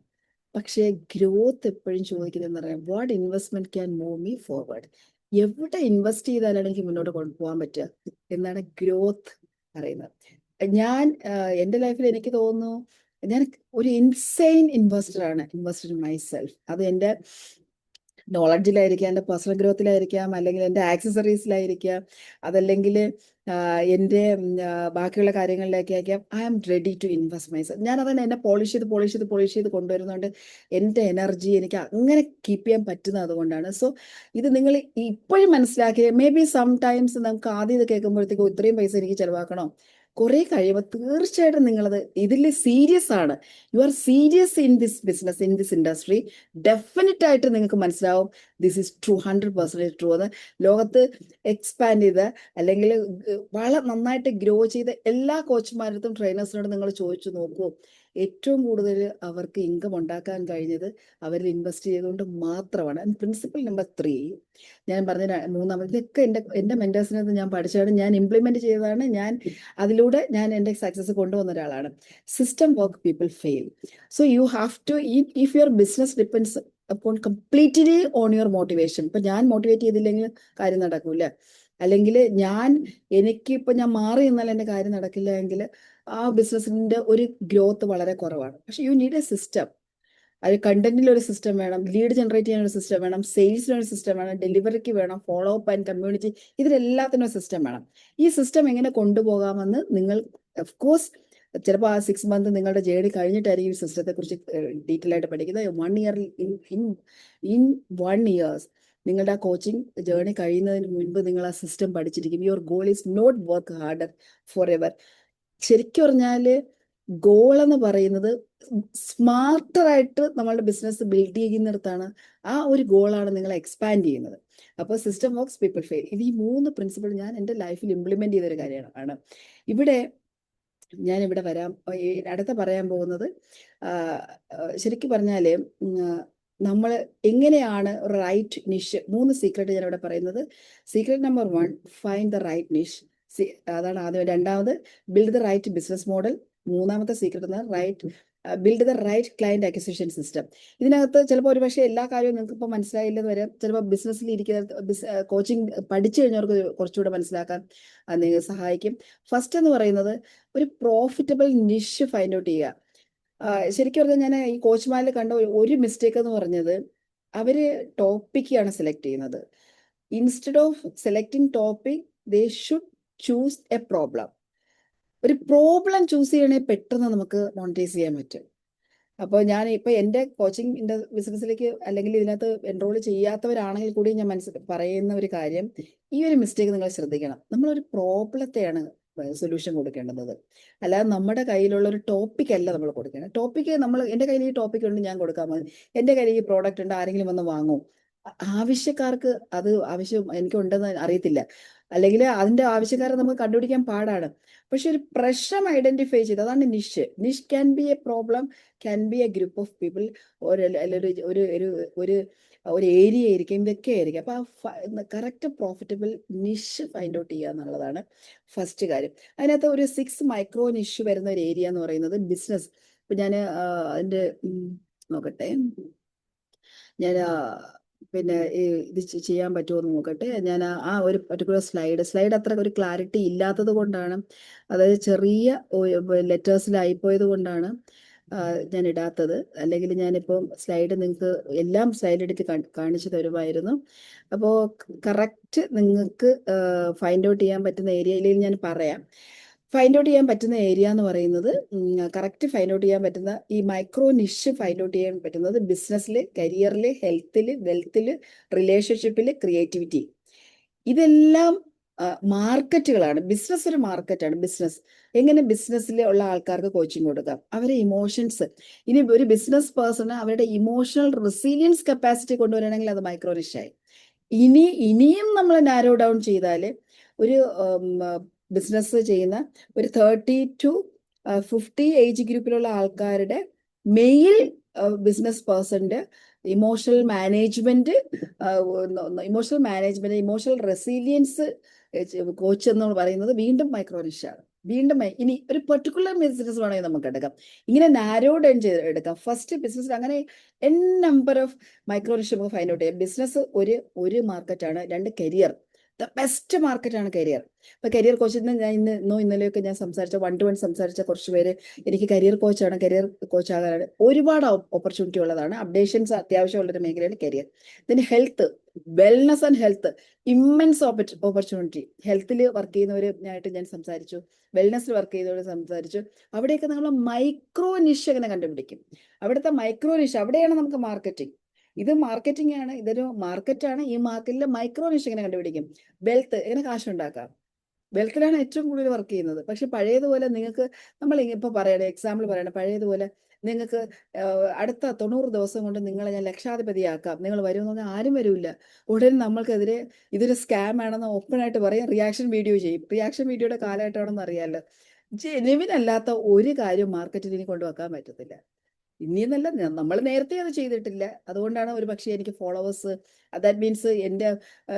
പക്ഷേ ഗ്രോത്ത് എപ്പോഴും ചോദിക്കുന്നതെന്ന് പറയാം, what investment can move me forward? എവിടെ ഇൻവെസ്റ്റ് ചെയ്താലാണ് എനിക്ക് മുന്നോട്ട് കൊണ്ടുപോകാൻ പറ്റുക എന്നാണ് ഗ്രോത്ത് പറയുന്നത്. ഞാൻ എൻ്റെ ലൈഫിൽ എനിക്ക് തോന്നുന്നു ഞാൻ ഒരു ഇൻസെയിൻ ഇൻവെസ്റ്ററാണ്, ഇൻവെസ്റ്റർ ഇൻ മൈസെൽഫ്. അത് എൻ്റെ നോളജിലായിരിക്കാം, എൻ്റെ പേഴ്സണൽ ഗ്രോത്തിലായിരിക്കാം, അല്ലെങ്കിൽ എൻ്റെ ആക്സസറീസിലായിരിക്കാം, അതല്ലെങ്കിൽ എൻ്റെ ബാക്കിയുള്ള കാര്യങ്ങളിലേക്ക് ആയിരിക്കാം. I am ready to invest myself. ഞാൻ അതന്നെ എന്നെ പോളിഷ് ചെയ്ത് കൊണ്ടുവരുന്നുണ്ട്. എൻ്റെ എനർജി എനിക്ക് അങ്ങനെ കീപ്പ് ചെയ്യാൻ പറ്റുന്നത് അതുകൊണ്ടാണ്. സോ ഇത് നിങ്ങൾ ഇപ്പോഴും മനസ്സിലാക്കി. മേ ബി സം ടൈംസ് നമുക്ക് ആദ്യം ഇത് കേൾക്കുമ്പോഴത്തേക്കും ഇത്രയും പൈസ എനിക്ക് ചിലവാക്കണോ? കുറെ കഴിയുമ്പോൾ തീർച്ചയായിട്ടും നിങ്ങളത് ഇതിൽ സീരിയസ് ആണ്. You are serious in this business, in this industry. Definite ആയിട്ട് നിങ്ങൾക്ക് മനസ്സിലാവും ദിസ് ഈസ് ട്രൂ, 100% ട്രൂ. അത് ലോകത്ത് എക്സ്പാൻഡ് ചെയ്ത അല്ലെങ്കിൽ വളരെ നന്നായിട്ട് ഗ്രോ ചെയ്ത എല്ലാ കോച്ചുമാരടുത്തും ട്രെയിനേഴ്സിനോടും നിങ്ങൾ ചോദിച്ചു നോക്കൂ, ഏറ്റവും കൂടുതൽ അവർക്ക് ഇൻകം ഉണ്ടാക്കാൻ കഴിഞ്ഞത് അവരിൽ ഇൻവെസ്റ്റ് ചെയ്തുകൊണ്ട് മാത്രമാണ്. പ്രിൻസിപ്പിൾ നമ്പർ 3 ഞാൻ പറഞ്ഞ മൂന്നാമത്, ഇതൊക്കെ എൻ്റെ മെന്റേഴ്സിനകത്ത് ഞാൻ പഠിച്ചതാണ്, ഞാൻ ഇംപ്ലിമെന്റ് ചെയ്തതാണ്, അതിലൂടെ ഞാൻ എൻ്റെ സക്സസ് കൊണ്ടുവന്ന ഒരാളാണ്. System work people fail. So you have to, if your business depends upon completely on your motivation. ഇപ്പൊ ഞാൻ മോട്ടിവേറ്റ് ചെയ്തില്ലെങ്കിൽ കാര്യം നടക്കൂല, അല്ലെങ്കിൽ എനിക്കിപ്പോൾ ഞാൻ മാറി നിന്നാൽ എൻ്റെ കാര്യം നടക്കില്ല എങ്കിൽ ആ ബിസിനസിന്റെ ഒരു ഗ്രോത്ത് വളരെ കുറവാണ്. പക്ഷെ യു നീഡ് എ സിസ്റ്റം. അത് കണ്ടന്റിൽ ഒരു സിസ്റ്റം വേണം, ലീഡ് ജനറേറ്റ് ചെയ്യാൻ ഒരു സിസ്റ്റം വേണം, സെയിൽസിന് ഒരു സിസ്റ്റം വേണം, ഡെലിവറിക്ക് വേണം, ഫോളോ അപ്പ് ആൻഡ് കമ്മ്യൂണിറ്റി, ഇതിലെല്ലാത്തിനും ഒരു സിസ്റ്റം വേണം. ഈ സിസ്റ്റം എങ്ങനെ കൊണ്ടുപോകാമെന്ന് നിങ്ങൾ ഓഫ് കോഴ്സ് ചിലപ്പോൾ ആ 6 മന്ത് നിങ്ങളുടെ ജേർണി കഴിഞ്ഞിട്ടായിരിക്കും ഈ സിസ്റ്റത്തെ കുറിച്ച് ഡീറ്റെയിൽ ആയിട്ട് പഠിക്കുന്നത്. 1 ഇയർ, ഇൻ 1 ഇയേഴ്സ് നിങ്ങളുടെ ആ കോച്ചിങ് ജേർണി കഴിയുന്നതിന് മുൻപ് നിങ്ങൾ ആ സിസ്റ്റം പഠിച്ചിരിക്കും. Your goal is not work harder forever. ശരിക്കും പറഞ്ഞാല് ഗോൾ എന്ന് പറയുന്നത് സ്മാർട്ടറായിട്ട് നമ്മളുടെ ബിസിനസ് ബിൽഡ് ചെയ്യുന്നിടത്താണ് ആ ഒരു ഗോളാണ് നിങ്ങൾ എക്സ്പാൻഡ് ചെയ്യുന്നത്. അപ്പോൾ സിസ്റ്റം വർക്ക്സ് പീപ്പിൾ ഫെയിൽ. ഇത് ഈ 3 പ്രിൻസിപ്പിൾ ഞാൻ എൻ്റെ ലൈഫിൽ ഇംപ്ലിമെന്റ് ചെയ്തൊരു കാര്യമാണ്. ഞാൻ ഇവിടെ അടുത്ത പറയാൻ പോകുന്നത് ശരിക്കും പറഞ്ഞാല് നമ്മൾ എങ്ങനെയാണ് റൈറ്റ് നിഷ്, 3 സീക്രട്ട് ഞാൻ ഇവിടെ പറയുന്നത്. Secret number 1, find the right niche. അതാണ് ആദ്യം. രണ്ടാമത്, build the right business model. മൂന്നാമത്തെ secret build the right client acquisition system. ഇതിനകത്ത് ചിലപ്പോൾ ഒരു പക്ഷേ എല്ലാ കാര്യവും നിങ്ങൾക്ക് ഇപ്പോൾ മനസ്സിലായില്ലെന്ന് വരെ, ചിലപ്പോൾ ബിസിനസ്സിൽ ഇരിക്കുന്ന കോച്ചിങ് പഠിച്ചു കഴിഞ്ഞവർക്ക് കുറച്ചുകൂടെ മനസ്സിലാക്കാൻ നിങ്ങൾക്ക് സഹായിക്കും. ഫസ്റ്റ് എന്ന് പറയുന്നത് ഒരു പ്രോഫിറ്റബിൾ നിഷ് ഫൈൻഡ് ഔട്ട് ചെയ്യുക. ശരിക്കും പറഞ്ഞാൽ ഞാൻ ഈ കോച്ച്മാരിൽ കണ്ട ഒരു മിസ്റ്റേക്ക് എന്ന് പറഞ്ഞത്, അവര് ടോപ്പിക്കാണ് സെലക്ട് ചെയ്യുന്നത്. Instead of selecting topic they should choose A problem. ഒരു പ്രോബ്ലം ചൂസ് ചെയ്യണേ പെട്ടെന്ന് നമുക്ക് മോണിറ്റൈസ് ചെയ്യാൻ പറ്റും. അപ്പോൾ ഞാൻ ഇപ്പോൾ എൻ്റെ കോച്ചിങ് ബിസിനസ്സിലേക്ക് അല്ലെങ്കിൽ ഇതിനകത്ത് എൻറോൾ ചെയ്യാത്തവരാണെങ്കിൽ കൂടി ഞാൻ പറയുന്ന ഒരു കാര്യം, ഈ ഒരു മിസ്റ്റേക്ക് നിങ്ങൾ ശ്രദ്ധിക്കണം. നമ്മളൊരു പ്രോബ്ലത്തെയാണ് സൊല്യൂഷൻ കൊടുക്കേണ്ടത്, അല്ലാതെ നമ്മുടെ കയ്യിലുള്ള ഒരു ടോപ്പിക് അല്ല നമ്മൾ കൊടുക്കേണ്ടത്. ടോപ്പിക്ക് എൻ്റെ കയ്യിൽ ഈ ടോപ്പിക് ഉണ്ട്, ഞാൻ കൊടുക്കാൻ മതി. എൻ്റെ കയ്യിൽ ഈ പ്രോഡക്റ്റ് ഉണ്ട്, ആരെങ്കിലും വന്ന് വാങ്ങും. ആവശ്യക്കാർക്ക് അത് ആവശ്യം എനിക്കുണ്ടെന്ന് അറിയത്തില്ല, അല്ലെങ്കിൽ അതിന്റെ ആവശ്യക്കാരെ നമുക്ക് കണ്ടുപിടിക്കാൻ പാടാണ്. പക്ഷെ ഒരു പ്രശ്നം ഐഡന്റിഫൈ ചെയ്ത്, അതാണ് niche. Niche can be a problem, can be a group of people, ഒരു ഏരിയ ആയിരിക്കും, ഇതൊക്കെ ആയിരിക്കും. അപ്പൊ ആ correct profitable niche find out ചെയ്യുക എന്നുള്ളതാണ് ഫസ്റ്റ് കാര്യം. അതിനകത്ത് ഒരു 6 മൈക്രോ നിഷ് വരുന്ന ഒരു ഏരിയ എന്ന് പറയുന്നത് ബിസിനസ്. ഇപ്പൊ ഞാൻ അതിന്റെ നോക്കട്ടെ, ഞാൻ പിന്നെ ഇത് ചെയ്യാൻ പറ്റുമോ എന്ന് നോക്കട്ടെ. ഞാൻ ആ ഒരു പർട്ടിക്കുലർ സ്ലൈഡ് അത്ര ഒരു ക്ലാരിറ്റി ഇല്ലാത്തത് കൊണ്ടാണ്, അതായത് ചെറിയ ലെറ്റേഴ്സിലായിപ്പോയത് കൊണ്ടാണ് ഞാൻ ഇടാത്തത്. അല്ലെങ്കിൽ ഞാനിപ്പം സ്ലൈഡ് നിങ്ങൾക്ക് എല്ലാം സ്ലൈഡ് എടുത്ത് കാണിച്ചു തരുമായിരുന്നു. അപ്പോൾ കറക്റ്റ് നിങ്ങൾക്ക് ഫൈൻഡ് ഔട്ട് ചെയ്യാൻ പറ്റുന്ന ഏരിയയിൽ ഞാൻ പറയാം. ഫൈൻഡ് ഔട്ട് ചെയ്യാൻ പറ്റുന്ന ഏരിയ എന്ന് പറയുന്നത്, കറക്റ്റ് ഫൈൻഡ് ഔട്ട് ചെയ്യാൻ പറ്റുന്ന ഈ മൈക്രോ നിഷ് ഫൈൻഡ് ഔട്ട് ചെയ്യാൻ പറ്റുന്നത് ബിസിനസ്സിൽ, കരിയറിൽ, ഹെൽത്തിൽ, വെൽത്തിൽ, റിലേഷൻഷിപ്പിൽ, ക്രിയേറ്റിവിറ്റി, ഇതെല്ലാം മാർക്കറ്റുകളാണ്. ബിസിനസ് ഒരു മാർക്കറ്റാണ്. ബിസിനസ് എങ്ങനെ ബിസിനസ്സിൽ ഉള്ള ആൾക്കാർക്ക് കോച്ചിങ് കൊടുക്കാം, അവരെ ഇമോഷൻസ്. ഇനി ഒരു ബിസിനസ് പേഴ്സണ് അവരുടെ ഇമോഷണൽ റെസിലിയൻസ് കപ്പാസിറ്റി കൊണ്ടുവരണമെങ്കിൽ അത് മൈക്രോ നിഷായി. ഇനിയും നമ്മൾ നാരോ ഡൗൺ ചെയ്താൽ ഒരു ബിസിനസ് ചെയ്യുന്ന ഒരു 30 to 50 ഏജ് ഗ്രൂപ്പിലുള്ള ആൾക്കാരുടെ മെയിൽ ബിസിനസ് പേഴ്സന്റെ emotional management, emotional resilience coach എന്ന് പറയുന്നത് വീണ്ടും മൈക്രോ നിഷാണ്. വീണ്ടും ഇനി ഒരു പെർട്ടിക്കുലർ ബിസിനസ് വേണമെങ്കിൽ നമുക്ക് എടുക്കാം. ഇങ്ങനെ നാരോ ഡൗൺ ചെയ്ത് എടുക്കാം. ഫസ്റ്റ് ബിസിനസ് അങ്ങനെ N number of micro niche നമുക്ക് ഫൈൻഡ് ഔട്ട് ചെയ്യാം. ബിസിനസ് ഒരു മാർക്കറ്റാണ്, 2 കരിയർ. ദ ബെസ്റ്റ് മാർക്കറ്റാണ് കരിയർ. ഇപ്പൊ കരിയർ കോച്ചിൽ നിന്ന് ഞാൻ ഇന്നലെയൊക്കെ ഞാൻ സംസാരിച്ച 1-to-1 സംസാരിച്ച കുറച്ച് പേര് എനിക്ക് കരിയർ കോച്ച് ആകാനാണ്. ഒരുപാട് ഓപ്പർച്യൂണിറ്റി ഉള്ളതാണ്. അപ്ഡേഷൻസ് അത്യാവശ്യമുള്ളൊരു മേഖലയാണ് കരിയർ. പിന്നെ health, wellness and health, immense opportunity. ഹെൽത്തിൽ വർക്ക് ചെയ്യുന്നവരുമായിട്ട് ഞാൻ സംസാരിച്ചു, വെൽനസ്സിൽ വർക്ക് ചെയ്യുന്നവർ സംസാരിച്ചു. അവിടെയൊക്കെ നമ്മൾ മൈക്രോ നിഷ് എങ്ങനെ കണ്ടുപിടിക്കും, അവിടുത്തെ മൈക്രോ നിഷ്, അവിടെയാണ് നമുക്ക് മാർക്കറ്റിംഗ്. ഇത് മാർക്കറ്റിംഗ് ആണ്, ഇതൊരു മാർക്കറ്റാണ്. ഈ മാർക്കറ്റിലെ മൈക്രോ നിഷ് എങ്ങനെ കണ്ടുപിടിക്കും, വെൽത്ത് എങ്ങനെ കാശുണ്ടാക്കാം, വെൽത്തിലാണ് ഏറ്റവും കൂടുതൽ വർക്ക് ചെയ്യുന്നത്. പക്ഷെ പഴയതുപോലെ നിങ്ങൾക്ക് നമ്മൾ ഇപ്പോൾ പറയണേ, എക്സാമ്പിൾ പറയണേ, പഴയതുപോലെ നിങ്ങൾക്ക് അടുത്ത 90 ദിവസം കൊണ്ട് നിങ്ങളെ ഞാൻ ലക്ഷാധിപതിയാക്കാം, നിങ്ങൾ വരുമെന്ന് പറഞ്ഞാൽ ആരും വരില്ല. ഉടൻ നമ്മൾക്കെതിരെ ഇതൊരു സ്കാം ആണെന്ന് ഓപ്പൺ ആയിട്ട് പറയും, റിയാക്ഷൻ വീഡിയോ ചെയ്യും. റിയാക്ഷൻ വീഡിയോയുടെ കാലഘട്ടമാണെന്ന് അറിയാമല്ലോ. ജെനുവിൻ അല്ലാത്ത ഒരു കാര്യം മാർക്കറ്റിൽ ഇനി കൊണ്ടുവെക്കാൻ പറ്റത്തില്ല. ഇനിയെന്നല്ല, നമ്മൾ നേരത്തെ അത് ചെയ്തിട്ടില്ല. അതുകൊണ്ടാണ് ഒരു പക്ഷേ എനിക്ക് ഫോളോവേഴ്സ്, ദാറ്റ് മീൻസ് എൻ്റെ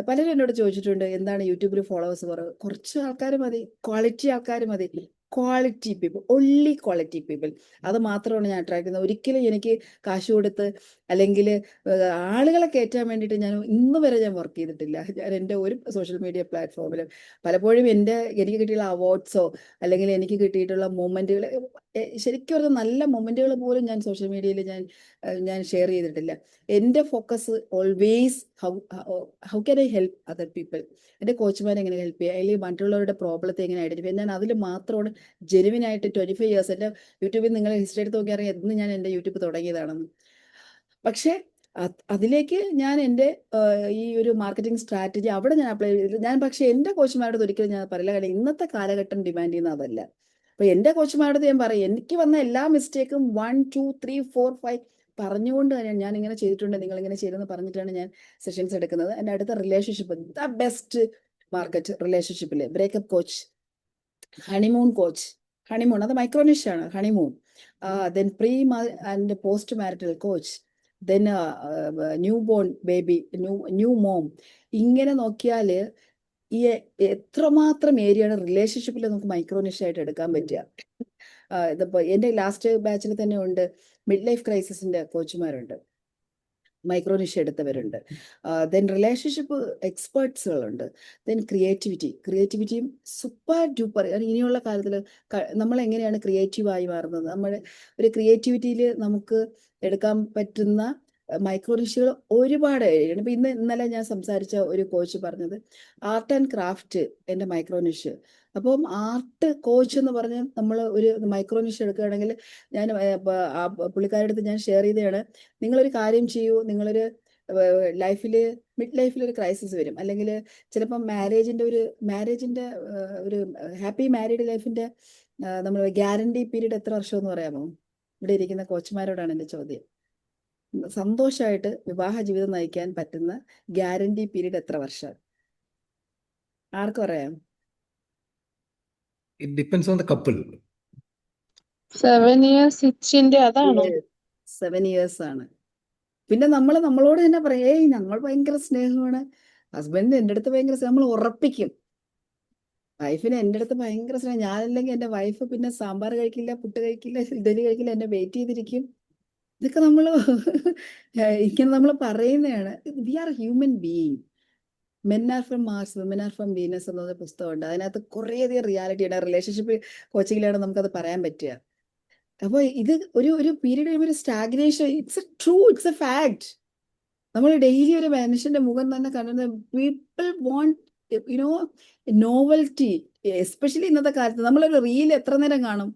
പലരും എന്നോട് ചോദിച്ചിട്ടുണ്ട് എന്താണ് യൂട്യൂബിൽ ഫോളോവേഴ്സ് കുറവ്. കുറച്ച് ആൾക്കാർ മതി, ക്വാളിറ്റി ആൾക്കാർ മതി, quality people, only quality people. അത് മാത്രമാണ് ഞാൻ അട്രാക്ട് ചെയ്യുന്നത്. ഒരിക്കലും എനിക്ക് കാശ് കൊടുത്ത് അല്ലെങ്കിൽ ആളുകളെ കയറ്റാൻ വേണ്ടിയിട്ട് ഞാൻ ഇന്ന് വരെ ഞാൻ വർക്ക് ചെയ്തിട്ടില്ല. ഞാൻ എൻ്റെ ഒരു സോഷ്യൽ മീഡിയ പ്ലാറ്റ്ഫോമിലും പലപ്പോഴും എനിക്ക് കിട്ടിയുള്ള അവാർഡ്സോ അല്ലെങ്കിൽ എനിക്ക് കിട്ടിയിട്ടുള്ള മൊമെൻറ്റുകൾ, ശരിക്കും പറഞ്ഞാൽ നല്ല മൊമെൻറ്റുകൾ പോലും ഞാൻ സോഷ്യൽ മീഡിയയിൽ ഞാൻ ഷെയർ ചെയ്തിട്ടില്ല. എൻ്റെ focus always how can I help other people. എൻ്റെ കോച്ചുമാരെ എങ്ങനെ ഹെൽപ്പ് ചെയ്യുക, അല്ലെങ്കിൽ മറ്റുള്ളവരുടെ പ്രോബ്ലത്തെ എങ്ങനെ ഐഡൻറ്റിഫൈ. ഞാൻ അതിൽ മാത്രമാണ് ജെനുവിനായിട്ട് 25 ഇയേഴ്സ്. എൻ്റെ യൂട്യൂബിൽ നിങ്ങൾ ഹിസ്റ്ററി എടുത്ത് നോക്കിയാൽ എന്ന് ഞാൻ എൻ്റെ യൂട്യൂബ് തുടങ്ങിയതാണെന്ന്. പക്ഷേ അതിലേക്ക് ഞാൻ എൻ്റെ ഈ ഒരു മാർക്കറ്റിംഗ് സ്ട്രാറ്റജി അവിടെ ഞാൻ അപ്ലൈ ചെയ്തില്ല. ഞാൻ പക്ഷേ എൻ്റെ കോച്ചുമാരോട് ഒരിക്കലും ഞാൻ പറയില്ല, കാരണം ഇന്നത്തെ കാലഘട്ടം ഡിമാൻഡ് ചെയ്യുന്ന അതല്ല. അപ്പോൾ എൻ്റെ കോച്ചുമാരോട് ഞാൻ പറയും, എനിക്ക് വന്ന എല്ലാ മിസ്റ്റേക്കും 1, 2, 3, 4, 5 പറഞ്ഞുകൊണ്ട് തന്നെ ഞാൻ ഇങ്ങനെ ചെയ്തിട്ടുണ്ട്, നിങ്ങൾ ഇങ്ങനെ ചെയ്തെന്ന് പറഞ്ഞിട്ടാണ് ഞാൻ സെഷൻസ് എടുക്കുന്നത്. എൻ്റെ അടുത്ത റിലേഷൻഷിപ്പ്, ദ ബെസ്റ്റ് മാർക്കറ്റ് റിലേഷൻഷിപ്പിൽ breakup coach, honeymoon coach. Honeymoon അത് മൈക്രോനിഷാണ്, honeymoon. Then pre and post marital coach, then newborn baby, new mom. ഇങ്ങനെ നോക്കിയാൽ ഈ എത്രമാത്രം ഏരിയയാണ് റിലേഷൻഷിപ്പിൽ നമുക്ക് മൈക്രോനിഷായിട്ട് എടുക്കാൻ പറ്റുക. ഇതിപ്പോൾ എൻ്റെ ലാസ്റ്റ് ബാച്ചിൽ തന്നെ ഉണ്ട് മിഡ് ലൈഫ് ക്രൈസിസിൻ്റെ കോച്ചുമാരുണ്ട്, മൈക്രോനിഷ എടുത്തവരുണ്ട്. ദെൻ റിലേഷൻഷിപ്പ് എക്സ്പേർട്സുകളുണ്ട്. ദെൻ ക്രിയേറ്റിവിറ്റിയും സൂപ്പർ ഡ്യൂപ്പർ. ഇനിയുള്ള കാലത്തിൽ നമ്മൾ എങ്ങനെയാണ് ക്രിയേറ്റീവായി മാറുന്നത്, നമ്മുടെ ഒരു ക്രിയേറ്റിവിറ്റിയിൽ നമുക്ക് എടുക്കാൻ പറ്റുന്ന മൈക്രോനിഷുകൾ ഒരുപാട് ഏരിയയാണ്. ഇപ്പം ഇന്നലെ ഞാൻ സംസാരിച്ച ഒരു കോച്ച് പറഞ്ഞത് ആർട്ട് ആൻഡ് ക്രാഫ്റ്റ് എൻ്റെ മൈക്രോനിഷ്. അപ്പം ആർട്ട് കോച്ച് എന്ന് പറഞ്ഞ് നമ്മൾ ഒരു മൈക്രോനിഷ് എടുക്കുകയാണെങ്കിൽ, ഞാൻ പുള്ളിക്കാരുടെ അടുത്ത് ഞാൻ ഷെയർ ചെയ്തതാണ്, നിങ്ങളൊരു കാര്യം ചെയ്യൂ, നിങ്ങളൊരു മിഡ് ലൈഫിൽ ഒരു ക്രൈസിസ് വരും, അല്ലെങ്കിൽ ചിലപ്പം മാരേജിൻ്റെ ഒരു ഹാപ്പി മാരീഡ് ലൈഫിൻ്റെ നമ്മൾ ഗ്യാരണ്ടി പീരീഡ് എത്ര വർഷമെന്ന് പറയാമോ? ഇവിടെ ഇരിക്കുന്ന കോച്ചുമാരോടാണ് എൻ്റെ ചോദ്യം. സന്തോഷമായിട്ട് വിവാഹ ജീവിതം നയിക്കാൻ പറ്റുന്ന ഗ്യാരണ്ടി പീരീഡ് എത്ര വർഷം? ആർക്കും അറിയാം? It depends on the couple. 7 years ഇച്ചിന്റെ അതാണോ? 7 years ആണ്. പിന്നെ നമ്മളോട് തന്നെ പറയും, ഏയ് ഞങ്ങൾ ഭയങ്കര സ്നേഹമാണ്, ഹസ്ബൻഡിന് എൻ്റെ അടുത്ത് ഭയങ്കര സ്നേഹം. നമ്മൾ ഉറപ്പിക്കും. വൈഫിന് എൻ്റെ അടുത്ത് ഭയങ്കര സ്നേഹം, ഞാനല്ലെങ്കിൽ എൻ്റെ വൈഫ് പിന്നെ സാമ്പാർ കഴിക്കില്ല, പുട്ട് കഴിക്കില്ല, ഇഡലി കഴിക്കില്ല, എന്നെ വെയിറ്റ് ചെയ്തിരിക്കും. ഇതൊക്കെ ഇങ്ങനെ നമ്മൾ പറയുന്നതാണ്. We are human being. Men are from Mars, women are from Venus എന്നൊരു പുസ്തകമുണ്ട്. അതിനകത്ത് കുറേയധികം റിയാലിറ്റി ഉണ്ട്. റിലേഷൻഷിപ്പ് കോച്ചിങ്ങിലാണ് നമുക്കത് പറയാൻ പറ്റുക. അപ്പോൾ ഇത് ഒരു പീരീഡ് കഴിയുമ്പോൾ ഒരു സ്റ്റാഗ്നേഷൻ, ഇറ്റ്സ് എ ഫാക്ട്. നമ്മൾ ഡെയിലി ഒരു മനുഷ്യന്റെ മുഖം തന്നെ കണ്ടിരുന്ന പീപ്പിൾ വോണ്ട് നോവൽറ്റി. എസ്പെഷ്യലി ഇന്നത്തെ കാലത്ത് നമ്മളൊരു റീൽ എത്ര നേരം കാണും?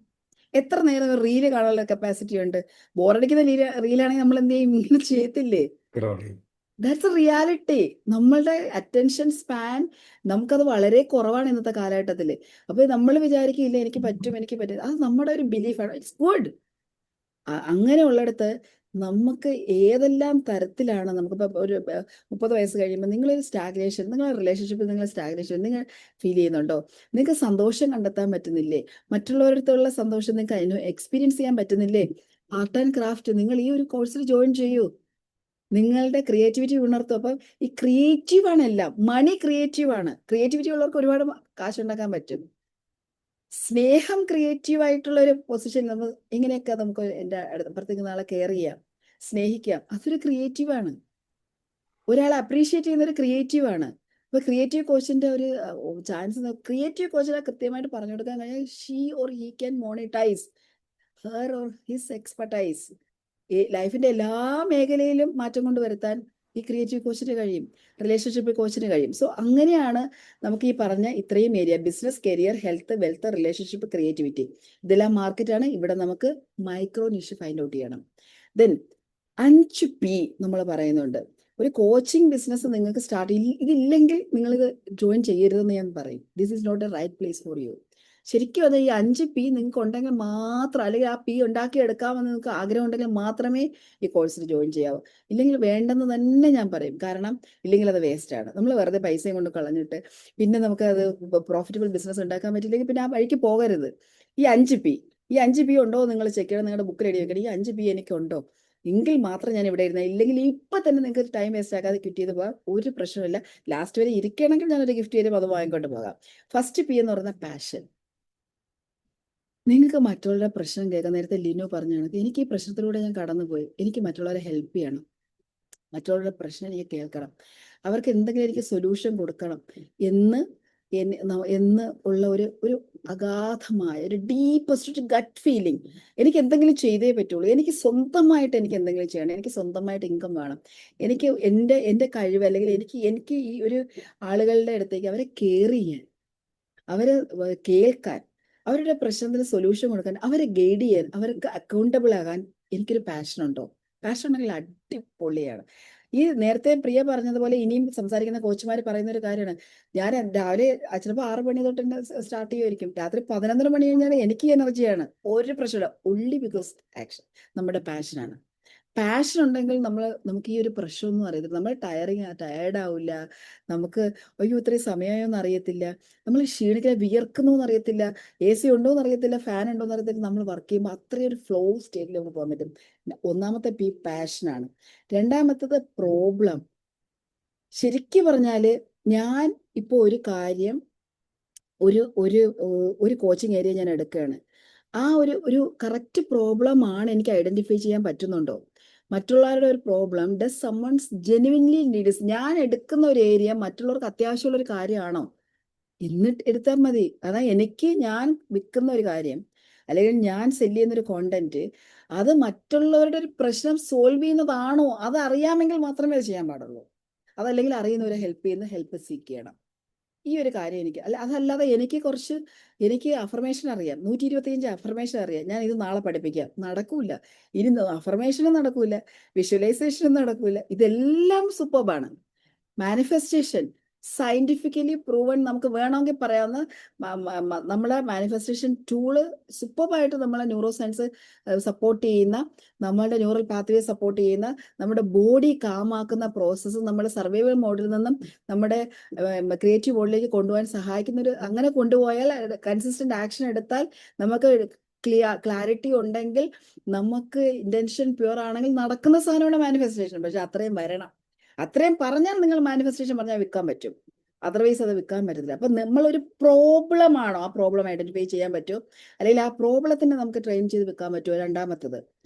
എത്ര നേരം ഒരു റീല് കാണാനുള്ള കപ്പാസിറ്റി ഉണ്ട്? ബോറടിക്കുന്ന റീലാണെങ്കിൽ നമ്മൾ എന്ത് ചെയ്യും? ഇങ്ങനെ ചെയ്യത്തില്ലേ? That's a reality. നമ്മളുടെ അറ്റൻഷൻ സ്പാൻ നമുക്കത് വളരെ കുറവാണ് ഇന്നത്തെ കാലഘട്ടത്തിൽ. അപ്പോൾ നമ്മൾ വിചാരിക്കില്ല എനിക്ക് പറ്റും. അത് നമ്മുടെ ഒരു ബിലീഫാണ്. It's good. അങ്ങനെ ഉള്ളിടത്ത് നമുക്ക് ഏതെല്ലാം തരത്തിലാണ് നമുക്കിപ്പോൾ ഒരു 30 വയസ്സ് കഴിയുമ്പോൾ നിങ്ങളൊരു സ്റ്റാഗ്നേഷൻ, നിങ്ങളുടെ റിലേഷൻഷിപ്പിൽ നിങ്ങൾ സ്റ്റാഗ്നേഷൻ നിങ്ങൾ ഫീൽ ചെയ്യുന്നുണ്ടോ? നിങ്ങൾക്ക് സന്തോഷം കണ്ടെത്താൻ പറ്റുന്നില്ലേ? മറ്റുള്ളവരടുത്തുള്ള സന്തോഷം നിങ്ങൾക്ക് എക്സ്പീരിയൻസ് ചെയ്യാൻ പറ്റുന്നില്ലേ? ആർട്ട് ആൻഡ് ക്രാഫ്റ്റ് നിങ്ങൾ ഈ ഒരു കോഴ്സിൽ ജോയിൻ ചെയ്യൂ. നിങ്ങളുടെ ക്രിയേറ്റിവിറ്റി ഉണർത്തും. അപ്പം ഈ ക്രിയേറ്റീവാണ് എല്ലാം. മണി ക്രിയേറ്റീവാണ്. ക്രിയേറ്റിവിറ്റി ഉള്ളവർക്ക് ഒരുപാട് കാശുണ്ടാക്കാൻ പറ്റും. സ്നേഹം ക്രിയേറ്റീവ് ആയിട്ടുള്ള ഒരു പൊസിഷൻ നമ്മൾ ഇങ്ങനെയൊക്കെ നമുക്ക് എൻ്റെ അപ്പുറത്തേക്ക് നാളെ കെയർ ചെയ്യാം, സ്നേഹിക്കാം, അതൊരു ക്രിയേറ്റീവാണ്. ഒരാളെ അപ്രീഷിയേറ്റ് ചെയ്യുന്ന ഒരു ക്രിയേറ്റീവാണ്. ഇപ്പൊ ക്രിയേറ്റീവ് കോച്ചിന്റെ ഒരു ചാൻസ്, ക്രിയേറ്റീവ് കോച്ചിനെ കൃത്യമായിട്ട് പറഞ്ഞു കൊടുക്കാൻ കഴിഞ്ഞാൽ she or he can monetise her or his expertise. ഈ ലൈഫിന്റെ എല്ലാ മേഖലയിലും മാറ്റം കൊണ്ടുവരുത്താൻ ഈ ക്രിയേറ്റീവ് കോച്ചിന് കഴിയും, റിലേഷൻഷിപ്പ് കോച്ചിന് കഴിയും. സോ അങ്ങനെയാണ് നമുക്ക് ഈ പറഞ്ഞ ഇത്രയും area, business, career, health, wealth, relationship, creativity, ഇതെല്ലാം മാർക്കറ്റാണ്. ഇവിടെ നമുക്ക് മൈക്രോ നിഷ് ഫൈൻഡ് ഔട്ട് ചെയ്യണം. ദെൻ 5P നമ്മൾ പറയുന്നുണ്ട്. ഒരു കോച്ചിങ് ബിസിനസ് നിങ്ങൾക്ക് സ്റ്റാർട്ട് ഇതില്ലെങ്കിൽ നിങ്ങൾ ഇത് ജോയിൻ ചെയ്യരുതെന്ന് ഞാൻ പറയും. This is not a right place for you. ശരിക്കും അത് ഈ 5P നിങ്ങൾക്ക് ഉണ്ടെങ്കിൽ മാത്രം, അല്ലെങ്കിൽ ആ P ഉണ്ടാക്കി എടുക്കാമെന്ന് നിങ്ങൾക്ക് ആഗ്രഹം ഉണ്ടെങ്കിൽ മാത്രമേ ഈ കോഴ്സിൽ ജോയിൻ ചെയ്യാവൂ. ഇല്ലെങ്കിൽ വേണ്ടെന്ന് തന്നെ ഞാൻ പറയും. കാരണം ഇല്ലെങ്കിൽ അത് വേസ്റ്റ് ആണ്. നമ്മൾ വെറുതെ പൈസയും കൊണ്ട് കളഞ്ഞിട്ട് പിന്നെ നമുക്ക് അത് പ്രോഫിറ്റബിൾ ബിസിനസ് ഉണ്ടാക്കാൻ പറ്റില്ലെങ്കിൽ പിന്നെ ആ വഴിക്ക് പോകരുത്. ഈ 5P ഉണ്ടോ നിങ്ങൾ ചെക്ക് ചെയ്യണം. നിങ്ങളുടെ ബുക്കിൽ എഴുതി വെക്കണം, ഈ 5P എനിക്കുണ്ടോ, എങ്കിൽ മാത്രം ഞാൻ ഇവിടെ ഇരുന്ന. ഇല്ലെങ്കിൽ ഇപ്പൊ തന്നെ നിങ്ങൾക്ക് ടൈം വേസ്റ്റ് ആക്കാതെ ക്വിറ്റ് ചെയ്ത് പോകാം, ഒരു പ്രശ്നമില്ല. ലാസ്റ്റ് വരെ ഇരിക്കണമെങ്കിൽ ഞാനൊരു ഗിഫ്റ്റ് തരും, അത് വാങ്ങിക്കൊണ്ട് പോകാം. ഫസ്റ്റ് P എന്ന് പറയുന്ന പാഷൻ. നിങ്ങൾക്ക് മറ്റുള്ളവരുടെ പ്രശ്നം കേൾക്കാൻ, നേരത്തെ ലിനു പറഞ്ഞാണ്, എനിക്ക് ഈ പ്രശ്നത്തിലൂടെ ഞാൻ കടന്നുപോയി, എനിക്ക് മറ്റുള്ളവരെ ഹെൽപ്പ് ചെയ്യണം, മറ്റുള്ളവരുടെ പ്രശ്നം എനിക്ക് കേൾക്കണം, അവർക്ക് എന്തെങ്കിലും എനിക്ക് സൊല്യൂഷൻ കൊടുക്കണം എന്ന് എന്ന് ഉള്ള ഒരു അഗാധമായ ഒരു ഡീപ്പസ്റ്റ് ഒരു ഗട്ട് ഫീലിംഗ്. എനിക്ക് എന്തെങ്കിലും ചെയ്തേ പറ്റുള്ളൂ, എനിക്ക് സ്വന്തമായിട്ട് എനിക്ക് എന്തെങ്കിലും ചെയ്യണം, എനിക്ക് സ്വന്തമായിട്ട് ഇൻകം വേണം, എനിക്ക് എൻ്റെ കഴിവ്, അല്ലെങ്കിൽ എനിക്ക് ഈ ഒരു ആളുകളുടെ അടുത്തേക്ക് അവരെ കെയർ ചെയ്യാൻ, അവരെ കേൾക്കാൻ, അവരുടെ പ്രശ്നത്തിന് സൊല്യൂഷൻ കൊടുക്കാൻ, അവരെ ഗൈഡ് ചെയ്യാൻ, അവർക്ക് അക്കൗണ്ടബിൾ ആകാൻ എനിക്കൊരു പാഷൻ ഉണ്ടോ? പാഷൻ ഉണ്ടെങ്കിൽ അടിപൊളിയാണ്. ഈ നേരത്തെ പ്രിയ പറഞ്ഞതുപോലെ ഇനിയും സംസാരിക്കുന്ന കോച്ചുമാർ പറയുന്ന ഒരു കാര്യമാണ്, ഞാൻ രാവിലെ ചിലപ്പോൾ 6 മണി തൊട്ട് തന്നെ സ്റ്റാർട്ട് ചെയ്യുമായിരിക്കും, രാത്രി 11 മണി കഴിഞ്ഞാൽ എനിക്ക് എനർജിയാണ്, ഒരു പ്രശ്നമില്ല. ഒൺലി ബിക്കോസ് ആക്ഷൻ, നമ്മുടെ പാഷനാണ്. പാഷൻ ഉണ്ടെങ്കിൽ നമുക്ക് ഈ ഒരു പ്രശ്നമൊന്നും അറിയത്തില്ല, നമ്മൾ ടയർഡ് ആവില്ല, നമുക്ക് അയ്യോ ഇത്രയും സമയമൊന്നും അറിയത്തില്ല, നമ്മൾ ക്ഷീണിക്കാൻ വിയർക്കുന്നു എന്നറിയത്തില്ല, AC ഉണ്ടോ എന്നറിയത്തില്ല, ഫാൻ ഉണ്ടോ എന്നറിയത്തില്ല. നമ്മൾ വർക്ക് ചെയ്യുമ്പോൾ അത്രയും ഒരു ഫ്ലോ സ്റ്റേറ്റിൽ നമുക്ക് പോകാൻ പറ്റും. ഒന്നാമത്തെ P പാഷനാണ്. രണ്ടാമത്തത് പ്രോബ്ലം. ശരിക്കും പറഞ്ഞാല് ഞാൻ ഇപ്പോൾ ഒരു കാര്യം, ഒരു ഒരു ഒരു കോച്ചിങ് ഏരിയ ഞാൻ എടുക്കുകയാണ്, ആ ഒരു കറക്റ്റ് പ്രോബ്ലം ആണ് എനിക്ക് ഐഡന്റിഫൈ ചെയ്യാൻ പറ്റുന്നുണ്ടോ? മറ്റുള്ളവരുടെ ഒരു problem does someone's genuinely needs, ഞാൻ എടുക്കുന്ന ഒരു ഏരിയ മറ്റുള്ളവർക്ക് അത്യാവശ്യമുള്ള ഒരു കാര്യമാണോ എന്നിട്ട് എടുത്താൽ മതി. അതാ ഞാൻ വിൽക്കുന്ന ഒരു കാര്യം, അല്ലെങ്കിൽ ഞാൻ സെല്ല് ചെയ്യുന്ന ഒരു കോണ്ടന്റ്, അത് മറ്റുള്ളവരുടെ ഒരു പ്രശ്നം സോൾവ് ചെയ്യുന്നതാണോ അത് അറിയാമെങ്കിൽ മാത്രമേ അത് ചെയ്യാൻ പാടുള്ളൂ. അതല്ലെങ്കിൽ അറിയുന്നവരെ ഹെൽപ്പ് സീക്ക് ചെയ്യണം. ഈ ഒരു കാര്യം അതല്ലാതെ എനിക്ക് അഫർമേഷൻ അറിയാം, 125 അഫർമേഷൻ അറിയാം, ഞാൻ ഇത് നാളെ പഠിപ്പിക്കാം, നടക്കൂല. ഇനി അഫർമേഷനും നടക്കൂല, വിഷ്വലൈസേഷനും നടക്കൂല. ഇതെല്ലാം സൂപ്പർബാണ്. മാനിഫെസ്റ്റേഷൻ സയന്റിഫിക്കലി പ്രൂവൺ, നമുക്ക് വേണമെങ്കിൽ പറയാവുന്ന നമ്മളെ മാനിഫെസ്റ്റേഷൻ ടൂള് സൂപ്പർബായിട്ട് നമ്മളെ ന്യൂറോ സയൻസ് സപ്പോർട്ട് ചെയ്യുന്ന, നമ്മളുടെ ന്യൂറൽ പാത്വേ സപ്പോർട്ട് ചെയ്യുന്ന, നമ്മുടെ ബോഡി കാമാക്കുന്ന പ്രോസസ്സ് നമ്മുടെ സർവൈവൽ മോഡിൽ നിന്നും നമ്മുടെ ക്രിയേറ്റീവ് മോഡിലേക്ക് കൊണ്ടുപോകാൻ സഹായിക്കുന്ന അങ്ങനെ കൊണ്ടുപോയാൽ, കൺസിസ്റ്റന്റ് ആക്ഷൻ എടുത്താൽ, നമുക്ക് ക്ലാരിറ്റി ഉണ്ടെങ്കിൽ, നമുക്ക് ഇന്റൻഷൻ പ്യുവർ ആണെങ്കിൽ നടക്കുന്ന സാധനമാണ് മാനിഫെസ്റ്റേഷൻ. പക്ഷെ അത്രയും വരണം. അത്രയും പറഞ്ഞാൽ നിങ്ങൾ മാനിഫെസ്റ്റേഷൻ പറഞ്ഞാൽ വിൽക്കാൻ പറ്റും, അതർവൈസ് അത് വിൽക്കാൻ പറ്റത്തില്ല. അപ്പൊ നമ്മളൊരു പ്രോബ്ലം ആണോ, ആ പ്രോബ്ലം ഐഡന്റിഫൈ ചെയ്യാൻ പറ്റുമോ, അല്ലെങ്കിൽ ആ പ്രോബ്ലത്തിനെ നമുക്ക് ട്രെയിൻ ചെയ്ത് വിൽക്കാൻ പറ്റുമോ? രണ്ടാമത്തത്,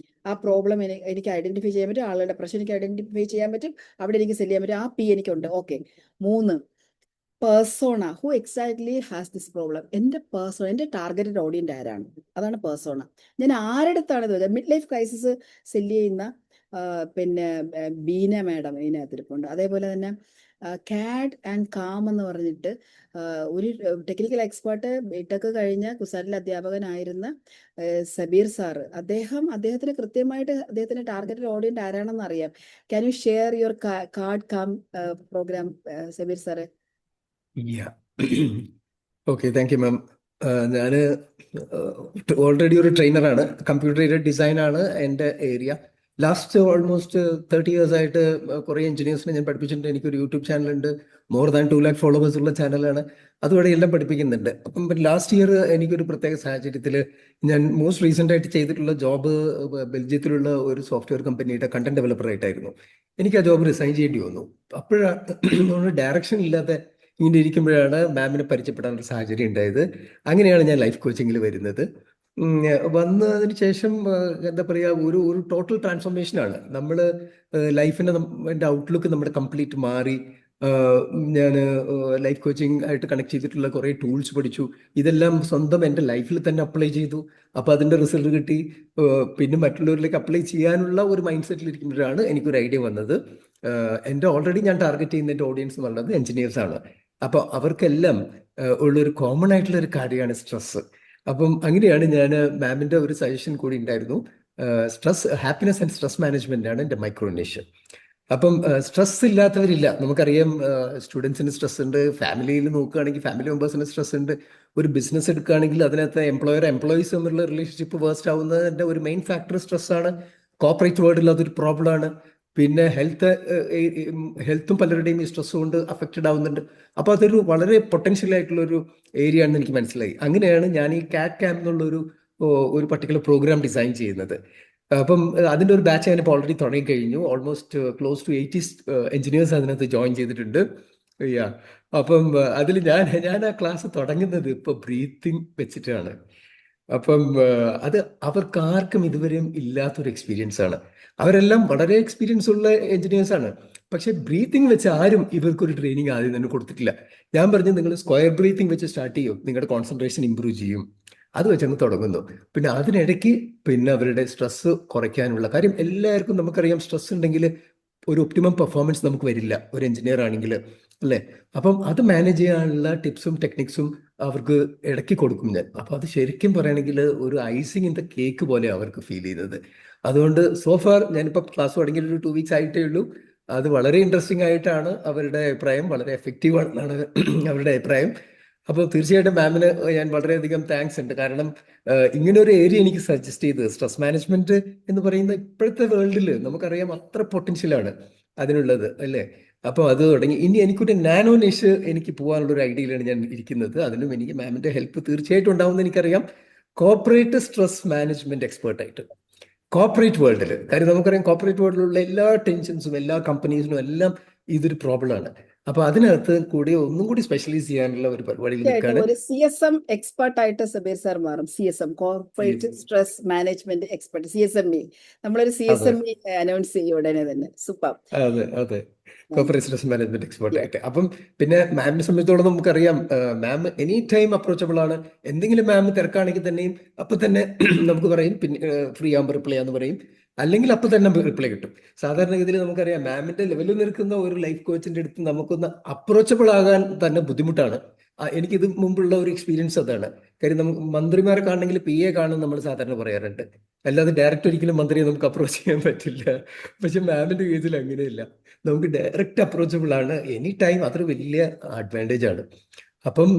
ആ പ്രോബ്ലം എനിക്ക് ഐഡന്റിഫൈ ചെയ്യാൻ പറ്റും, ആളുടെ പ്രശ്നം എനിക്ക് ഐഡന്റിഫൈ ചെയ്യാൻ പറ്റും, അവിടെ എനിക്ക് സെല് ചെയ്യാൻ പറ്റും, ആ P എനിക്കുണ്ട്. Okay. 3, persona. Who exactly has this problem. എൻ്റെ ടാർഗറ്റഡ് ഓഡിയൻസ് ആരാണ്, അതാണ് പേഴ്സോണ. ഞാൻ ആരുടെടുത്താണ് ഇത്, മിഡ് ലൈഫ് ക്രൈസിസ് സെല് ചെയ്യുന്ന പിന്നെ ബീന മാഡം ഇതിനകത്തിരിപ്പുണ്ട്. അതേപോലെ തന്നെ കാഡ് ആൻഡ് കാം എന്ന് പറഞ്ഞിട്ട് ഒരു ടെക്നിക്കൽ എക്സ്പേർട്ട്, ബിടെക് കഴിഞ്ഞ കുസാറ്റിലെ അധ്യാപകനായിരുന്ന സബീർ സാറ്, അദ്ദേഹത്തിന് കൃത്യമായിട്ട് അദ്ദേഹത്തിന്റെ ടാർഗറ്റഡ് ഓഡിയൻസ് ആരാണെന്ന് അറിയാം. Can you share your card calm program Sabeer sir? Okay, thank you ma'am. ഞാൻ ഓൾറെഡി ഒരു ട്രെയിനറാണ്, കമ്പ്യൂട്ടർ എയ്ഡഡ് ഡിസൈനാണ് എൻ്റെ ഏരിയ. ലാസ്റ്റ് ഓൾമോസ്റ്റ് 30 years ആയിട്ട് കുറേ എഞ്ചിനീയേഴ്സിനെ ഞാൻ പഠിപ്പിച്ചിട്ടുണ്ട്. എനിക്കൊരു യൂട്യൂബ് ചാനലുണ്ട്, മോർ ദാൻ 2 lakh ഫോളോവേഴ്സ് ഉള്ള ചാനലാണ്. അതുവരെ എല്ലാം പഠിപ്പിക്കുന്നുണ്ട്. അപ്പം ലാസ്റ്റ് ഇയർ എനിക്കൊരു പ്രത്യേക സാഹചര്യത്തിൽ ഞാൻ മോസ്റ്റ് റീസെൻ്റ് ആയിട്ട് ചെയ്തിട്ടുള്ള ജോബ് ബെൽജിയത്തിലുള്ള ഒരു സോഫ്റ്റ്വെയർ കമ്പനിയുടെ കണ്ടന്റ് ഡെവലപ്പർ ആയിട്ടായിരുന്നു. എനിക്ക് ആ ജോബ് റിസൈൻ ചെയ്യേണ്ടി വന്നു. അപ്പോഴാണ് ഡയറക്ഷൻ ഇല്ലാത്ത ഇങ്ങനെ ഇരിക്കുമ്പോഴാണ് മാമിനെ പരിചയപ്പെടാനുള്ള സാഹചര്യം ഉണ്ടായത്. അങ്ങനെയാണ് ഞാൻ ലൈഫ് കോച്ചിങ്ങിൽ വരുന്നത്. വന്നതിന് ശേഷം എന്താ പറയുക, ഒരു ടോട്ടൽ ട്രാൻസ്ഫോർമേഷനാണ്. നമ്മൾ ലൈഫിൻ്റെ ഔട്ട്ലുക്ക് നമ്മുടെ കംപ്ലീറ്റ് മാറി. ഞാൻ ലൈഫ് കോച്ചിങ് ആയിട്ട് കണക്ട് ചെയ്തിട്ടുള്ള കുറേ ടൂൾസ് പഠിച്ചു. ഇതെല്ലാം സ്വന്തം എൻ്റെ ലൈഫിൽ തന്നെ അപ്ലൈ ചെയ്തു. അപ്പോൾ അതിൻ്റെ റിസൾട്ട് കിട്ടി. പിന്നെ മറ്റുള്ളവരിലേക്ക് അപ്ലൈ ചെയ്യാനുള്ള ഒരു മൈൻഡ് സെറ്റിൽ ഇരിക്കുമ്പോഴാണ് എനിക്കൊരു ഐഡിയ വന്നത്. എൻ്റെ ഓൾറെഡി ഞാൻ ടാർഗറ്റ് ചെയ്യുന്ന എൻ്റെ ഓഡിയൻസ് എന്ന് പറയുന്നത് എഞ്ചിനീയേഴ്സാണ്. അപ്പോൾ അവർക്കെല്ലാം ഉള്ളൊരു കോമൺ ആയിട്ടുള്ള ഒരു കാര്യമാണ് സ്ട്രെസ്സ്. അപ്പം അങ്ങനെയാണ് ഞാൻ മാമിൻ്റെ ഒരു സജഷൻ കൂടി ഉണ്ടായിരുന്നു. ഹാപ്പിനെസ് ആൻഡ് സ്ട്രെസ് മാനേജ്മെന്റ് ആണ് എൻ്റെ മൈക്രോനേഷൻ. അപ്പം സ്ട്രെസ് ഇല്ലാത്തവരില്ല. നമുക്കറിയാം, സ്റ്റുഡൻസിന് സ്ട്രെസ് ഉണ്ട്, ഫാമിലിയിൽ നോക്കുകയാണെങ്കിൽ ഫാമിലി മെമ്പേഴ്സിന് സ്ട്രെസ് ഉണ്ട്. ഒരു ബിസിനസ് എടുക്കുകയാണെങ്കിൽ അതിനകത്ത് എംപ്ലോയീസ് തമ്മിലുള്ള റിലേഷൻഷിപ്പ് വേസ്റ്റ് ആവുന്നതിൻ്റെ ഒരു മെയിൻ ഫാക്ടർ സ്ട്രെസ്സാണ്. കോർപ്പറേറ്റ് വേൾഡിൽ അതൊരു പ്രോബ്ലമാണ്. പിന്നെ ഹെൽത്തും പലരുടെയും ഈ സ്ട്രെസ് കൊണ്ട് അഫക്റ്റഡ് ആവുന്നുണ്ട്. അപ്പോൾ അതൊരു വളരെ പൊട്ടൻഷ്യൽ ആയിട്ടുള്ളൊരു ഏരിയ ആണെന്ന് എനിക്ക് മനസ്സിലായി. അങ്ങനെയാണ് ഞാൻ ഈ CAT ക്യാമ്പ് എന്നുള്ളൊരു ഒരു പർട്ടിക്കുലർ പ്രോഗ്രാം ഡിസൈൻ ചെയ്യുന്നത്. അപ്പം അതിൻ്റെ ഒരു ബാച്ച് ഞാനിപ്പോൾ ഓൾറെഡി തുടങ്ങി കഴിഞ്ഞു. ഓൾമോസ്റ്റ് ക്ലോസ് ടു 80 എഞ്ചിനീയേഴ്സ് അതിനകത്ത് ജോയിൻ ചെയ്തിട്ടുണ്ട്. അപ്പം അതിൽ ഞാൻ ആ ക്ലാസ് തുടങ്ങുന്നത് ഇപ്പോൾ ബ്രീത്തിങ് വെച്ചിട്ടാണ്. അപ്പം അത് അവർക്കാർക്കും ഇതുവരെയും ഇല്ലാത്തൊരു എക്സ്പീരിയൻസ് ആണ്. അവരെല്ലാം വളരെ എക്സ്പീരിയൻസ് ഉള്ള എഞ്ചിനീയേഴ്സ് ആണ്. പക്ഷെ ബ്രീത്തിങ് വെച്ച് ആരും ഇവർക്കൊരു ട്രെയിനിങ് ആദ്യം തന്നെ കൊടുത്തിട്ടില്ല. ഞാൻ പറഞ്ഞു, നിങ്ങൾ സ്ക്വയർ ബ്രീത്തിങ് വെച്ച് സ്റ്റാർട്ട് ചെയ്യും, നിങ്ങളുടെ കോൺസെൻട്രേഷൻ ഇമ്പ്രൂവ് ചെയ്യും. അത് വെച്ചങ്ങ് തുടങ്ങുന്നു. പിന്നെ അതിനിടയ്ക്ക് പിന്നെ അവരുടെ സ്ട്രെസ് കുറയ്ക്കാനുള്ള കാര്യം, എല്ലാവർക്കും നമുക്കറിയാം, സ്ട്രെസ് ഉണ്ടെങ്കിൽ ഒരു ഒപ്റ്റിമം പെർഫോമൻസ് നമുക്ക് വരില്ല ഒരു എഞ്ചിനീയർ ആണെങ്കിൽ, അല്ലേ? അപ്പം അത് മാനേജ് ചെയ്യാനുള്ള ടിപ്സും ടെക്നിക്സും അവർക്ക് ഇടയ്ക്ക് കൊടുക്കും ഞാൻ. അപ്പോൾ അത് ശരിക്കും പറയുകയാണെങ്കിൽ ഒരു ഐസിങ് ഇൻ ദ കേക്ക് പോലെ അവർക്ക് ഫീൽ ചെയ്യുന്നത്. അതുകൊണ്ട് സോഫാർ ഞാനിപ്പോൾ ക്ലാസ് തുടങ്ങിയ ഒരു 2 വീക്സ് ആയിട്ടേ ഉള്ളൂ. അത് വളരെ ഇൻട്രസ്റ്റിംഗ് ആയിട്ടാണ് അവരുടെ അഭിപ്രായം, വളരെ എഫക്റ്റീവ് ആണെന്നാണ് അവരുടെ അഭിപ്രായം. അപ്പോൾ തീർച്ചയായിട്ടും മാമിന് ഞാൻ വളരെയധികം താങ്ക്സ് ഉണ്ട്. കാരണം ഇങ്ങനെ ഒരു ഏരിയ എനിക്ക് സജസ്റ്റ് ചെയ്ത്, സ്ട്രെസ് മാനേജ്മെന്റ് എന്ന് പറയുന്ന ഇപ്പോഴത്തെ വേൾഡിൽ നമുക്കറിയാം അത്ര പൊട്ടൻഷ്യലാണ് അതിനുള്ളത്, അല്ലേ? അപ്പോൾ അത് തുടങ്ങി. ഇനി എനിക്കൊരു നാനോ നിഷ് എനിക്ക് പോകാനുള്ള ഒരു ഐഡിയയിലാണ് ഞാൻ ഇരിക്കുന്നത്. അതിനും എനിക്ക് മാമിന്റെ ഹെൽപ്പ് തീർച്ചയായിട്ടും ഉണ്ടാവുമെന്ന് എനിക്കറിയാം. കോർപ്പറേറ്റ് സ്ട്രെസ് മാനേജ്മെന്റ് എക്സ്പേർട്ടായിട്ട് കോർപ്പറേറ്റ് വേൾഡിൽ, കാര്യം നമുക്കറിയാം കോർപ്പറേറ്റ് വേൾഡിലുള്ള എല്ലാ ടെൻഷൻസും എല്ലാ കമ്പനീസിനും എല്ലാം ഇതൊരു പ്രോബ്ലമാണ്. അപ്പൊ അതിനകത്ത് കൂടി ഒന്നും കൂടി സ്പെഷ്യലൈസ് ചെയ്യാനുള്ള ഒരു പരിപാടിയിൽ നിൽക്കാണ്. ഒരു CSM എക്സ്പെർട്ടായിട്ട് സബീർ സാർ മാറും. CSM, corporate stress management expert, CSME. നമ്മളൊരു CSME അനൗൺസ് ചെയ്യും ഉടനെ തന്നെ. സൂപ്പർ. അതെ അതെ, കോർപ്പറേറ്റ് സ്ട്രെസ് മാനേജ്മെന്റ് എക്സ്പെർട്ട് ആയിട്ട്. അപ്പം പിന്നെ മാമിനെ സംബന്ധിച്ചോളം നമുക്കറിയാം, മാം എനി ടൈം അപ്രോച്ചബിൾ ആണ്. എന്തെങ്കിലും മാം തിരക്കാണെങ്കിൽ തന്നെയും അപ്പൊ തന്നെ നമുക്ക് പറയും, പിന്നെ ഫ്രീ ആകുമ്പോൾ റിപ്ലൈ ആന്ന് പറയും, അല്ലെങ്കിൽ അപ്പൊ തന്നെ റിപ്ലൈ കിട്ടും. സാധാരണഗതിയിൽ നമുക്കറിയാം മാമിന്റെ ലെവലിൽ നിൽക്കുന്ന ഒരു ലൈഫ് കോച്ചിന്റെ അടുത്ത് നമുക്കൊന്ന് അപ്രോച്ചബിൾ ആകാൻ തന്നെ ബുദ്ധിമുട്ടാണ്. എനിക്കിത് മുമ്പുള്ള ഒരു എക്സ്പീരിയൻസ് അതാണ്. കാര്യം നമുക്ക് മന്ത്രിമാരെ കാണണമെങ്കിൽ PA കാണും നമ്മൾ സാധാരണ പറയാറുണ്ട്, അല്ലാതെ ഡയറക്റ്റ് ഒരിക്കലും മന്ത്രിയെ നമുക്ക് അപ്രോച്ച് ചെയ്യാൻ പറ്റില്ല. പക്ഷെ മാമിന്റെ കേസിൽ അങ്ങനെയില്ല, നമുക്ക് ഡയറക്റ്റ് അപ്രോച്ചബിൾ ആണ് എനി ടൈം. അതൊരു വലിയ അഡ്വാൻറ്റേജ് ആണ്. അപ്പം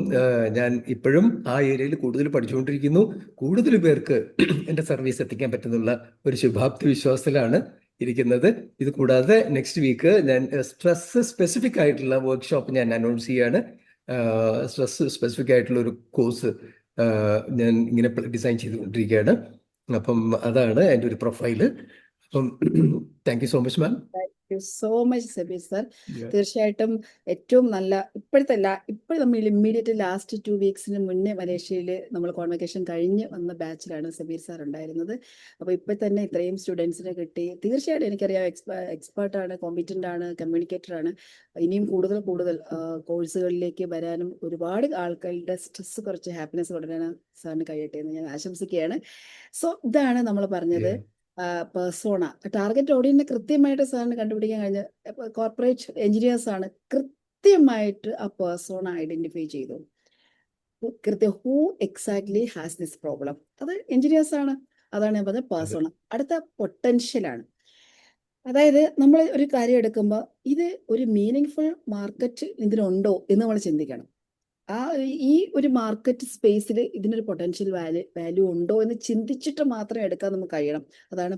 ഞാൻ ഇപ്പോഴും ആ ഏരിയയിൽ കൂടുതൽ പഠിച്ചുകൊണ്ടിരിക്കുന്നു. കൂടുതൽ പേർക്ക് എൻ്റെ സർവീസ് എത്തിക്കാൻ പറ്റുന്നുള്ള ഒരു ശുഭാപ്തി വിശ്വാസത്തിലാണ് ഇരിക്കുന്നത്. ഇത് കൂടാതെ നെക്സ്റ്റ് വീക്ക് ഞാൻ സ്ട്രെസ് സ്പെസിഫിക് ആയിട്ടുള്ള വർക്ക്ഷോപ്പ് ഞാൻ അനൗൺസ് ചെയ്യാണ്. സ്ട്രെസ് സ്പെസിഫിക് ആയിട്ടുള്ള ഒരു കോഴ്സ് ഞാൻ ഇങ്ങനെ ഡിസൈൻ ചെയ്തുകൊണ്ടിരിക്കുകയാണ്. അപ്പം അതാണ് എൻ്റെ ഒരു പ്രൊഫൈല്. അപ്പം thank you so much ma'am. So much Sabeer sir. തീർച്ചയായിട്ടും ഏറ്റവും നല്ല ഇപ്പോൾ നമ്മൾ ഇമ്മീഡിയറ്റ് ലാസ്റ്റ് 2 വീക്സിന് മുന്നേ മലേഷ്യയിൽ നമ്മൾ കോൺവെക്കേഷൻ കഴിഞ്ഞ് വന്ന ബാച്ചിലാണ് സബീർ സാർ ഉണ്ടായിരുന്നത്. അപ്പോൾ ഇപ്പോൾ തന്നെ ഇത്രയും സ്റ്റുഡൻസിനെ കിട്ടി. തീർച്ചയായിട്ടും എനിക്കറിയാം എക്സ്പേർട്ടാണ്, കോമ്പീറ്റൻ്റ് ആണ്, കമ്മ്യൂണിക്കേറ്റർ ആണ്. ഇനിയും കൂടുതൽ കോഴ്സുകളിലേക്ക് വരാനും ഒരുപാട് ആൾക്കാരുടെ സ്ട്രെസ് കുറച്ച് ഹാപ്പിനെസ് കൊണ്ടുവരാനും സാറിന് കഴിയട്ടെ എന്ന് ഞാൻ ആശംസിക്കുകയാണ്. സോ ഇതാണ് നമ്മൾ പറഞ്ഞത്, പേഴ്സോണ, ടാർഗറ്റ് ഓഡിയൻസിനെ കൃത്യമായിട്ട് സാറിന് കണ്ടുപിടിക്കാൻ കഴിഞ്ഞ കോർപ്പറേറ്റ് എഞ്ചിനീയേഴ്സ് ആണ്. കൃത്യമായിട്ട് ആ പേഴ്സോണ ഐഡന്റിഫൈ ചെയ്തു. Who exactly has this problem, അത് എഞ്ചിനീയേഴ്സ് ആണ്. അതാണ് ഞാൻ പറഞ്ഞത് പേഴ്സോണ. അടുത്ത പൊട്ടൻഷ്യലാണ്. അതായത് നമ്മൾ ഒരു കാര്യം എടുക്കുമ്പോൾ ഇത് ഒരു മീനിങ് ഫുൾ മാർക്കറ്റ് ഇതിനുണ്ടോ എന്ന് നമ്മൾ ചിന്തിക്കണം. ഈ ഒരു മാർക്കറ്റ് സ്പേസിൽ ഇതിനൊരു പൊട്ടൻഷ്യൽ വാല്യൂ ഉണ്ടോ എന്ന് ചിന്തിച്ചിട്ട് മാത്രം എടുക്കാൻ നമുക്ക് കഴിയണം. അതാണ്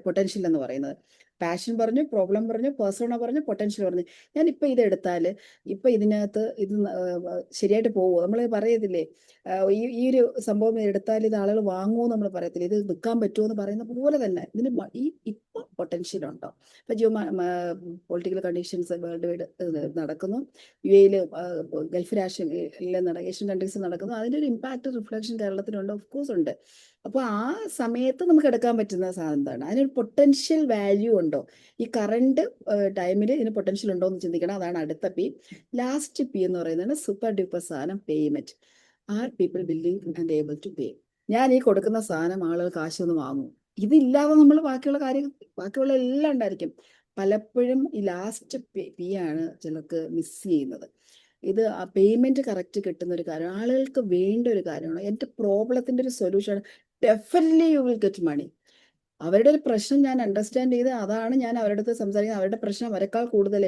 പൊട്ടൻഷ്യൽ എന്ന് പറയുന്നത്. പാഷൻ പറഞ്ഞു, പ്രോബ്ലം പറഞ്ഞു, പേഴ്സോണ പറഞ്ഞു, പൊട്ടൻഷ്യൽ പറഞ്ഞു. ഞാൻ ഇപ്പം ഇത് എടുത്താൽ ഇപ്പം ഇതിനകത്ത് ഇത് ശരിയായിട്ട് പോകുമോ? നമ്മൾ പറയത്തില്ലേ, ഈ ഒരു സംഭവം എടുത്താൽ ഇത് ആളുകൾ വാങ്ങുമോ നമ്മൾ പറയത്തില്ല, ഇത് വിൽക്കാൻ പറ്റുമോ എന്ന് പറയുന്ന പോലെ തന്നെ ഇതിന് ഇപ്പം പൊട്ടൻഷ്യൽ ഉണ്ടോ? ഇപ്പം geo political conditions world wide നടക്കുന്നു, UAE ഗൾഫ് രാഷ്ട്രങ്ങളിലെ ഏഷ്യൻ കൺട്രീസിൽ നടക്കുന്നു. അതിൻ്റെ ഒരു ഇമ്പാക്ട് റിഫ്ലക്ഷൻ കേരളത്തിലുണ്ട്, ഓഫ് കോഴ്സ് ഉണ്ട്. അപ്പോൾ ആ സമയത്ത് നമുക്ക് എടുക്കാൻ പറ്റുന്ന സാധനം എന്താണ്? അതിനൊരു പൊട്ടൻഷ്യൽ വാല്യൂ ഉണ്ടോ? ഈ കറണ്ട് ടൈമിൽ ഇതിന് പൊട്ടൻഷ്യൽ ഉണ്ടോ എന്ന് ചിന്തിക്കണം. അതാണ് അടുത്ത P. ലാസ്റ്റ് P എന്ന് പറയുന്നത് സൂപ്പർ ഡ്യൂപ്പർ സാധനം, payment. Are people willing and able to pay? ഞാൻ ഈ കൊടുക്കുന്ന സാധനം ആളുകൾ കാശൊന്ന് വാങ്ങും. ഇതില്ലാതെ നമ്മൾ ബാക്കിയുള്ള എല്ലാം ഉണ്ടായിരിക്കും. പലപ്പോഴും ഈ ലാസ്റ്റ് P ആണ് ചിലർക്ക് മിസ് ചെയ്യുന്നത്. ഇത് ആ പേയ്മെന്റ് കറക്റ്റ് കിട്ടുന്ന ഒരു കാര്യം, ആളുകൾക്ക് വേണ്ട ഒരു കാര്യമാണ്. എൻ്റെ പ്രോബ്ലത്തിന്റെ ഒരു solution, definitely you will get money. അവരുടെ ഒരു പ്രശ്നം ഞാൻ അണ്ടർസ്റ്റാൻഡ് ചെയ്ത് അതാണ് ഞാൻ അവരുടെ അടുത്ത് സംസാരിക്കുന്നത്. അവരുടെ പ്രശ്നം അവരെക്കാൾ കൂടുതൽ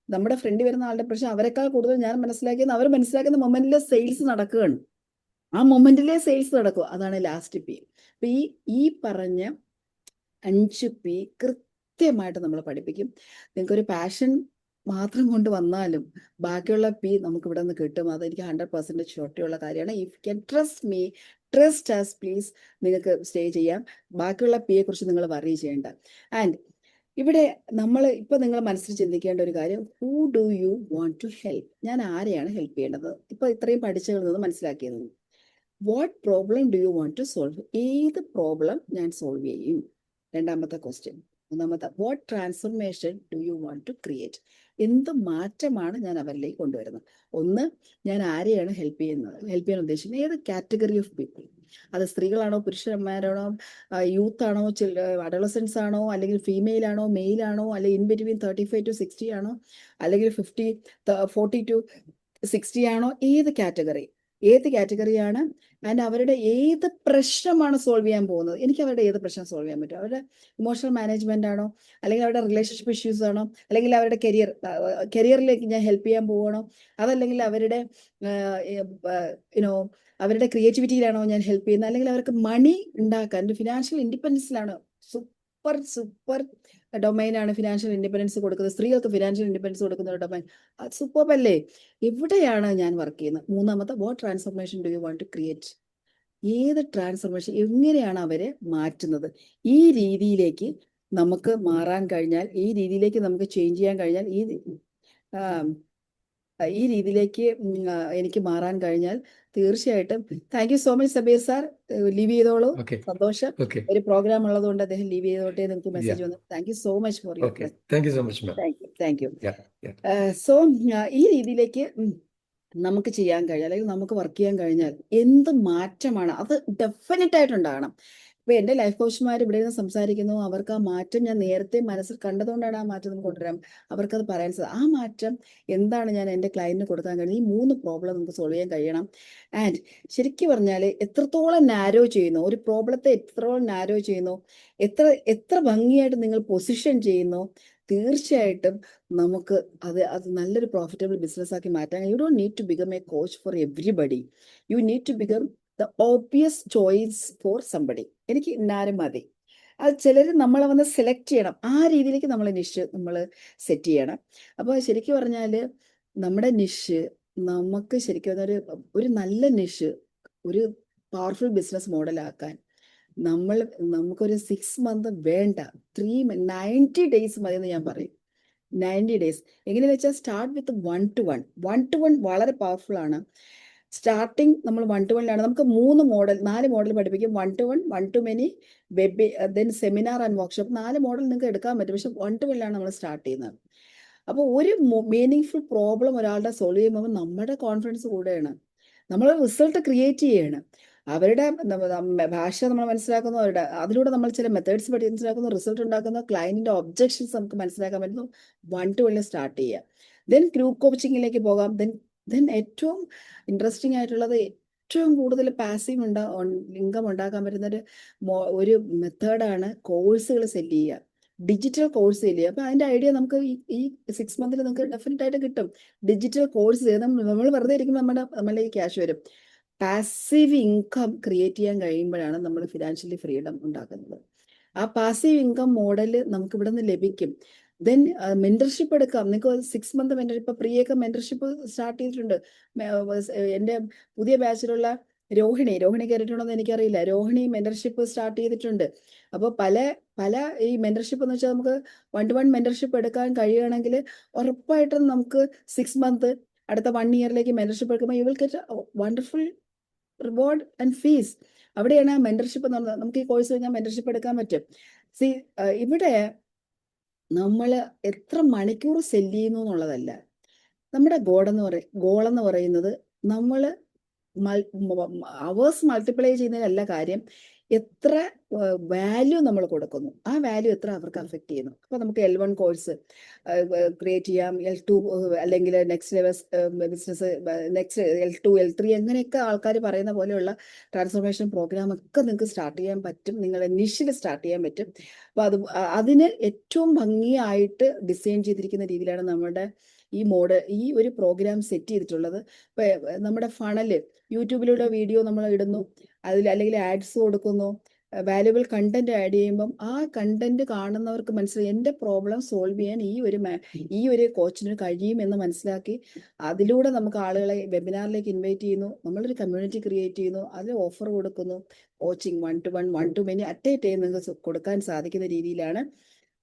നമ്മുടെ ഫ്രണ്ട് വരുന്ന ആളുടെ പ്രശ്നം അവരെക്കാൾ കൂടുതൽ ഞാൻ മനസ്സിലാക്കിയെന്ന് അവർ മനസ്സിലാക്കുന്ന മൊമെന്റിലെ സെയിൽസ് നടക്കുകയാണ്. ആ മൊമെന്റിലെ സെയിൽസ് നടക്കുക. അതാണ് ലാസ്റ്റ് P. അപ്പൊ ഈ പറഞ്ഞ 5 P കൃത്യമായിട്ട് നമ്മൾ പഠിപ്പിക്കും. നിങ്ങൾക്കൊരു പാഷൻ മാത്രം കൊണ്ട് വന്നാലും ബാക്കിയുള്ള P നമുക്ക് ഇവിടെ നിന്ന് കിട്ടും. അതെനിക്ക് 100% ഷുവർട്ടിയുള്ള കാര്യമാണ്. If you can trust me, trust us please, നിങ്ങൾക്ക് സ്റ്റേ ചെയ്യാം. ബാക്കിയുള്ള P യെ കുറിച്ച് നിങ്ങൾ വറി ചെയ്യേണ്ട. ആൻഡ് ഇവിടെ ഇപ്പൊ നിങ്ങൾ മനസ്സിൽ ചിന്തിക്കേണ്ട ഒരു കാര്യം, who do you want to help? ഞാൻ ആരെയാണ് ഹെൽപ്പ് ചെയ്യേണ്ടത്? ഇപ്പൊ ഇത്രയും പഠിച്ചതിൽ നിന്ന് മനസ്സിലാക്കിയത്. What problem do you want to solve? ഏത് പ്രോബ്ലം ഞാൻ സോൾവ് ചെയ്യും? രണ്ടാമത്തെ ക്വസ്റ്റ്യൻ. മൂന്നാമത്തെ, what transformation do you want to create? എന്ത് മാറ്റമാണ് ഞാൻ അവരിലേക്ക് കൊണ്ടുവരുന്നത്? ഒന്ന്, ഞാൻ ആരെയാണ് ഹെൽപ്പ് ചെയ്യാൻ ഉദ്ദേശിക്കുന്നത്? ഏത് കാറ്റഗറി ഓഫ് പീപ്പിൾ? അത് സ്ത്രീകളാണോ, പുരുഷന്മാരാണോ, യൂത്ത് ആണോ, അഡോളസൻസ് ആണോ, അല്ലെങ്കിൽ ഫീമെയിൽ ആണോ, മെയിൽ ആണോ, അല്ലെങ്കിൽ ഇൻ ബിറ്റ്വീൻ 35 to 60 ആണോ, അല്ലെങ്കിൽ 40 to 60 ആണോ? ഏത് കാറ്റഗറിയാണ്? ആൻഡ് അവരുടെ ഏത് പ്രശ്നമാണ് സോൾവ് ചെയ്യാൻ പോകുന്നത്? എനിക്ക് അവരുടെ ഏത് പ്രശ്നം സോൾവ് ചെയ്യാൻ പറ്റും? അവരുടെ ഇമോഷണൽ മാനേജ്മെന്റ് ആണോ, അല്ലെങ്കിൽ അവരുടെ റിലേഷൻഷിപ്പ് ഇഷ്യൂസ് ആണോ, അല്ലെങ്കിൽ അവരുടെ കരിയറിലേക്ക് ഞാൻ ഹെൽപ്പ് ചെയ്യാൻ പോകണോ, അതല്ലെങ്കിൽ അവരുടെ അവരുടെ ക്രിയേറ്റിവിറ്റിയിലാണോ ഞാൻ ഹെൽപ്പ് ചെയ്യുന്നത്, അല്ലെങ്കിൽ അവർക്ക് മണി ഉണ്ടാക്കാൻ ഫിനാൻഷ്യൽ ഇൻഡിപെൻഡൻസിലാണോ? സൂപ്പർ ഡൊമൈനാണ് ഫിനാൻഷ്യൽ ഇൻഡിപെൻഡൻസ് കൊടുക്കുന്നത്. സ്ത്രീകൾക്ക് ഫിനാൻഷ്യൽ ഇൻഡിപെൻഡൻസ് കൊടുക്കുന്ന ഒരു ഡൊമൈൻ. അത് സൂപ്പർ അല്ലേ? എവിടെയാണ് ഞാൻ വർക്ക് ചെയ്യുന്നത്? മൂന്നാമത്തെ, what transformation do you want to create? ഏത് ട്രാൻസ്ഫർമേഷൻ, എങ്ങനെയാണ് അവരെ മാറ്റുന്നത്? ഈ രീതിയിലേക്ക് നമുക്ക് മാറാൻ കഴിഞ്ഞാൽ, ഈ രീതിയിലേക്ക് നമുക്ക് ചേഞ്ച് ചെയ്യാൻ കഴിഞ്ഞാൽ, ഈ രീതിയിലേക്ക് എനിക്ക് മാറാൻ കഴിഞ്ഞാൽ തീർച്ചയായിട്ടും. Thank you so much Sabeer sir. Leave ചെയ്തോളൂ. സന്തോഷം. ഒരു പ്രോഗ്രാം ഉള്ളതുകൊണ്ട് അദ്ദേഹം ലീവ് ചെയ്തോട്ടെ. നിങ്ങൾക്ക് മെസ്സേജ് വന്നു. Thank you so much for your presence. Thank you. So ഈ രീതിയിലേക്ക് നമുക്ക് ചെയ്യാൻ കഴിഞ്ഞാൽ, അല്ലെങ്കിൽ നമുക്ക് വർക്ക് ചെയ്യാൻ കഴിഞ്ഞാൽ എന്ത് മാറ്റമാണ് അത് ഡെഫിനറ്റ് ആയിട്ടുണ്ടാകണം. ഇപ്പൊ എൻ്റെ ലൈഫ് കോച്ചുമാർ ഇവിടെ നിന്ന് സംസാരിക്കുന്നു, അവർക്ക് ആ മാറ്റം ഞാൻ നേരത്തെ മനസ്സിൽ കണ്ടതുകൊണ്ടാണ് ആ മാറ്റം നമുക്ക് കൊണ്ടുവരാം. അവർക്കത് പറയാൻ സാധിക്കും. ആ മാറ്റം എന്താണ് ഞാൻ എൻ്റെ ക്ലയന്റിന് കൊടുക്കാൻ കഴിയുന്നത്? ഈ 3 പ്രോബ്ലം നമുക്ക് സോൾവ് ചെയ്യാൻ കഴിയണം. ആൻഡ് ശരിക്കും പറഞ്ഞാൽ എത്രത്തോളം നാരോ ചെയ്യുന്നു ഒരു പ്രോബ്ലത്തെ, എത്രത്തോളം നാരോ ചെയ്യുന്നു, എത്ര ഭംഗിയായിട്ട് നിങ്ങൾ പൊസിഷൻ ചെയ്യുന്നു, തീർച്ചയായിട്ടും നമുക്ക് അത് നല്ലൊരു പ്രോഫിറ്റബിൾ ബിസിനസ് ആക്കി മാറ്റാൻ. You don't need to become a coach for everybody. You need to become the obvious choice for somebody. എനിക്ക് ഇന്നാരും മതി. അത് ചിലർ നമ്മളെ വന്ന് സെലക്ട് ചെയ്യണം. ആ രീതിയിലേക്ക് നമ്മൾ സെറ്റ് ചെയ്യണം. അപ്പോൾ ശരിക്കും പറഞ്ഞാൽ നമ്മുടെ നിഷ് നമുക്ക് ശരിക്കും ഒരു നല്ല നിഷ്, ഒരു പവർഫുൾ ബിസിനസ് മോഡലാക്കാൻ നമുക്കൊരു 6 months വേണ്ട, 90 days മതി എന്ന് ഞാൻ പറയും. 90 days എങ്ങനെയാണെന്ന് വെച്ചാൽ, സ്റ്റാർട്ട് വിത്ത് 1-to-1 വളരെ പവർഫുൾ ആണ്. സ്റ്റാർട്ടിങ് നമ്മൾ 1-to-1 നമുക്ക് 4 മോഡൽ പഠിപ്പിക്കും. 1-to-1, 1-to-many, web, then seminar and workshop. 4 model നിങ്ങൾക്ക് എടുക്കാൻ പറ്റും. പക്ഷെ 1-to-1 നമ്മൾ സ്റ്റാർട്ട് ചെയ്യുന്നത്. അപ്പോൾ ഒരു മീനിങ് പ്രോബ്ലം ഒരാളുടെ സോൾവ് ചെയ്യുമ്പോൾ നമ്മുടെ കോൺഫിഡൻസ് കൂടെയാണ്. നമ്മൾ റിസൾട്ട് ക്രിയേറ്റ് ചെയ്യാണ്. അവരുടെ ഭാഷ നമ്മൾ മനസ്സിലാക്കുന്നു, അതിലൂടെ നമ്മൾ ചില മെത്തേഡ്സ് മനസ്സിലാക്കുന്നു, റിസൾട്ട് ഉണ്ടാക്കുന്നു, ക്ലയന്റിന്റെ ഒബ്ജക്ഷൻസ് നമുക്ക് മനസ്സിലാക്കാൻ പറ്റുന്നു. 1-to-1 സ്റ്റാർട്ട് ചെയ്യുക. ദെൻ ഗ്രൂപ്പ് കോച്ചിങ്ങിലേക്ക് പോകാം. ദെൻ ഏറ്റവും ഇൻട്രസ്റ്റിംഗ് ആയിട്ടുള്ളത്, ഏറ്റവും കൂടുതൽ പാസീവ് ഇൻകം ഉണ്ടാക്കാൻ പറ്റുന്ന ഒരു മെത്തേഡാണ് കോഴ്സുകൾ സെല് ചെയ്യുക, ഡിജിറ്റൽ കോഴ്സ് സെല് ചെയ്യുക. അപ്പൊ അതിന്റെ ഐഡിയ നമുക്ക് ഈ 6 months നമുക്ക് ഡെഫിനറ്റ് ആയിട്ട് കിട്ടും. ഡിജിറ്റൽ കോഴ്സ് നമ്മൾ വെറുതെ ഇരിക്കുമ്പോൾ നമ്മളുടെ ഈ ക്യാഷ് വരും. പാസീവ് ഇൻകം ക്രിയേറ്റ് ചെയ്യാൻ കഴിയുമ്പോഴാണ് നമ്മൾ ഫിനാൻഷ്യലി ഫ്രീഡം ഉണ്ടാക്കുന്നത്. ആ പാസീവ് ഇൻകം മോഡൽ നമുക്ക് ഇവിടെ നിന്ന് ലഭിക്കും. ദെൻ മെന്റർഷിപ്പ് എടുക്കാം. നിങ്ങൾക്ക് 6 മന്ത് മെന്റർഷിപ്പ്, പ്രിയൊക്കെ മെന്റർഷിപ്പ് സ്റ്റാർട്ട് ചെയ്തിട്ടുണ്ട്. എൻ്റെ പുതിയ ബാച്ചിലുള്ള രോഹിണി കയറിയിട്ടുണ്ടോ എന്ന് എനിക്കറിയില്ല. രോഹിണി മെന്റർഷിപ്പ് സ്റ്റാർട്ട് ചെയ്തിട്ടുണ്ട്. അപ്പോൾ പല ഈ മെന്റർഷിപ്പ് എന്ന് വെച്ചാൽ നമുക്ക് 1-to-1 മെന്റർഷിപ്പ് എടുക്കാൻ കഴിയുകയാണെങ്കിൽ ഉറപ്പായിട്ടും നമുക്ക് 6 മന്ത് അടുത്ത 1 ഇയറിലേക്ക് മെന്റർഷിപ്പ് എടുക്കുമ്പോൾ U will get wonderful reward and fees. അവിടെയാണ് മെന്റർഷിപ്പ് എന്ന് പറഞ്ഞത്. നമുക്ക് ഈ കോഴ്സ് കഴിഞ്ഞാൽ മെന്റർഷിപ്പ് എടുക്കാൻ പറ്റും. സി, ഇവിടെ നമ്മൾ എത്ര മണിക്കൂർ സെല് ചെയ്യുന്നു എന്നുള്ളതല്ല നമ്മുടെ ഗോളെന്ന് പറയുന്നത്. നമ്മൾ അവേഴ്സ് മൾട്ടിപ്ലൈ ചെയ്യുന്നതിനല്ല കാര്യം, എത്ര വാല്യൂ നമ്മൾ കൊടുക്കുന്നു, ആ വാല്യൂ എത്ര അവർക്ക് അഫക്റ്റ് ചെയ്യുന്നു. അപ്പോൾ നമുക്ക് L1 കോഴ്സ് ക്രിയേറ്റ് ചെയ്യാം, L2 അല്ലെങ്കിൽ next level business, next L2 L3 അങ്ങനെയൊക്കെ ആൾക്കാർ പറയുന്ന പോലെയുള്ള ട്രാൻസ്ഫോർമേഷൻ പ്രോഗ്രാം ഒക്കെ നിങ്ങൾക്ക് സ്റ്റാർട്ട് ചെയ്യാൻ പറ്റും. നിങ്ങളുടെ നിഷിൽ സ്റ്റാർട്ട് ചെയ്യാൻ പറ്റും. അപ്പോൾ അതിന് ഏറ്റവും ഭംഗിയായിട്ട് ഡിസൈൻ ചെയ്തിരിക്കുന്ന രീതിയിലാണ് നമ്മുടെ ഈ ഒരു പ്രോഗ്രാം സെറ്റ് ചെയ്തിട്ടുള്ളത്. ഇപ്പം നമ്മുടെ ഫണല് യൂട്യൂബിലൂടെ വീഡിയോ നമ്മൾ ഇടുന്നു, അല്ലെങ്കിൽ ആഡ്സ് കൊടുക്കുന്നു, വാല്യുബിൾ കണ്ടന്റ് ആഡ് ചെയ്യുമ്പം ആ കണ്ടന്റ് കാണുന്നവർക്ക് മനസ്സിലായി എൻ്റെ പ്രോബ്ലം സോൾവ് ചെയ്യാൻ ഈ ഒരു കോച്ചിന് കഴിയും എന്ന് മനസ്സിലാക്കി അതിലൂടെ നമുക്ക് ആളുകളെ വെബിനാറിലേക്ക് ഇൻവൈറ്റ് ചെയ്യുന്നു. നമ്മളൊരു കമ്മ്യൂണിറ്റി ക്രിയേറ്റ് ചെയ്യുന്നു, അതിൽ ഓഫർ കൊടുക്കുന്നു. Coaching 1-to-1 1-to-many at A time നിങ്ങൾക്ക് കൊടുക്കാൻ സാധിക്കുന്ന രീതിയിലാണ്.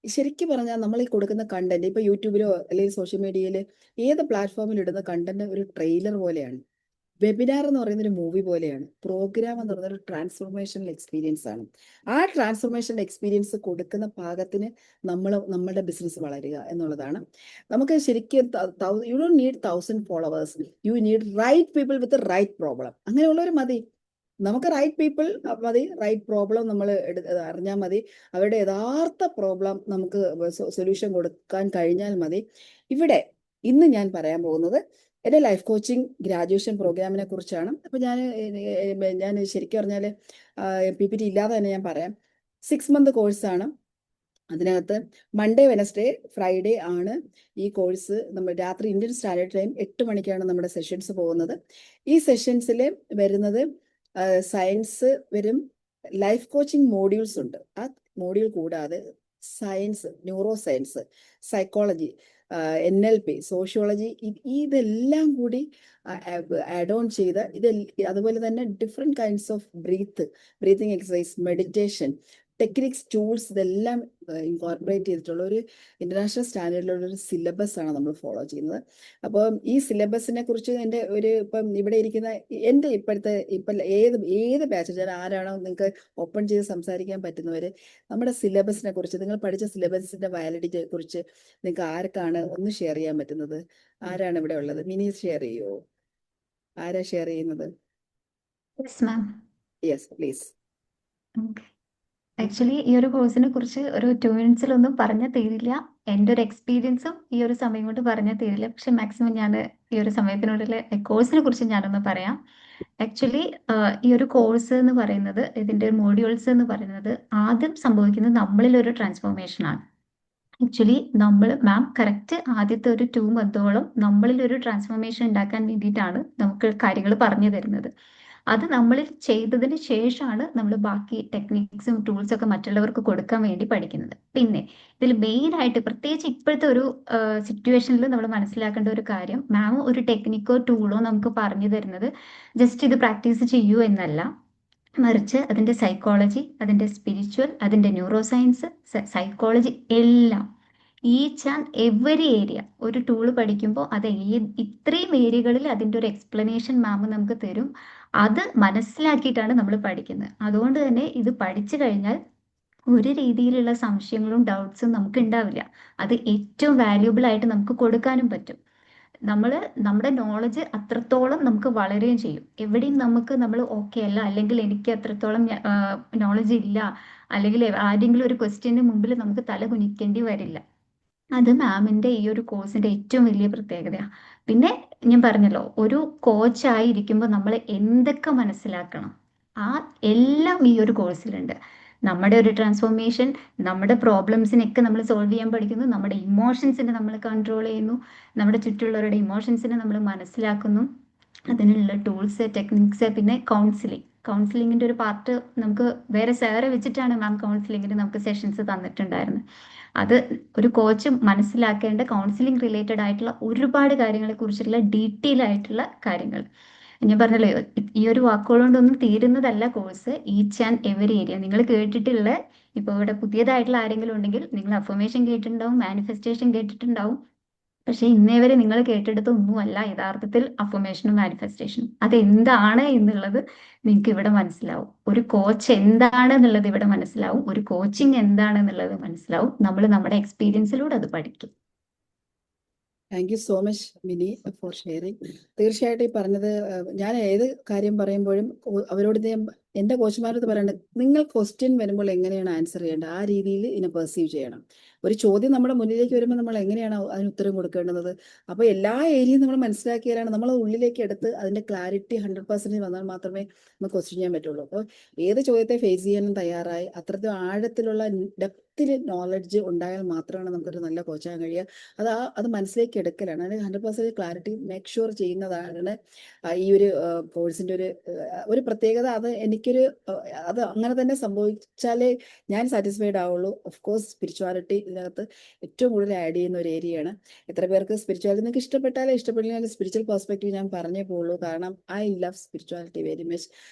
ശരിക്കും പറഞ്ഞാൽ നമ്മൾ ഈ കൊടുക്കുന്ന കണ്ടന്റ് ഇപ്പൊ യൂട്യൂബിലോ അല്ലെങ്കിൽ സോഷ്യൽ മീഡിയയിൽ ഏത് പ്ലാറ്റ്ഫോമിൽ ഇടുന്ന കണ്ടന്റ് ഒരു ട്രെയിലർ പോലെയാണ്. വെബിനാർ എന്ന് പറയുന്ന ഒരു മൂവി പോലെയാണ്. പ്രോഗ്രാം എന്ന് പറയുന്ന ഒരു ട്രാൻസ്ഫോർമേഷണൽ എക്സ്പീരിയൻസ് ആണ്. ആ ട്രാൻസ്ഫോർമേഷണൽ എക്സ്പീരിയൻസ് കൊടുക്കുന്ന പാകത്തിന് നമ്മുടെ ബിസിനസ് വളരുക എന്നുള്ളതാണ്. നമുക്ക് ശരിക്കും you don't need 1000 followers, you need right people with right problem. അങ്ങനെയുള്ളവർ മതി. നമുക്ക് റൈറ്റ് പീപ്പിൾ മതി, റൈറ്റ് പ്രോബ്ലം നമ്മൾ അറിഞ്ഞാൽ മതി. അവരുടെ യഥാർത്ഥ പ്രോബ്ലം നമുക്ക് സൊല്യൂഷൻ കൊടുക്കാൻ കഴിഞ്ഞാൽ മതി. ഇവിടെ ഇന്ന് ഞാൻ പറയാൻ പോകുന്നത് എൻ്റെ ലൈഫ് കോച്ചിങ് ഗ്രാജുവേഷൻ പ്രോഗ്രാമിനെ കുറിച്ചാണ്. അപ്പോൾ ഞാൻ ശരിക്കും പറഞ്ഞാൽ PPT ഇല്ലാതെ തന്നെ ഞാൻ പറയാം. 6 മന്ത് കോഴ്സാണ്. അതിനകത്ത് മൺഡേ, വെനസ്ഡേ, ഫ്രൈഡേ ആണ് ഈ കോഴ്സ്. നമ്മൾ രാത്രി ഇന്ത്യൻ സ്റ്റാൻഡേർഡ് ടൈം 8 മണിക്കാണ് നമ്മുടെ സെഷൻസ് പോകുന്നത്. ഈ സെഷൻസിൽ വരുന്നത് സയൻസ് വരും, ലൈഫ് കോച്ചിങ് മോഡ്യൂൾസ് ഉണ്ട്. ആ മോഡ്യൂൾ കൂടാതെ science, neuro science, psychology, NLP, sociology, ഇതെല്ലാം കൂടി ആഡ് ഓൺ ചെയ്ത് അതുപോലെ തന്നെ different kinds of breathing exercise, meditation techniques, tools, ഇതെല്ലാം ഇൻകോർപ്പറേറ്റ് ചെയ്തിട്ടുള്ള ഒരു ഇന്റർനാഷണൽ സ്റ്റാൻഡേർഡിലുള്ള ഒരു സിലബസ് ആണ് നമ്മൾ ഫോളോ ചെയ്യുന്നത്. അപ്പോൾ ഈ സിലബസിനെ കുറിച്ച് ഇപ്പം ഇവിടെ ഇരിക്കുന്ന എൻ്റെ ഇപ്പം ഏത് ബാച്ച് ഞാൻ ആരാണോ നിങ്ങൾക്ക് ഓപ്പൺ ചെയ്ത് സംസാരിക്കാൻ പറ്റുന്നവർ നമ്മുടെ സിലബസിനെ കുറിച്ച്, നിങ്ങൾ പഠിച്ച സിലബസിന്റെ വാലിഡിറ്റിയെ കുറിച്ച് നിങ്ങൾക്ക് ആർക്കാണ് ഒന്ന് ഷെയർ ചെയ്യാൻ പറ്റുന്നത്? ആരാണ് ഇവിടെ ഉള്ളത്? മിനി ഷെയർ ചെയ്യുമോ? ആരാ ഷെയർ ചെയ്യുന്നത്? Yes please. ആക്ച്വലി ഈ ഒരു കോഴ്സിനെ കുറിച്ച് ഒരു 2 മിനിറ്റ്സിലൊന്നും പറഞ്ഞാൽ തീരില്ല. എൻ്റെ ഒരു എക്സ്പീരിയൻസും ഈ ഒരു സമയം കൊണ്ട് പറഞ്ഞാൽ തീരില്ല. പക്ഷെ മാക്സിമം ഞാൻ ഈ ഒരു സമയത്തിനുള്ളിൽ കോഴ്സിനെ കുറിച്ച് ഞാനൊന്ന് പറയാം. ആക്ച്വലി ഈ ഒരു കോഴ്സ് എന്ന് പറയുന്നത്, ഇതിൻ്റെ മോഡ്യൂൾസ് എന്ന് പറയുന്നത് ആദ്യം സംഭവിക്കുന്നത് നമ്മളിൽ ഒരു ട്രാൻസ്ഫോർമേഷൻ ആണ്. ആക്ച്വലി മാം കറക്റ്റ് ആദ്യത്തെ ഒരു 2 മന്തോളം നമ്മളിൽ ഒരു ട്രാൻസ്ഫോർമേഷൻ ഉണ്ടാക്കാൻ വേണ്ടിയിട്ടാണ് നമുക്ക് കാര്യങ്ങൾ പറഞ്ഞു തരുന്നത്. അത് നമ്മളിൽ ചെയ്തതിന് ശേഷമാണ് നമ്മൾ ബാക്കി ടെക്നിക്സും ടൂൾസും ഒക്കെ മറ്റുള്ളവർക്ക് കൊടുക്കാൻ വേണ്ടി പഠിക്കുന്നത്. പിന്നെ ഇതിൽ മെയിൻ ആയിട്ട് പ്രത്യേകിച്ച് ഇപ്പോഴത്തെ ഒരു സിറ്റുവേഷനിൽ നമ്മൾ മനസ്സിലാക്കേണ്ട ഒരു കാര്യം, മാം ഒരു ടെക്നിക്കോ ടൂളോ നമുക്ക് പറഞ്ഞു തരുന്നത് ജസ്റ്റ് ഇത് പ്രാക്ടീസ് ചെയ്യൂ എന്നല്ല, മറിച്ച് അതിൻ്റെ സൈക്കോളജി, അതിൻ്റെ സ്പിരിച്വൽ, അതിൻ്റെ ന്യൂറോ സയൻസ്, സൈക്കോളജി എല്ലാം ഈച്ച് ആൻഡ് എവറി ഏരിയ ഒരു ടൂള് പഠിക്കുമ്പോൾ അത് ഇത്രയും ഏരിയകളിൽ അതിൻ്റെ ഒരു എക്സ്പ്ലനേഷൻ മാം നമുക്ക് തരും. അത് മനസ്സിലാക്കിയിട്ടാണ് നമ്മൾ പഠിക്കുന്നത്. അതുകൊണ്ട് തന്നെ ഇത് പഠിച്ചു കഴിഞ്ഞാൽ ഒരു രീതിയിലുള്ള സംശയങ്ങളും ഡൗട്ട്സും നമുക്ക് ഉണ്ടാവില്ല. അത് ഏറ്റവും വാല്യൂബിൾ ആയിട്ട് നമുക്ക് കൊടുക്കാനും പറ്റും. നമ്മുടെ നോളജ് അത്രത്തോളം നമുക്ക് വളരുകയും ചെയ്യും. എവിടെയും നമ്മൾ ഓക്കെ അല്ല, അല്ലെങ്കിൽ എനിക്ക് അത്രത്തോളം നോളജ് ഇല്ല, അല്ലെങ്കിൽ ആരെങ്കിലും ഒരു ക്വസ്റ്റ്യന് മുമ്പിൽ നമുക്ക് തല കുനിക്കേണ്ടി വരില്ല. അത് മാമിൻ്റെ ഈ ഒരു കോഴ്സിൻ്റെ ഏറ്റവും വലിയ പ്രത്യേകതയാണ്. പിന്നെ ഞാൻ പറഞ്ഞല്ലോ, ഒരു കോച്ചായിരിക്കുമ്പോൾ നമ്മൾ എന്തൊക്കെ മനസ്സിലാക്കണം, ആ എല്ലാം ഈ ഒരു കോഴ്സിലുണ്ട്. നമ്മുടെ ഒരു ട്രാൻസ്ഫോർമേഷൻ, നമ്മുടെ പ്രോബ്ലംസിനൊക്കെ നമ്മൾ സോൾവ് ചെയ്യാൻ പഠിക്കുന്നു, നമ്മുടെ ഇമോഷൻസിനെ നമ്മൾ കൺട്രോൾ ചെയ്യുന്നു, നമ്മുടെ ചുറ്റുള്ളവരുടെ ഇമോഷൻസിനെ നമ്മൾ മനസ്സിലാക്കുന്നു, അതിനുള്ള ടൂൾസ്, ടെക്നിക്സ്, പിന്നെ കൗൺസിലിംഗ്. കൗൺസിലിങ്ങിൻ്റെ ഒരു പാർട്ട് നമുക്ക് വേറെ സാറെ വെച്ചിട്ടാണ് മാം കൗൺസിലിങ്ങിന് നമുക്ക് സെഷൻസ് തന്നിട്ടുണ്ടായിരുന്നത്. അത് ഒരു കോച്ച് മനസ്സിലാക്കേണ്ട കൗൺസിലിംഗ് റിലേറ്റഡ് ആയിട്ടുള്ള ഒരുപാട് കാര്യങ്ങളെ കുറിച്ചുള്ള ഡീറ്റെയിൽ ആയിട്ടുള്ള കാര്യങ്ങൾ. ഞാൻ പറഞ്ഞല്ലോ, ഈ ഒരു വാക്കുകളോണ്ടൊന്നും തീരുന്നതല്ല course. Each and every area നിങ്ങൾ കേട്ടിട്ടുള്ള, ഇപ്പോൾ ഇവിടെ പുതിയതായിട്ടുള്ള ആരെങ്കിലും ഉണ്ടെങ്കിൽ നിങ്ങൾ അഫർമേഷൻ കേട്ടിട്ടുണ്ടാവും, മാനിഫെസ്റ്റേഷൻ കേട്ടിട്ടുണ്ടാവും. പക്ഷെ ഇന്നേ വരെ നിങ്ങൾ കേട്ടെടുത്തൊന്നുമല്ല യഥാർത്ഥത്തിൽ അഫർമേഷനും മാനിഫെസ്റ്റേഷനും. അതെന്താണ് എന്നുള്ളത് നിങ്ങൾക്ക് ഇവിടെ മനസ്സിലാവും. ഒരു കോച്ച് എന്താണ് എന്നുള്ളത് ഇവിടെ മനസ്സിലാവും. ഒരു കോച്ചിങ് എന്താണ് എന്നുള്ളത് മനസ്സിലാവും. നമ്മൾ നമ്മുടെ എക്സ്പീരിയൻസിലൂടെ അത് പഠിക്കും. Thank you so much mini four sharing. തീർച്ചയായിട്ടും ഈ പറഞ്ഞത് ഞാൻ ഏത് കാര്യം പറയുമ്പോഴും അവരോട് ഞാൻ എൻ്റെ കോച്ചുമാരോട് പറയേണ്ടത്, നിങ്ങൾ ക്വസ്റ്റ്യൻ വരുമ്പോൾ എങ്ങനെയാണ് ആൻസർ ചെയ്യേണ്ടത്, ആ രീതിയിൽ ഇതിനെ പെർസീവ് ചെയ്യണം. ഒരു ചോദ്യം നമ്മുടെ മുന്നിലേക്ക് വരുമ്പോൾ നമ്മൾ എങ്ങനെയാണ് അതിന് ഉത്തരം കൊടുക്കേണ്ടത്. അപ്പോൾ എല്ലാ ഏരിയയും നമ്മൾ മനസ്സിലാക്കിയാലാണ് നമ്മൾ ഉള്ളിലേക്ക് എടുത്ത് അതിൻ്റെ ക്ലാരിറ്റി 100% വന്നാൽ മാത്രമേ നമുക്ക് ക്വസ്റ്റ്യൻ ചെയ്യാൻ പറ്റുള്ളൂ. അപ്പോൾ ഏത് ചോദ്യത്തെ ഫേസ് ചെയ്യാനും തയ്യാറായി അത്രയ്ക്ക് ആഴത്തിലുള്ള ഡെപ്തിൽ നോളജ് ഉണ്ടായാൽ മാത്രമാണ് നമുക്കൊരു നല്ല കോച്ചാകാൻ കഴിയുക. അത് മനസ്സിലേക്ക് എടുക്കലാണ്. അതിന് 100% ക്ലാരിറ്റി മേക്ക് ഷുവർ ചെയ്യുന്നതാണ് ഈ ഒരു കോഴ്സിൻ്റെ ഒരു പ്രത്യേകത. അത് അങ്ങനെ തന്നെ സംഭവിച്ചാലേ ഞാൻ സാറ്റിസ്ഫൈഡ് ആവുള്ളൂ. ഓഫ് കോഴ്സ് സ്പിരിച്വാലിറ്റി ഇതിനകത്ത് ഏറ്റവും കൂടുതൽ ആഡ് ചെയ്യുന്ന ഒരു ഏരിയയാണ്. എത്ര പേർക്ക് സ്പിരിച്വാലിറ്റി നിങ്ങൾക്ക് ഇഷ്ടപ്പെട്ടാലും ഇഷ്ടപ്പെട്ടില്ലെങ്കിൽ സ്പിരിച്വൽ പെർസ്പെക്റ്റീവ് ഞാൻ പറഞ്ഞേ പോകുള്ളൂ. കാരണം I love spirituality very much.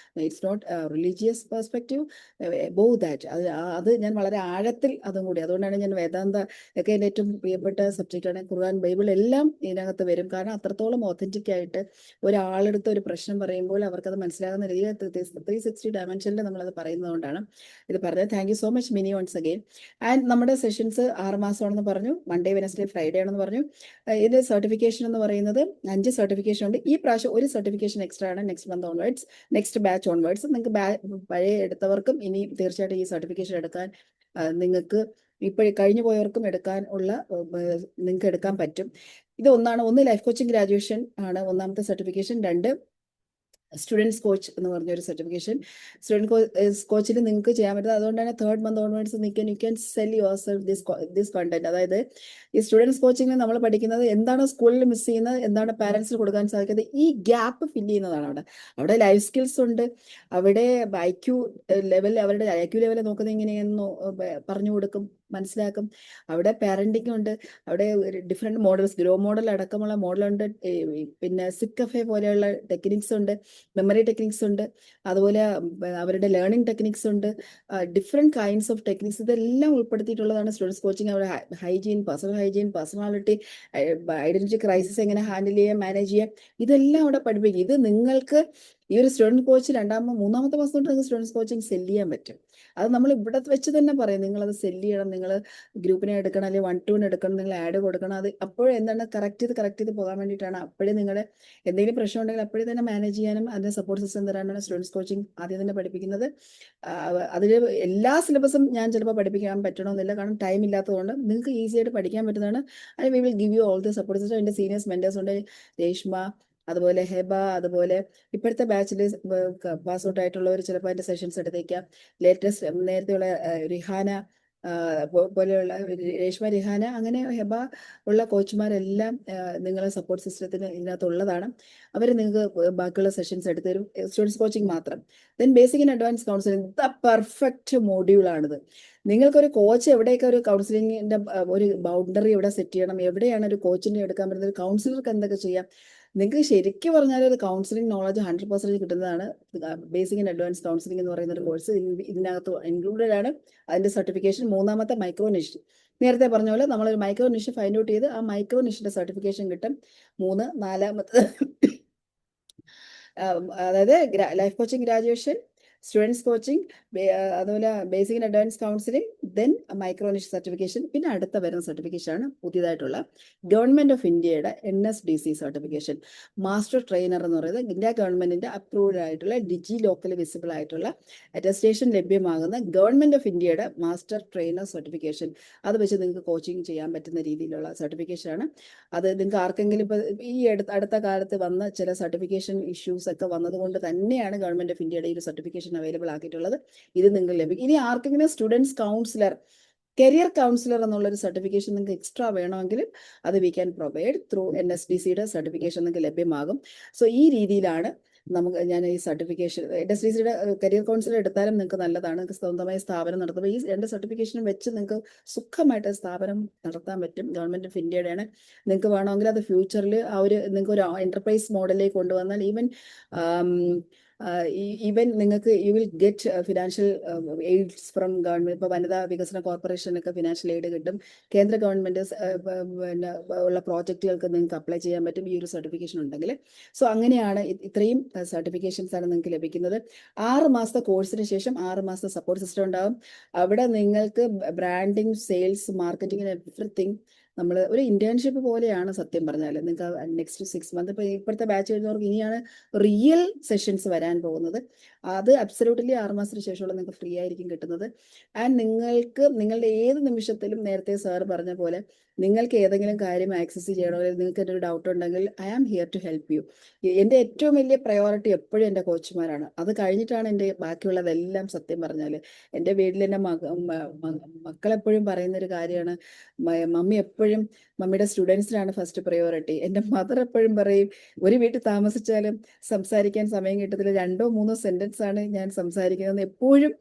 It's not religious perspective, both that. അത് ഞാൻ വളരെ ആഴത്തിൽ അതും കൂടി, അതുകൊണ്ടാണ് ഞാൻ വേദാന്ത ഒക്കെ എൻ്റെ ഏറ്റവും പ്രിയപ്പെട്ട സബ്ജക്റ്റാണ്. ഖുർആൻ, ബൈബിൾ എല്ലാം ഇതിനകത്ത് വരും. കാരണം അത്രത്തോളം ഒത്തൻറ്റിക് ആയിട്ട് ഒരാളെടുത്ത് ഒരു പ്രശ്നം പറയുമ്പോൾ അവർക്കത് മനസ്സിലാകുന്ന രീതിയിൽ 360 ഡയമെൻഷനിൽ നമ്മളത് പറയുന്നതുകൊണ്ടാണ് ഇത് പറഞ്ഞത്. Thank you so much Mini once again. And നമ്മുടെ സെഷൻസ് 6 മാസമാണെന്ന് പറഞ്ഞു. മൺഡേ, വെനസ്ഡേ, ഫ്രൈഡേ ആണെന്ന് പറഞ്ഞു. ഇത് സർട്ടിഫിക്കേഷൻ എന്ന് പറയുന്നത് 5 സർട്ടിഫിക്കേഷൻ ഉണ്ട്. ഈ പ്രാവശ്യം ഒരു സർട്ടിഫിക്കേഷൻ എക്സ്ട്രാ ആണ്. Next month onwards, next batch onwards നിങ്ങൾക്ക് പഴയ എടുത്തവർക്കും ഇനി തീർച്ചയായിട്ടും ഈ സർട്ടിഫിക്കേഷൻ എടുക്കാൻ നിങ്ങൾക്ക് കഴിഞ്ഞു പോയവർക്കും നിങ്ങൾക്ക് എടുക്കാൻ പറ്റും. ഇത് ഒന്ന് ലൈഫ് കോച്ചിങ് ഗ്രാജുവേഷൻ ആണ് ഒന്നാമത്തെ സർട്ടിഫിക്കേഷൻ. 2 സ്റ്റുഡൻസ് കോച്ച് എന്ന് പറഞ്ഞൊരു സർട്ടിഫിക്കേഷൻ. സ്റ്റുഡൻറ് കോച്ചിൽ നിങ്ങൾക്ക് ചെയ്യാൻ പറ്റുന്നത്. അതുകൊണ്ടാണ് 3rd month onwards you can sell your self this content. അതായത് ഈ സ്റ്റുഡൻസ് കോച്ചിങ്ങിൽ നമ്മൾ പഠിക്കുന്നത് എന്താണോ സ്കൂളിൽ മിസ് ചെയ്യുന്നത്, എന്താണ് പാരൻസിന് കൊടുക്കാൻ സാധിക്കുന്നത്, ഈ ഗ്യാപ്പ് ഫില്ല് ചെയ്യുന്നതാണ്. അവിടെ ലൈഫ് സ്കിൽസ് ഉണ്ട്, അവിടെ IQ ലെവൽ, അവരുടെ IQ ലെവൽ നോക്കുന്നത് എങ്ങനെയെന്ന് പറഞ്ഞു കൊടുക്കും, മനസ്സിലാക്കും. അവിടെ പാരന്റിംഗ് ഉണ്ട്, അവിടെ ഡിഫറെന്റ് മോഡൽസ്, ഗ്രോ മോഡൽ അടക്കമുള്ള മോഡലുണ്ട്. പിന്നെ സിക്കഫെ പോലെയുള്ള ടെക്നിക്സ് ഉണ്ട്, മെമ്മറി ടെക്നിക്സ് ഉണ്ട്, അതുപോലെ അവരുടെ ലേണിംഗ് ടെക്നിക്സ് ഉണ്ട്, ഡിഫറെന്റ് കൈൻഡ്സ് ഓഫ് ടെക്നിക്സ്. ഇതെല്ലാം ഉൾപ്പെടുത്തിയിട്ടുള്ളതാണ് സ്റ്റുഡൻസ് കോച്ചിങ്. അവരുടെ hygiene, personal hygiene, personality, identity crisis എങ്ങനെ ഹാൻഡിൽ ചെയ്യാം, മാനേജ് ചെയ്യാം, ഇതെല്ലാം അവിടെ പഠിപ്പിക്കും. ഇത് നിങ്ങൾക്ക് ഈ ഒരു സ്റ്റുഡൻറ് കോച്ച് 3-ാമത്തെ മാസം തൊട്ട് നിങ്ങൾക്ക് സ്റ്റുഡൻസ് കോച്ചിങ് സെല് ചെയ്യാൻ പറ്റും. അത് നമ്മൾ ഇവിടെ വെച്ച് തന്നെ പറയും, നിങ്ങളത് സെല് ചെയ്യണം, നിങ്ങൾ ഗ്രൂപ്പിനെ എടുക്കണം, അല്ലെങ്കിൽ 1-to-1 എടുക്കണം, നിങ്ങൾ ആഡ് കൊടുക്കണം. അത് അപ്പോഴും എന്താണ് കറക്റ്റ് ചെയ്ത് പോകാൻ വേണ്ടിയിട്ടാണ്. അപ്പോഴേ നിങ്ങളുടെ എന്തെങ്കിലും പ്രശ്നം ഉണ്ടെങ്കിൽ അപ്പോഴേ തന്നെ മാനേജ് ചെയ്യാനും അതിന് സപ്പോർട്ട് സിസ്റ്റം തരാനാണ് സ്റ്റുഡൻസ് കോച്ചിങ് ആദ്യം തന്നെ പഠിപ്പിക്കുന്നത്. അതിൽ എല്ലാ സിലബസും ഞാൻ ചിലപ്പോൾ പഠിപ്പിക്കാൻ പറ്റണമെന്നില്ല, കാരണം ടൈം ഇല്ലാത്തതുകൊണ്ട്. നിങ്ങൾക്ക് ഈസി ആയിട്ട് പഠിക്കാൻ പറ്റുന്നതാണ്. And we will give you all the support system. എൻ്റെ സീനിയേഴ്സ് മെന്റേഴ്സ് ഉണ്ട്, രേഷ്മ, അതുപോലെ ഹെബ, അതുപോലെ ഇപ്പോഴത്തെ ബാച്ചിൽ പാസ് ഔട്ട് ആയിട്ടുള്ളവർ ചിലപ്പോൾ അതിൻ്റെ സെഷൻസ് എടുത്തേക്കാം. ലേറ്റസ്റ്റ് നേരത്തെയുള്ള റിഹാന പോലെയുള്ള രേഷ്മ, റിഹാന, അങ്ങനെ ഹെബ ഉള്ള കോച്ചുമാരെല്ലാം നിങ്ങളെ സപ്പോർട്ട് സിസ്റ്റത്തിന് ഇതിനകത്തുള്ളതാണ്. അവർ നിങ്ങൾക്ക് ബാക്കിയുള്ള സെഷൻസ് എടുത്തു തരും. സ്റ്റുഡൻസ് കോച്ചിങ് മാത്രം. Then basic and advance counselling, the perfect മോഡ്യൂളാണിത്. നിങ്ങൾക്കൊരു കോച്ച് എവിടെയൊക്കെ ഒരു കൗൺസിലിങ്ങിൻ്റെ ഒരു ബൗണ്ടറി എവിടെ സെറ്റ് ചെയ്യണം, എവിടെയാണ് ഒരു കോച്ചിനെ എടുക്കാൻ പറ്റുന്നത്, ഒരു കൗൺസിലർക്ക് എന്തൊക്കെ ചെയ്യാം, നിങ്ങൾക്ക് ശരിക്കും പറഞ്ഞാൽ ഒരു കൗൺസിലിംഗ് നോളജ് 100% കിട്ടുന്നതാണ് ബേസിക് ആൻഡ് അഡ്വാൻസ് കൗൺസിലിംഗ് എന്ന് പറയുന്ന ഒരു കോഴ്സ്. ഇതിനകത്ത് ഇൻക്ലൂഡഡ് ആണ്. അതിൻ്റെ സർട്ടിഫിക്കേഷൻ 3-ാമത്തെ മൈക്രോ നിഷ്. നേരത്തെ പറഞ്ഞ പോലെ നമ്മളൊരു മൈക്രോ നിഷ് ഫൈൻഡ് ഔട്ട് ചെയ്ത് ആ മൈക്രോ നിഷിന്റെ സർട്ടിഫിക്കേഷൻ കിട്ടും. 4-ാമത്തെ അതായത് life coaching graduation, students coaching, അതുപോലെ basic and advance counselling, then micro niche certification. പിന്നെ അടുത്ത വരുന്ന സർട്ടിഫിക്കേഷൻ ആണ് പുതിയതായിട്ടുള്ള ഗവൺമെന്റ് ഓഫ് ഇന്ത്യയുടെ NSDC സർട്ടിഫിക്കേഷൻ. മാസ്റ്റർ ട്രെയിനർ എന്ന് പറയുന്നത് ഇന്ത്യ ഗവൺമെന്റിന്റെ അപ്രൂവ്ഡ് ആയിട്ടുള്ള ഡിജി ലോക്കൽ വിസിബിൾ ആയിട്ടുള്ള അറ്റസ്റ്റേഷൻ ലഭ്യമാകുന്ന ഗവൺമെന്റ് ഓഫ് ഇന്ത്യയുടെ മാസ്റ്റർ ട്രെയിനർ സർട്ടിഫിക്കേഷൻ. അത് വെച്ച് നിങ്ങൾക്ക് കോച്ചിങ് ചെയ്യാൻ പറ്റുന്ന രീതിയിലുള്ള സർട്ടിഫിക്കേഷൻ ആണ്. അത് നിങ്ങൾക്ക് ആർക്കെങ്കിലും ഇപ്പോൾ ഈ അടുത്ത കാലത്ത് വന്ന ചില സർട്ടിഫിക്കേഷൻ ഇഷ്യൂസ് ഒക്കെ വന്നതുകൊണ്ട് തന്നെയാണ് ഗവൺമെന്റ് ഓഫ് ഇന്ത്യയുടെ ഈ ഒരു സർട്ടിഫിക്കേഷൻ അവൈലബിൾ ആക്കിയിട്ടുള്ളത്. ഇത് നിങ്ങൾക്ക് ലഭിക്കും. ഇനി ആർക്കെങ്കിലും സ്റ്റുഡൻസ് കൗൺസിലർ, കരിയർ കൗൺസിലർ എന്നുള്ളൊരു സർട്ടിഫിക്കേഷൻ നിങ്ങൾക്ക് എക്സ്ട്രാ വേണമെങ്കിൽ അത് വി ക്യാൻ പ്രൊവൈഡ് ത്രൂ NSDCയുടെ സർട്ടിഫിക്കേഷൻ നിങ്ങൾക്ക് ലഭ്യമാകും. സോ ഈ രീതിയിലാണ് ഞാൻ ഈ സർട്ടിഫിക്കേഷൻ ഇൻഡസ്ട്രീസിയുടെ കരിയർ കൗൺസിലർ എടുത്താലും നിങ്ങൾക്ക് നല്ലതാണ്. നിങ്ങൾക്ക് സ്വന്തമായി സ്ഥാപനം നടത്തുമ്പോൾ ഈ 2 സർട്ടിഫിക്കേഷനും വെച്ച് നിങ്ങൾക്ക് സുഖമായിട്ട് സ്ഥാപനം നടത്താൻ പറ്റും. ഗവൺമെന്റ് ഓഫ് ഇന്ത്യയുടെയാണ്. നിങ്ങൾക്ക് വേണമെങ്കിൽ അത് ഫ്യൂച്ചറിൽ നിങ്ങൾക്ക് ഒരു എന്റർപ്രൈസ് മോഡലിലേക്ക് കൊണ്ടുവന്നാൽ ഈവൻ നിങ്ങൾക്ക് U will get financial AIDS from government. ഇപ്പോൾ വനിതാ വികസന കോർപ്പറേഷനൊക്കെ ഫിനാൻഷ്യൽ എയ്ഡ് കിട്ടും. കേന്ദ്ര ഗവൺമെന്റ് പിന്നെ ഉള്ള പ്രോജക്റ്റുകൾക്ക് നിങ്ങൾക്ക് അപ്ലൈ ചെയ്യാൻ പറ്റും ഈ ഒരു സർട്ടിഫിക്കേഷൻ ഉണ്ടെങ്കിൽ. സോ അങ്ങനെയാണ് ഇത്രയും സർട്ടിഫിക്കേഷൻസ് ആണ് നിങ്ങൾക്ക് ലഭിക്കുന്നത്. 6 മാസത്തെ കോഴ്സിന് ശേഷം 6 മാസത്തെ സപ്പോർട്ട് സിസ്റ്റം ഉണ്ടാവും. അവിടെ നിങ്ങൾക്ക് ബ്രാൻഡിങ്, സെയിൽസ്, മാർക്കറ്റിംഗ്, എവറിത്തിങ് നമ്മൾ ഒരു ഇന്റേൺഷിപ്പ് പോലെയാണ് സത്യം പറഞ്ഞാൽ. നിങ്ങൾക്ക് നെക്സ്റ്റ് 6 മന്ത് ഇപ്പോൾ ഇപ്പോഴത്തെ ബാച്ച് എഴുതുന്നവർക്ക് ഇനിയാണ് റിയൽ സെഷൻസ് വരാൻ പോകുന്നത്. അത് അബ്സല്യൂട്ട്ലി 6 മാസത്തിന് ശേഷമുള്ള നിങ്ങൾക്ക് ഫ്രീ ആയിരിക്കും കിട്ടുന്നത്. ആൻഡ് നിങ്ങൾക്ക് നിങ്ങളുടെ ഏത് നിമിഷത്തിലും നേരത്തെ സാർ പറഞ്ഞ പോലെ നിങ്ങൾക്ക് ഏതെങ്കിലും കാര്യം ആക്സസ് ചെയ്യണോ, നിങ്ങൾക്ക് എന്തൊരു ഡൗട്ട് ഉണ്ടെങ്കിൽ I am here to help you. എൻ്റെ ഏറ്റവും വലിയ പ്രയോറിറ്റി എപ്പോഴും എൻ്റെ കോച്ചുമാരാണ്. അത് കഴിഞ്ഞിട്ടാണ് എൻ്റെ ബാക്കിയുള്ളതെല്ലാം. സത്യം പറഞ്ഞാൽ എൻ്റെ വീട്ടിൽ എൻ്റെ മക്കളെപ്പോഴും പറയുന്നൊരു കാര്യമാണ്, മമ്മി എപ്പോഴും മമ്മിയുടെ സ്റ്റുഡൻസിനാണ് ഫസ്റ്റ് പ്രയോറിറ്റി. എൻ്റെ മദർ എപ്പോഴും പറയും, ഒരു വീട്ടിൽ താമസിച്ചാലും സംസാരിക്കാൻ സമയം കിട്ടത്തില്ല, 2 or 3 സെന്റൻസ് ആണ് ഞാൻ സംസാരിക്കുന്നത്. എപ്പോഴും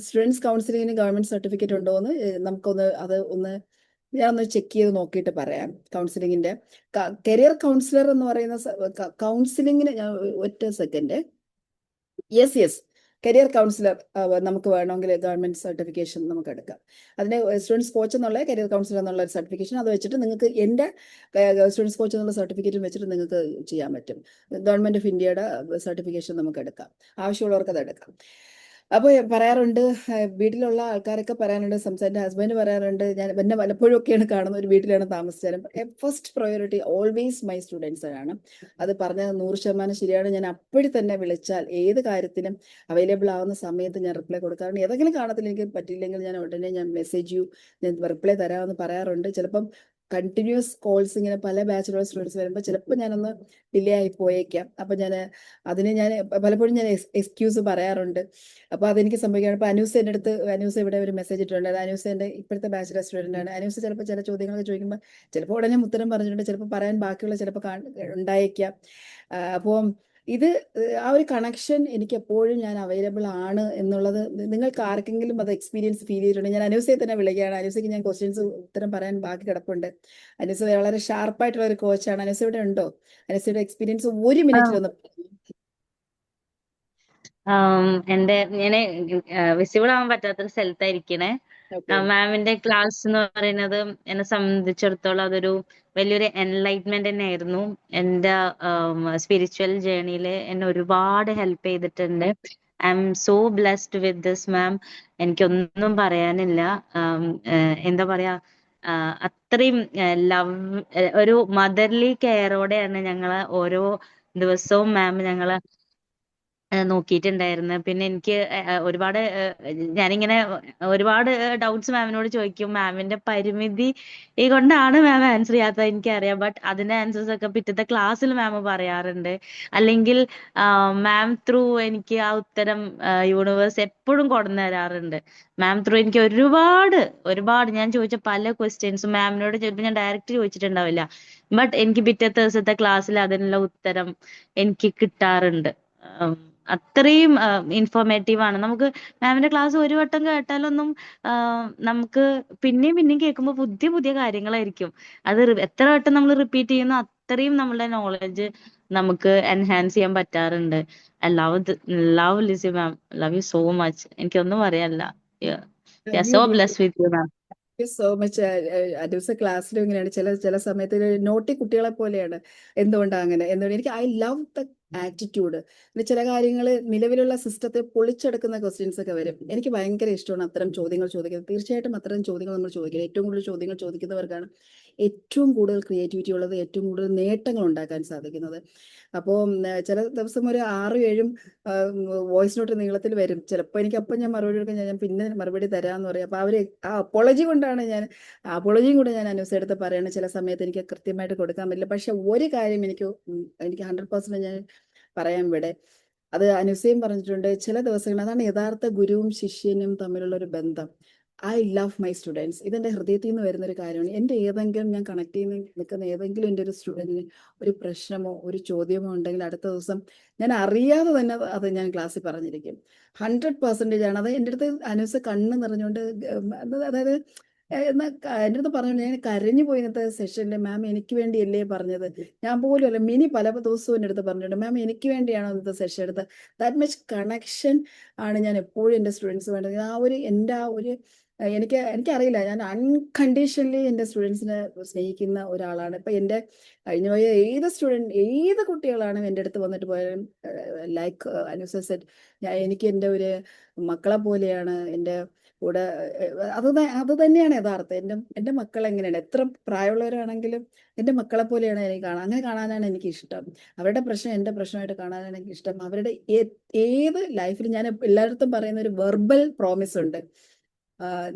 സ്റ്റുഡൻസ് കൗൺസിലിങ്ങിന് ഗവൺമെന്റ് സർട്ടിഫിക്കറ്റ് ഉണ്ടോ എന്ന് ഞാനൊന്ന് ചെക്ക് ചെയ്ത് നോക്കിയിട്ട് പറയാം. കൗൺസിലിങ്ങിന്റെ കരിയർ കൗൺസിലർ എന്ന് പറയുന്ന കൗൺസിലിങ്ങിന് ഞാൻ ഒറ്റ സെക്കൻഡ്. യെസ് കരിയർ കൗൺസിലർ നമുക്ക് വേണമെങ്കിൽ ഗവൺമെന്റ് സർട്ടിഫിക്കേഷൻ നമുക്ക് എടുക്കാം. അതിന് സ്റ്റുഡൻസ് കോച്ച് എന്നുള്ള കരിയർ കൗൺസിലർ എന്നുള്ള ഒരു സർട്ടിഫിക്കേഷൻ, അത് വെച്ചിട്ട് നിങ്ങൾക്ക് എൻ്റെ സ്റ്റുഡൻസ് കോച്ച് എന്നുള്ള സർട്ടിഫിക്കറ്റും വെച്ചിട്ട് നിങ്ങൾക്ക് ചെയ്യാൻ പറ്റും. ഗവൺമെന്റ് ഓഫ് ഇന്ത്യയുടെ സർട്ടിഫിക്കേഷൻ നമുക്ക് എടുക്കാം. ആവശ്യമുള്ളവർക്ക് അത് എടുക്കാം. അപ്പോൾ പറയാറുണ്ട്, വീട്ടിലുള്ള ആൾക്കാരൊക്കെ പറയാറുണ്ട്, എൻ്റെ ഹസ്ബൻഡ് പറയാറുണ്ട്, ഞാൻ എന്നെ പലപ്പോഴും ഒക്കെയാണ് കാണുന്ന ഒരു വീട്ടിലാണ് താമസിച്ചാലും first priority always my students ആണ്. അത് പറഞ്ഞത് 100% ശരിയാണ്. ഞാൻ അപ്പോഴും തന്നെ വിളിച്ചാൽ ഏത് കാര്യത്തിനും അവൈലബിൾ ആവുന്ന സമയത്ത് ഞാൻ റിപ്ലൈ കൊടുക്കാറുണ്ട്. ഏതെങ്കിലും കാണത്തിൽ എനിക്ക് പറ്റിയില്ലെങ്കിൽ ഞാൻ ഉടനെ മെസ്സേജ് ഞാൻ റിപ്ലൈ തരാമെന്ന് പറയാറുണ്ട്. ചിലപ്പം കണ്ടിന്യൂസ് കോൾസ് ഇങ്ങനെ പല ബാച്ചിലർ സ്റ്റുഡൻസ് വരുമ്പോൾ ചിലപ്പോൾ ഞാനൊന്ന് ഡിലേ ആയി പോയേക്കാം. അപ്പം അതിന് ഞാൻ പലപ്പോഴും എക്സ്ക്യൂസ് പറയാറുണ്ട്. അപ്പോൾ അതെനിക്ക് സംഭവിക്കുകയാണ്. ഇപ്പോൾ അനൂസ് ഇവിടെ ഒരു മെസ്സേജ് ഇട്ടിട്ടുണ്ട്. അത് അനൂസ് എൻ്റെ ഇപ്പോഴത്തെ ബാച്ചിലർ സ്റ്റുഡൻ്റ് ആണ്. അനൂസ് ചിലപ്പോൾ ചില ചോദ്യങ്ങളൊക്കെ ചോദിക്കുമ്പോൾ ചിലപ്പോൾ ഉടനെ ഉത്തരം പറഞ്ഞിട്ടുണ്ട്, ചിലപ്പോൾ പറയാൻ ബാക്കിയുള്ള ചിലപ്പോൾ ഉണ്ടായേക്കാം. അപ്പോൾ ഇത് ആ ഒരു കണക്ഷൻ എനിക്ക് എപ്പോഴും ഞാൻ അവൈലബിൾ ആണ് എന്നുള്ളത് നിങ്ങൾക്ക് ആർക്കെങ്കിലും അത് എക്സ്പീരിയൻസ് ഫീൽ ചെയ്തിട്ടുണ്ടെങ്കിൽ ഞാൻ അനൂസയെ തന്നെ വിളിക്കുകയാണ്. അനൂസയ്ക്ക് ഞാൻ ക്വസ്റ്റ്യൻസ് ഉത്തരം പറയാൻ ബാക്കി കിടപ്പുണ്ട്. അനൂസ വളരെ ഷാർപ്പായിട്ടുള്ള ഒരു കോച്ചാണ്. അനൂസ ഇവിടെ ഉണ്ടോ? അനൂസയുടെ എക്സ്പീരിയൻസ് 1 മിനിറ്റിലൊന്ന്. ഞാന് വിസിബിൾ ആവാൻ പറ്റാത്തൊരു സ്ഥലത്തായിരിക്കണേ. മാമിന്റെ ക്ലാസ് എന്ന് പറയുന്നത് എന്നെ സംബന്ധിച്ചിടത്തോളം അതൊരു വലിയൊരു എൻലൈറ്റ്മെന്റ് തന്നെയായിരുന്നു. എന്റെ സ്പിരിച്വൽ ജേർണിയില് എന്നെ ഒരുപാട് ഹെൽപ്പ് ചെയ്തിട്ടുണ്ട്. I am so blessed with this ma'am. എനിക്കൊന്നും പറയാനില്ല. എന്താ പറയാ, അത്രയും ലവ്, ഒരു മദർലി കെയറോടെയാണ് ഞങ്ങള് ഓരോ ദിവസവും മാം ഞങ്ങളെ നോക്കിയിട്ടുണ്ടായിരുന്നു. പിന്നെ എനിക്ക് ഞാനിങ്ങനെ ഒരുപാട് ഡൗട്ട്സ് മാമിനോട് ചോദിക്കും. മാമിന്റെ പരിമിതി കൊണ്ടാണ് മാം ആൻസർ ചെയ്യാത്തത് എനിക്കറിയാം. ബട്ട് അതിന്റെ ആൻസേഴ്സ് ഒക്കെ പിറ്റത്തെ ക്ലാസ്സിൽ മാം പറയാറുണ്ട്. അല്ലെങ്കിൽ മാം ത്രൂ എനിക്ക് ആ ഉത്തരം യൂണിവേഴ്സ് എപ്പോഴും കൊണ്ടുവന്ന് തരാറുണ്ട്. മാം ത്രൂ എനിക്ക് ഒരുപാട് ഞാൻ ചോദിച്ച പല ക്വസ്റ്റ്യൻസും മാമിനോട് ചിലപ്പോൾ ഞാൻ ഡയറക്റ്റ് ചോദിച്ചിട്ടുണ്ടാവില്ല. ബട്ട് എനിക്ക് പിറ്റത്തെ ദിവസത്തെ ക്ലാസ്സിൽ അതിനുള്ള ഉത്തരം എനിക്ക് കിട്ടാറുണ്ട്. അത്രയും ഇൻഫോർമേറ്റീവ് ആണ്. നമുക്ക് മാമിന്റെ ക്ലാസ് ഒരു വട്ടം കേട്ടാലൊന്നും നമുക്ക് പിന്നെയും കേൾക്കുമ്പോൾ പുതിയ കാര്യങ്ങളായിരിക്കും. അത് എത്ര വട്ടം നമ്മൾ റിപ്പീറ്റ് ചെയ്യുന്നു അത്രയും നമ്മളുടെ നോളജ് നമുക്ക് എൻഹാൻസ് ചെയ്യാൻ പറ്റാറുണ്ട്. I love Lizzy ma'am, love you so much. എനിക്കൊന്നും പറയാനില്ല. So blessed with you ma'am. So much. Anusa ക്ലാസ്സിലും ഇങ്ങനെയാണ്. ചില സമയത്ത് നോട്ടി കുട്ടികളെ പോലെയാണ്. എന്തുകൊണ്ടാണ് അങ്ങനെ? എനിക്ക് ഐ ലവ് ദ ആറ്റിറ്റ്യൂഡ്. പിന്നെ ചില കാര്യങ്ങൾ നിലവിലുള്ള സിസ്റ്റത്തെ പൊളിച്ചെടുക്കുന്ന ക്വസ്റ്റ്യൻസ് ഒക്കെ വരും. എനിക്ക് ഭയങ്കര ഇഷ്ടമാണ് അത്തരം ചോദ്യങ്ങൾ ചോദിക്കുന്നത്. തീർച്ചയായിട്ടും അത്തരം ചോദ്യങ്ങൾ നമ്മൾ ചോദിക്കുക. ഏറ്റവും കൂടുതൽ ചോദ്യങ്ങൾ ചോദിക്കുന്നവർക്കാണ് ഏറ്റവും കൂടുതൽ ക്രിയേറ്റിവിറ്റി ഉള്ളത്, ഏറ്റവും കൂടുതൽ നേട്ടങ്ങൾ ഉണ്ടാക്കാൻ സാധിക്കുന്നത്. അപ്പോൾ ചില ദിവസം ഒരു 6-7 വോയിസ് നോട്ട് നീളത്തിൽ വരും. ചിലപ്പോൾ എനിക്ക് അപ്പം ഞാൻ മറുപടി എടുക്കാൻ ഞാൻ പിന്നെ മറുപടി തരാമെന്ന് പറയും. അപ്പോൾ അവർ ആ അപ്പോളജിയും കൂടെ ഞാൻ അനൂസ എടുത്ത് പറയണം. ചില സമയത്ത് എനിക്ക് കൃത്യമായിട്ട് കൊടുക്കാൻ പറ്റില്ല. പക്ഷെ ഒരു കാര്യം എനിക്ക് 100% ഞാൻ പറയാൻ ഇവിടെ, അത് അനൂസയും പറഞ്ഞിട്ടുണ്ട്. ചില ദിവസങ്ങൾ അതാണ് യഥാർത്ഥ ഗുരുവും ശിഷ്യനും തമ്മിലുള്ള ഒരു ബന്ധം. I love my students. ഇതെൻ്റെ ഹൃദയത്തിൽ നിന്ന് വരുന്നൊരു കാര്യമാണ്. എൻ്റെ ഏതെങ്കിലും ഞാൻ കണക്ട് ചെയ്ത് നിൽക്കുന്ന ഏതെങ്കിലും എൻ്റെ ഒരു സ്റ്റുഡൻറ്റിന് ഒരു പ്രശ്നമോ ഒരു ചോദ്യമോ ഉണ്ടെങ്കിൽ അടുത്ത ദിവസം ഞാൻ അറിയാതെ തന്നെ അത് ഞാൻ ക്ലാസ്സിൽ പറഞ്ഞിരിക്കും. 100% ആണ്. അത് എൻ്റെ അടുത്ത് അനൂസ് കണ്ണ് നിറഞ്ഞുകൊണ്ട് അതായത് എൻ്റെ അടുത്ത് പറഞ്ഞു, ഞാൻ കരഞ്ഞു പോയി ഇന്നത്തെ സെഷനിൽ. മാം എനിക്ക് വേണ്ടിയല്ലേ പറഞ്ഞത്, ഞാൻ പോലും അല്ല. മിനി പല ദിവസവും എൻ്റെ അടുത്ത് പറഞ്ഞിട്ടുണ്ട്, മാം എനിക്ക് വേണ്ടിയാണോ ഇന്നത്തെ സെഷൻ എടുത്തത്. ദാറ്റ് മച്ച് കണക്ഷൻ ആണ് ഞാൻ എപ്പോഴും എൻ്റെ സ്റ്റുഡൻസ് വേണ്ടത്. എൻ്റെ ആ ഒരു എനിക്കറിയില്ല, ഞാൻ അൺകണ്ടീഷണലി എൻ്റെ സ്റ്റുഡൻസിനെ സ്നേഹിക്കുന്ന ഒരാളാണ്. ഇപ്പം എൻ്റെ കഴിഞ്ഞ പോയ ഏത് കുട്ടികളാണ് എൻ്റെ അടുത്ത് വന്നിട്ട് പോയാലും ലൈക്ക് അനൂസ സെഡ്, എനിക്ക് എൻ്റെ ഒരു മക്കളെ പോലെയാണ് എൻ്റെ കൂടെ. അത് തന്നെയാണ് യഥാർത്ഥം. എൻ്റെ മക്കൾ എങ്ങനെയാണ്, എത്ര പ്രായമുള്ളവരാണെങ്കിലും എൻ്റെ മക്കളെ പോലെയാണ് എനിക്ക് അങ്ങനെ കാണാനാണ് എനിക്ക് ഇഷ്ടം. അവരുടെ പ്രശ്നം എൻ്റെ പ്രശ്നമായിട്ട് കാണാനാണ് എനിക്ക് ഇഷ്ടം. അവരുടെ ഏത് ലൈഫിൽ ഞാൻ എല്ലായിടത്തും പറയുന്ന ഒരു വെർബൽ പ്രോമിസ് ഉണ്ട്.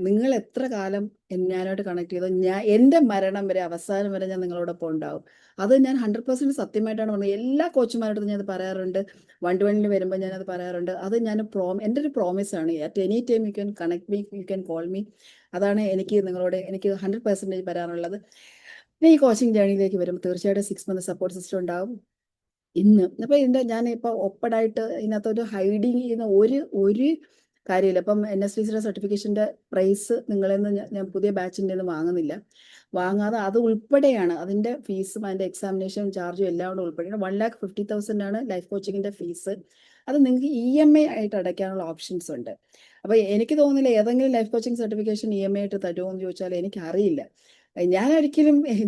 നിങ്ങൾ എത്ര കാലം ഞാനായിട്ട് കണക്ട് ചെയ്തോ, എൻ്റെ മരണം വരെ, അവസാനം വരെ ഞാൻ നിങ്ങളോടൊപ്പം ഉണ്ടാവും. അത് ഞാൻ 100% സത്യമായിട്ടാണ് പറഞ്ഞത്. എല്ലാ കോച്ചുമാരോടും ഞാനത് പറയാറുണ്ട്. 1-to-1 വരുമ്പോൾ ഞാനത് പറയാറുണ്ട്. അത് എൻ്റെ ഒരു പ്രോമിസാണ്. At any time you can connect me, you can call me. അതാണ് എനിക്ക് 100% പറയാനുള്ളത്. പിന്നെ ഈ കോച്ചിങ് ജേണിയിലേക്ക് വരും, തീർച്ചയായിട്ടും 6 month സപ്പോർട്ട് സിസ്റ്റം ഉണ്ടാവും അപ്പോൾ ഞാനിപ്പോൾ ഒപ്പടായിട്ട് ഇതിനകത്തൊരു ഹൈഡിങ് ചെയ്യുന്ന ഒരു കാര്യമില്ല. ഇപ്പം NSDCയുടെ സർട്ടിഫിക്കേഷൻ്റെ പ്രൈസ് നിങ്ങളിൽ നിന്ന് ഞാൻ പുതിയ ബാച്ചിൻ്റെ നിന്ന് വാങ്ങാതെ അത് ഉൾപ്പെടെയാണ്. അതിൻ്റെ ഫീസും അതിൻ്റെ എക്സാമിനേഷൻ ചാർജും എല്ലാം കൂടെ ഉൾപ്പെടെയാണ്. 1,50,000 ആണ് ലൈഫ് കോച്ചിങ്ങിൻ്റെ ഫീസ്. അത് നിങ്ങൾക്ക് EMI ആയിട്ട് അടയ്ക്കാനുള്ള ഓപ്ഷൻസ് ഉണ്ട്. അപ്പോൾ എനിക്ക് തോന്നുന്നില്ല ഏതെങ്കിലും ലൈഫ് കോച്ചിങ് സർട്ടിഫിക്കേഷൻ EMI ആയിട്ട് തരുമോ എന്ന് ചോദിച്ചാൽ എനിക്കറിയില്ല.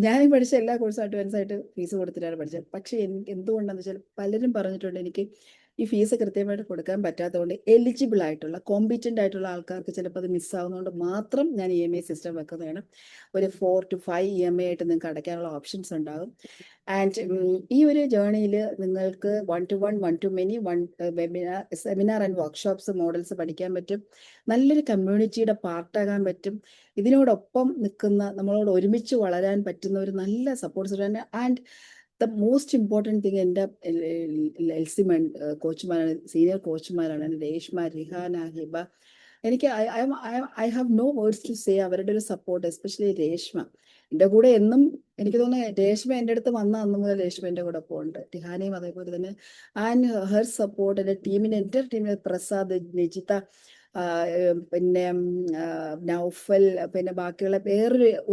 ഞാൻ പഠിച്ച എല്ലാ കോഴ്സും അഡ്വാൻസ് ആയിട്ട് ഫീസ് കൊടുത്തിട്ടാണ് പഠിച്ചത്. പക്ഷേ എനിക്ക് എന്തുകൊണ്ടാണെന്ന് വെച്ചാൽ പലരും പറഞ്ഞിട്ടുണ്ട് എനിക്ക് ഈ ഫീസ് കൃത്യമായിട്ട് കൊടുക്കാൻ പറ്റാത്തതുകൊണ്ട് എലിജിബിൾ ആയിട്ടുള്ള കോമ്പീറ്റൻ്റ് ആയിട്ടുള്ള ആൾക്കാർക്ക് ചിലപ്പോൾ അത് മിസ്സാവുന്നതുകൊണ്ട് മാത്രം ഞാൻ EMI സിസ്റ്റം വെക്കുന്നതാണ്. ഒരു 4 to 5 EMI ആയിട്ട് നിങ്ങൾക്ക് അടയ്ക്കാനുള്ള ഓപ്ഷൻസ് ഉണ്ടാകും. ആൻഡ് ഈ ഒരു ജേർണിയിൽ നിങ്ങൾക്ക് 1-to-1, 1-to-many, seminar and workshops models പഠിക്കാൻ പറ്റും. നല്ലൊരു കമ്മ്യൂണിറ്റിയുടെ പാർട്ടാകാൻ പറ്റും. ഇതിനോടൊപ്പം നിൽക്കുന്ന, നമ്മളോട് ഒരുമിച്ച് വളരാൻ പറ്റുന്ന ഒരു നല്ല support system. And the most important thing, എൻ്റെ LC കോച്ചുമാരാണ്, സീനിയർ കോച്ചുമാരാണ് രേഷ്മ, റിഹാന, ഹിബ. എനിക്ക് I have no words to say. അവരുടെ ഒരു സപ്പോർട്ട്, എസ്പെഷ്യലി രേഷ്മ എൻ്റെ കൂടെ എന്നും. എനിക്ക് തോന്നുന്നു രേഷ്മ എൻ്റെ അടുത്ത് വന്ന അന്ന് മുതൽ രേഷ്മ എൻ്റെ കൂടെ പോകുന്നുണ്ട്. ടിഹാനയും അതേപോലെ തന്നെ. ആൻഡ് ഹെർ സപ്പോർട്ട്, എൻ്റെ ടീമിന് പ്രസാദ്, നിജിത, പിന്നെ നൗഫൽ, പിന്നെ ബാക്കിയുള്ള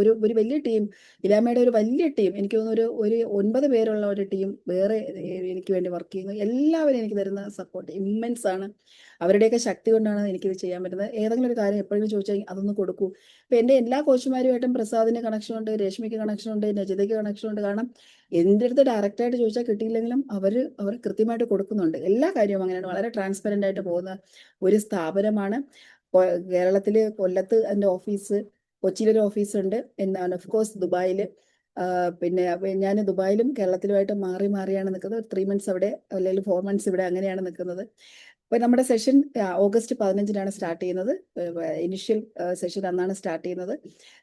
ഒരു വലിയ ടീം, ഇലാമയുടെ ഒരു വലിയ ടീം. എനിക്ക് തോന്നുന്നു ഒരു 9 പേരുള്ള ഒരു ടീം വേറെ എനിക്ക് വേണ്ടി വർക്ക് ചെയ്യുന്നു. എല്ലാവരും എനിക്ക് തരുന്ന സപ്പോർട്ട് ഇമ്മൻസ് ആണ്. അവരുടെയൊക്കെ ശക്തി കൊണ്ടാണ് എനിക്കിത് ചെയ്യാൻ പറ്റുന്നത്. ഏതെങ്കിലും ഒരു കാര്യം എപ്പോഴും ചോദിച്ചാൽ അതൊന്ന് കൊടുക്കൂ. ഇപ്പം എൻ്റെ എല്ലാ കോച്ചുമാരുമായിട്ടും പ്രസാദിന് കണക്ഷൻ ഉണ്ട്, രശ്മിക്ക് കണക്ഷൻ ഉണ്ട്, നജിതയ്ക്ക് കണക്ഷൻ ഉണ്ട്. കാരണം എൻ്റെ അടുത്ത് ഡയറക്റ്റായിട്ട് ചോദിച്ചാൽ കിട്ടിയില്ലെങ്കിലും അവർ കൃത്യമായിട്ട് കൊടുക്കുന്നുണ്ട്. എല്ലാ കാര്യവും അങ്ങനെയാണ്. വളരെ ട്രാൻസ്പെറൻ്റ് ആയിട്ട് പോകുന്ന ഒരു സ്ഥാപനമാണ്. കേരളത്തിൽ കൊല്ലത്ത് എൻ്റെ ഓഫീസ്, കൊച്ചിയിലൊരു ഓഫീസുണ്ട്, എന്നാണ് ഓഫ് കോഴ്സ് ദുബായിൽ. പിന്നെ ഞാൻ ദുബായിലും കേരളത്തിലുമായിട്ട് മാറിയാണ് നിൽക്കുന്നത്. 3 months അവിടെ, അല്ലെങ്കിൽ 4 months ഇവിടെ, അങ്ങനെയാണ് നിൽക്കുന്നത്. അപ്പോൾ നമ്മുടെ സെഷൻ August 15-നാണ് സ്റ്റാർട്ട് ചെയ്യുന്നത്. ഇനിഷ്യൽ സെഷൻ അന്നാണ് സ്റ്റാർട്ട് ചെയ്യുന്നത്.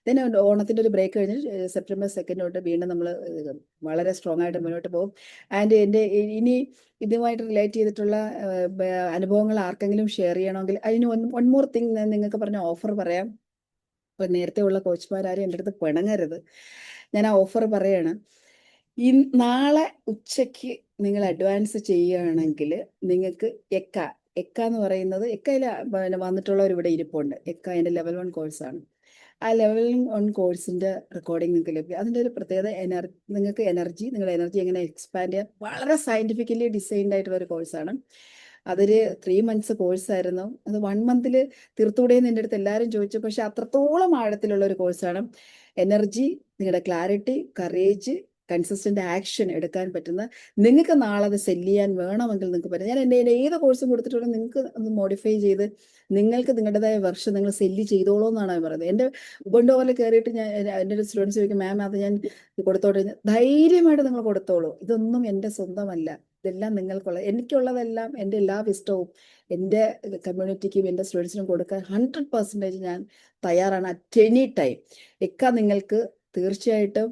ദെൻ ഓണത്തിൻ്റെ ഒരു ബ്രേക്ക് കഴിഞ്ഞ് September 2 തൊട്ട് വീണ്ടും നമ്മൾ വളരെ സ്ട്രോങ് ആയിട്ട് മുന്നോട്ട് പോകും. ആൻഡ് ഇനി ഇതുമായിട്ട് റിലേറ്റ് ചെയ്തിട്ടുള്ള അനുഭവങ്ങൾ ആർക്കെങ്കിലും ഷെയർ ചെയ്യണമെങ്കിൽ അതിന് വൺ മോർ തിങ് ഞാൻ നിങ്ങൾക്ക് പറഞ്ഞ ഓഫർ പറയാം. അപ്പോൾ നേരത്തെ ഉള്ള കോച്ചുമാരും എൻ്റെ അടുത്ത് പിണങ്ങരുത്. ഞാൻ ആ ഓഫർ പറയാണ്. നാളെ ഉച്ചയ്ക്ക് നിങ്ങൾ അഡ്വാൻസ് ചെയ്യുകയാണെങ്കിൽ നിങ്ങൾക്ക് എക്ക എന്ന് പറയുന്നത്, എക്കയിൽ പിന്നെ വന്നിട്ടുള്ളവർ ഇവിടെ ഇരിപ്പുണ്ട്. എക്ക എൻ്റെ ലെവൽ 1 കോഴ്സാണ്. ആ ലെവൽ 1 കോഴ്സിൻ്റെ റെക്കോർഡിംഗ് നിങ്ങൾക്ക് ലഭിക്കും. അതിൻ്റെ ഒരു പ്രത്യേകത നിങ്ങളുടെ എനർജി എങ്ങനെ എക്സ്പാൻഡ് ചെയ്യാം. വളരെ സയൻറ്റിഫിക്കലി ഡിസൈൻഡ് ആയിട്ടുള്ള ഒരു കോഴ്സാണ്. അതൊരു 3 months കോഴ്സായിരുന്നു. അത് 1 month തീർത്തുകൂടെയെന്ന് എൻ്റെ അടുത്ത് എല്ലാവരും ചോദിച്ചു. പക്ഷെ അത്രത്തോളം ആഴത്തിലുള്ള ഒരു കോഴ്സാണ്. എനർജി, നിങ്ങളുടെ ക്ലാരിറ്റി, കറേജ്, കൺസിസ്റ്റൻ്റ് ആക്ഷൻ എടുക്കാൻ പറ്റുന്ന, നിങ്ങൾക്ക് നാളെ അത് സെല്ല് ചെയ്യാൻ വേണമെങ്കിൽ നിങ്ങൾക്ക് പറ്റും. ഞാൻ എൻ്റെ ഏത് കോഴ്സും കൊടുത്തിട്ടുള്ള നിങ്ങൾക്ക് ഒന്ന് മോഡിഫൈ ചെയ്ത് നിങ്ങൾക്ക് നിങ്ങളുടേതായ വർഷം നിങ്ങൾ സെല്ല് ചെയ്തോളൂ എന്നാണ് പറയുന്നത്. എൻ്റെ ഉബുണ്ടു പോലെ കയറിയിട്ട് എൻ്റെ ഒരു സ്റ്റുഡൻസ് ചോദിക്കും, മാം അത് ഞാൻ കൊടുത്തോട്ടെ. ധൈര്യമായിട്ട് നിങ്ങൾ കൊടുത്തോളൂ. ഇതൊന്നും എൻ്റെ സ്വന്തമല്ല, ഇതെല്ലാം നിങ്ങൾക്കുള്ള, എനിക്കുള്ളതെല്ലാം, എൻ്റെ എല്ലാ വിസ്റ്റവും എൻ്റെ കമ്മ്യൂണിറ്റിക്കും എൻ്റെ സ്റ്റുഡൻസിനും കൊടുക്കാൻ 100% ഞാൻ തയ്യാറാണ് അറ്റ് എനി ടൈം. നിങ്ങൾക്ക് തീർച്ചയായിട്ടും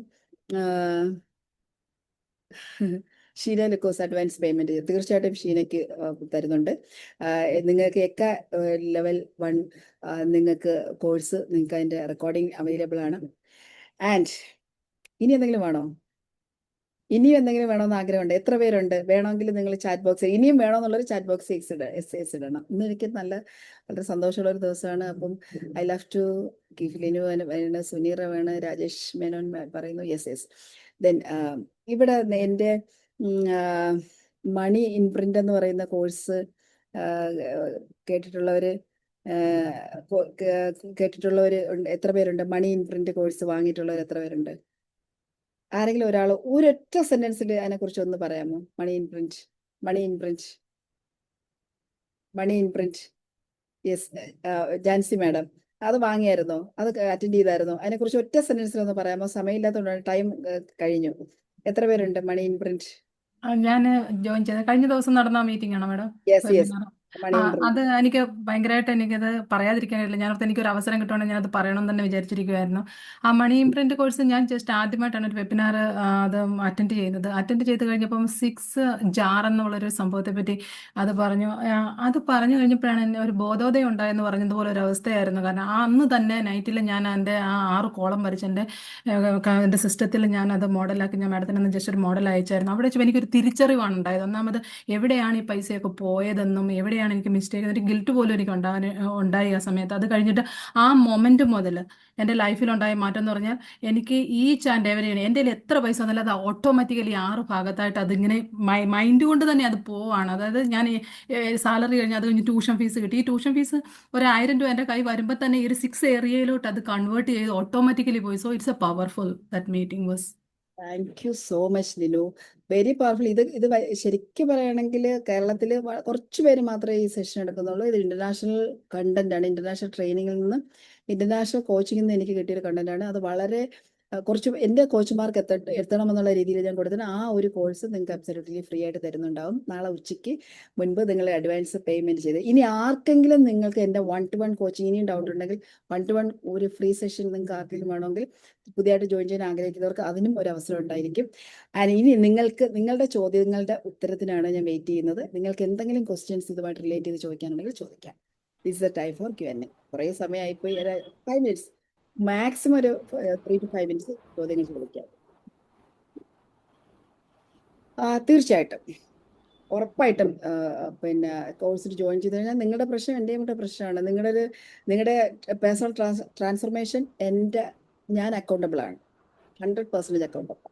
ഷീന ലുക്കോസ് അഡ്വാൻസ് പേയ്മെന്റ് തീർച്ചയായിട്ടും ഷീനയ്ക്ക് തരുന്നുണ്ട്. നിങ്ങൾക്ക് എക്ക ലെവൽ 1 നിങ്ങൾക്ക് കോഴ്സ് നിങ്ങൾക്ക് അതിന്റെ റെക്കോർഡിംഗ് അവൈലബിൾ ആണ്. ആൻഡ് ഇനി എന്തെങ്കിലും വേണോ? ഇനിയും എന്തെങ്കിലും വേണമെന്ന് ആഗ്രഹമുണ്ട്? എത്ര പേരുണ്ട്? വേണമെങ്കിൽ നിങ്ങൾ ചാറ്റ് ബോക്സ് ഇനിയും വേണമെന്നുള്ളൊരു ചാറ്റ് ബോക്സ് എസ് ഇടണം. ഇന്ന് എനിക്ക് വളരെ സന്തോഷമുള്ള ഒരു ദിവസമാണ്. അപ്പം ഐ ലവ് ടു ലിനു വേണം, സുനീറ വേണം, രാജേഷ് മേനോൻ പറയുന്നു യെസ്. ദെൻ ഇവിടെ എൻ്റെ മണി ഇൻപ്രിന്റ് എന്ന് പറയുന്ന കോഴ്സ് കേട്ടിട്ടുള്ളവര് എത്ര പേരുണ്ട്? മണി ഇൻപ്രിന്റ് കോഴ്സ് വാങ്ങിയിട്ടുള്ളവർ എത്ര പേരുണ്ട്? ആരെങ്കിലും ഒരാൾ ഒരൊറ്റ സെന്റൻസിൽ അതിനെക്കുറിച്ച് ഒന്ന് പറയാമോ? മണി ഇൻപ്രിന്റ് യെസ്. ജാൻസി മാഡം അത് വാങ്ങിയായിരുന്നോ? അത് അറ്റൻഡ് ചെയ്തായിരുന്നോ? അതിനെക്കുറിച്ച് ഒറ്റ സെന്റൻസിൽ ഒന്ന് പറയാമോ? സമയമില്ലാത്തതുകൊണ്ടാണ്, ടൈം കഴിഞ്ഞു. എത്ര പേരുണ്ട് മണി ഇൻപ്രിന്റ്? ഞാൻ ജോയിൻ ചെയ്ത കഴിഞ്ഞ ദിവസം നടന്ന മീറ്റിംഗ് ആണോ മാഡം? യെസ്. വെബിനാർ. മണി ഇൻപ്രിന്റ് അത് എനിക്ക് ഭയങ്കരമായിട്ട് എനിക്കത് പറയാതിരിക്കാനില്ല. ഞാനത് എനിക്കൊരു അവസരം കിട്ടുവാണെങ്കിൽ ഞാനത് പറയണമെന്ന് തന്നെ വിചാരിച്ചിരിക്കുമായിരുന്നു. ആ മണി ഇംപ്രിന്റ് കോഴ്സ് ഞാൻ ജസ്റ്റ് ആദ്യമായിട്ടാണ് ഒരു വെബിനാർ അത് അറ്റൻഡ് ചെയ്യുന്നത്. അറ്റൻഡ് ചെയ്ത് കഴിഞ്ഞപ്പം 6 ജാർ എന്നുള്ളൊരു സംഭവത്തെ പറ്റി അത് പറഞ്ഞു. അത് പറഞ്ഞു കഴിഞ്ഞപ്പോഴാണ് എന്നെ ഒരു ബോധോദയം ഉണ്ടായെന്ന് പറഞ്ഞതുപോലെ ഒരു അവസ്ഥയായിരുന്നു. കാരണം അന്ന് തന്നെ നൈറ്റിൽ ഞാൻ എൻ്റെ ആ 6 കോളം വരച്ച് എൻ്റെ സിസ്റ്റത്തിൽ ഞാൻ അത് മോഡലാക്കി ഞാൻ മാഡത്തിന് ജസ്റ്റ് ഒരു മോഡൽ അയച്ചായിരുന്നു. അവിടെ വെച്ച് എനിക്കൊരു തിരിച്ചറിവാണ് ഉണ്ടായത്. ഒന്നാമത് എവിടെയാണ് ഈ പൈസയൊക്കെ പോയതെന്നും എവിടെയാണ് എനിക്ക് മിസ്റ്റേക്ക്, ഒരു ഗിൽറ്റ് പോലും എനിക്ക് ഉണ്ടായി ആ സമയത്ത്. അത് കഴിഞ്ഞിട്ട് ആ മൊമെന്റ് മുതൽ എൻ്റെ ലൈഫിലുണ്ടായ മാറ്റം എന്ന് പറഞ്ഞാൽ എനിക്ക് ഈച്ച് ആൻഡ് എവരിയാണ് എൻ്റെ കയ്യിൽ എത്ര പൈസ വന്നാലും അത് ഓട്ടോമാറ്റിക്കലി 6 ഭാഗത്തായിട്ട് അതിങ്ങനെ മൈൻഡ് കൊണ്ട് തന്നെ അത് പോവാണ്. അതായത് ഞാൻ സാലറി കഴിഞ്ഞ് അത് കഴിഞ്ഞ് ട്യൂഷൻ ഫീസ് കിട്ടി. ഈ ട്യൂഷൻ ഫീസ് ഒരു 1000 രൂപ എൻ്റെ കൈ വരുമ്പോൾ തന്നെ ഈ ഒരു 6 ഏരിയയിലോട്ട് അത് കൺവേർട്ട് ചെയ്ത് ഓട്ടോമാറ്റിക്കലി പോയി. So it's A powerful that meeting was. Thank you so much Linu. Very powerful. ഇത് ശരിക്കും പറയുകയാണെങ്കിൽ കേരളത്തിൽ കുറച്ച് പേര് മാത്രമേ ഈ സെഷൻ എടുക്കുന്നുള്ളൂ. ഇത് ഇന്റർനാഷണൽ കണ്ടന്റ് ആണ്. ഇന്റർനാഷണൽ ട്രെയിനിങ്ങിൽ നിന്ന്, ഇന്റർനാഷണൽ കോച്ചിങ്ങിൽ നിന്ന് എനിക്ക് കിട്ടിയൊരു കണ്ടന്റ് ആണ്. അത് വളരെ കുറച്ച് എൻ്റെ കോച്ചുമാർക്ക് എത്തണമെന്നുള്ള രീതിയിൽ ഞാൻ കൊടുത്തത്. ആ ഒരു കോഴ്സ് നിങ്ങൾക്ക് അബ്സല്യൂട്ട്ലി ഫ്രീ ആയിട്ട് തരുന്നുണ്ടാവും. നാളെ ഉച്ചയ്ക്ക് മുൻപ് നിങ്ങൾ അഡ്വാൻസ് പേയ്മെന്റ് ചെയ്ത്, ഇനി ആർക്കെങ്കിലും നിങ്ങൾക്ക് എൻ്റെ 1-to-1 കോച്ചിങ് ഇനിയും ഡൗട്ട് ഉണ്ടെങ്കിൽ 1-to-1 ഒരു ഫ്രീ സെഷൻ നിങ്ങൾക്ക് ആർക്കെങ്കിലും വേണമെങ്കിൽ പുതിയതായിട്ട് ജോയിൻ ചെയ്യാൻ ആഗ്രഹിക്കുന്നവർക്ക് അതിനും ഒരു അവസരം ഉണ്ടായിരിക്കും. ആൻഡ് ഇനി നിങ്ങളുടെ ചോദ്യങ്ങളുടെ ഉത്തരത്തിനാണ് ഞാൻ വെയിറ്റ് ചെയ്യുന്നത്. നിങ്ങൾക്ക് എന്തെങ്കിലും ക്വസ്റ്റ്യൻസ് ഇതുമായിട്ട് റിലേറ്റ് ചെയ്ത് ചോദിക്കാനുണ്ടെങ്കിൽ ചോദിക്കാം. This is A time for Q&A. കുറേ സമയമായിപ്പോയി. 5 മിനിറ്റ്സ് മാക്സിമം, ഒരു 3 to 5 മിനിറ്റ്സ് ചോദ്യങ്ങൾ ചോദിക്കാം. തീർച്ചയായിട്ടും ഉറപ്പായിട്ടും പിന്നെ കോഴ്സിൽ ജോയിൻ ചെയ്ത് കഴിഞ്ഞാൽ നിങ്ങളുടെ പ്രശ്നം എൻ്റെയും കൂടെ പ്രശ്നമാണ്. നിങ്ങളുടെ പേഴ്സണൽ ട്രാൻസ്ഫർമേഷൻ ഞാൻ അക്കൗണ്ടബിൾ ആണ്, 100% അക്കൗണ്ടബിൾ.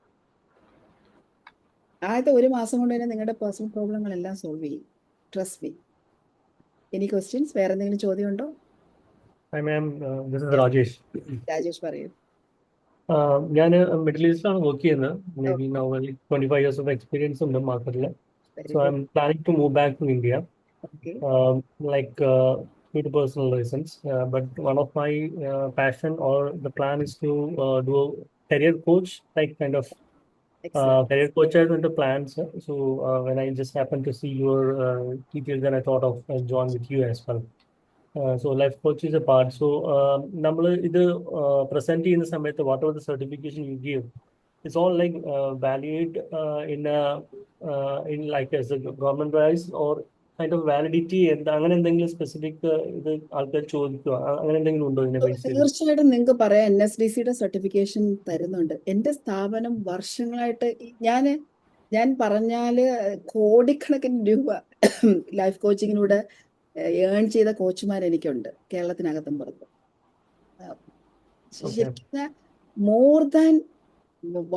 ആദ്യത്തെ 1 മാസം കൊണ്ട് തന്നെ നിങ്ങളുടെ പേഴ്സണൽ പ്രോബ്ലങ്ങളെല്ലാം സോൾവ് ചെയ്യും. Trust me. Any questions? വേറെ എന്തെങ്കിലും ചോദ്യം ഉണ്ടോ? Hi ma'am, this is Rajesh. Rajesh പറയൂ. ഞാൻ മിഡിൽ ഈസ്റ്റിലാണ് വർക്ക് ചെയ്യുന്നത്. Maybe now 25 years of experience in the market. So I'm planning to move back to India, Okay. like due to personal reasons. But one of my passion or the plan is to do a career coach, like kind of Excellent. career coach as in the plans. So when I just happened to see your details, then I thought of join with you as well. So life coach is a part. So നമ്മൾ ഇത് present ചെയ്യുന്ന സമയത്ത് whatever the certification you give, it's all like valued in like as a government wise or kind of validity എന്താ അങ്ങനെ എന്തെങ്കിലും specific ഇത് ആൾക്കാർ ചോദിക്കുക, അങ്ങനെ എന്തെങ്കിലും ഉണ്ടോ ഇതിനെ ബേസ് ചെയ്ത്? തീർച്ചയായിട്ടും നിങ്ങൾക്ക് പറയാം. NSDCയുടെ സർട്ടിഫിക്കേഷൻ തരുന്നുണ്ട്. എൻ്റെ സ്ഥാപനം വർഷങ്ങളായിട്ട് ഞാൻ പറഞ്ഞാല് കോടിക്കണക്കിന് രൂപ ലൈഫ് കോച്ചിങ്ങിലൂടെ ഏൺ ചെയ്ത കോച്ചുമാർ എനിക്കുണ്ട്, കേരളത്തിനകത്തും പുറത്തും. ശരിക്കും മോർ ദാൻ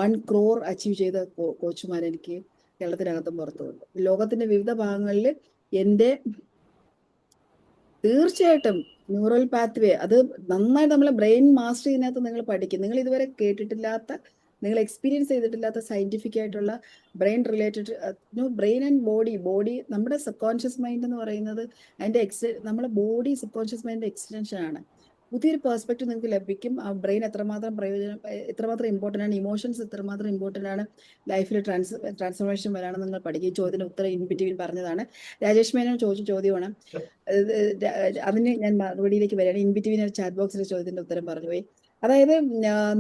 1 crore അച്ചീവ് ചെയ്ത കോച്ചുമാർ എനിക്ക് കേരളത്തിനകത്തും പുറത്തുമുണ്ട്. ലോകത്തിന്റെ വിവിധ ഭാഗങ്ങളിൽ എൻ്റെ തീർച്ചയായിട്ടും ന്യൂറൽ പാത്വേ അത് നന്നായിട്ട് നമ്മളെ ബ്രെയിൻ മാസ്റ്റർ ചെയ്യുന്നതിനകത്ത് നിങ്ങൾ പഠിക്കും. നിങ്ങൾ ഇതുവരെ കേട്ടിട്ടില്ലാത്ത, നിങ്ങൾ എക്സ്പീരിയൻസ് ചെയ്തിട്ടില്ലാത്ത സയന്റിഫിക് ആയിട്ടുള്ള brain related brain and body നമ്മുടെ സബ് കോൺഷ്യസ് മൈൻഡ് എന്ന് പറയുന്നത് നമ്മുടെ ബോഡി സബ് കോൺഷ്യസ് മൈൻഡിന്റെ എക്സ്റ്റൻഷൻ ആണ്. പുതിയൊരു പെർസ്പെക്റ്റീവ് നിങ്ങൾക്ക് ലഭിക്കും. ആ ബ്രെയിൻ എത്രമാത്രം ഇമ്പോർട്ടൻ്റ് ആണ്, ഇമോഷൻസ് എത്രമാത്രം ഇമ്പോർട്ടൻ്റ് ആണ് ലൈഫിൽ ട്രാൻസ്ഫോർമേഷൻ വരാണെന്ന് നിങ്ങൾ പഠിക്കും. ഈ ചോദ്യത്തിന് ഉത്തരം ഇൻബിറ്റ്വീൻ പറഞ്ഞതാണ്. രാജേഷ് മേനോൻ ചോദിച്ച ചോദ്യമാണ്. അതിന് ഞാൻ മറുപടിയിലേക്ക് വരികയാണ്. ഇൻബിറ്റ്വീൻ ചാറ്റ് ബോക്സിലെ ചോദ്യത്തിന്റെ ഉത്തരം പറഞ്ഞു പോയി. അതായത്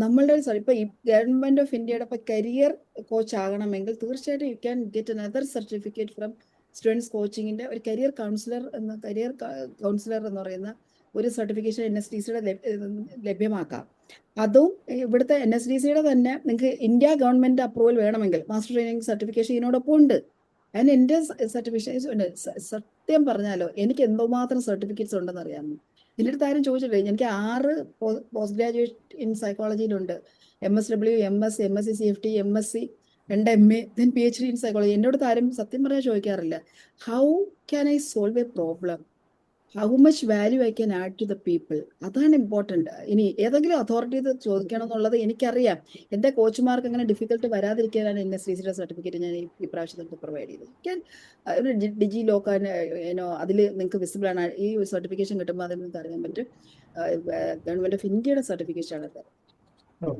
നമ്മളുടെ ഇപ്പൊ ഈ ഗവൺമെന്റ് ഓഫ് ഇന്ത്യയുടെ ഇപ്പൊ കരിയർ കോച്ച് ആകണമെങ്കിൽ തീർച്ചയായിട്ടും you can get another certificate from students കോച്ചിങ്ങിന്റെ ഒരു കരിയർ കൗൺസിലർ എന്ന് പറയുന്ന ഒരു സർട്ടിഫിക്കേഷൻ NSDCയുടെ ലഭ്യമാക്കാം. അതും ഇവിടുത്തെ NSDCയുടെ തന്നെ നിങ്ങൾക്ക് ഇന്ത്യ ഗവൺമെന്റ് അപ്രൂവൽ വേണമെങ്കിൽ മാസ്റ്റർ ട്രെയിനിങ് സർട്ടിഫിക്കേഷൻ ഇതിനോടൊപ്പം ഉണ്ട്. അതിന് എൻ്റെ സർട്ടിഫിക്കേഷൻ സത്യം പറഞ്ഞാലോ എനിക്ക് എന്തുമാത്രം സർട്ടിഫിക്കറ്റ്സ് ഉണ്ടെന്ന് അറിയാമോ? എൻ്റെ അടുത്ത് ആരും ചോദിച്ചിട്ടില്ല. എനിക്ക് 6 പോസ്റ്റ് ഗ്രാജുവേറ്റ് ഇൻ സൈക്കോളജിയിലുണ്ട്. MSW, MS, MSc CFT, MSc, 2 MA, then PhD in psychology. എൻ്റെ അടുത്ത് ആരും സത്യം പറഞ്ഞാൽ ചോദിക്കാറില്ല how can I solve a problem, how much value I can add to the people. അതാണ് ഇമ്പോർട്ടൻറ്റ്. ഇനി ഏതെങ്കിലും അതോറിറ്റി ഇത് ചോദിക്കണം എന്നുള്ളത് എനിക്കറിയാം. എൻ്റെ കോച്ചുമാർക്ക് അങ്ങനെ ഡിഫിക്കൽട്ട് വരാതിരിക്കാനാണ് NSDCയുടെ സർട്ടിഫിക്കറ്റ് ഞാൻ ഈ പ്രാവശ്യത്തിൽ പ്രൊവൈഡ് ചെയ്തത്. ക്യാൻ ഒരു ഡിജി ലോക്കാൻ അതിൽ നിങ്ങൾക്ക് വിസിബിൾ ആണ്. ഈ സർട്ടിഫിക്കേഷൻ കിട്ടുമ്പോൾ അതിൽ നിങ്ങൾക്ക് അറിയാൻ പറ്റും ഗവൺമെന്റ് ഓഫ് ഇന്ത്യയുടെ സർട്ടിഫിക്കേഷൻ ആണ്. Oh,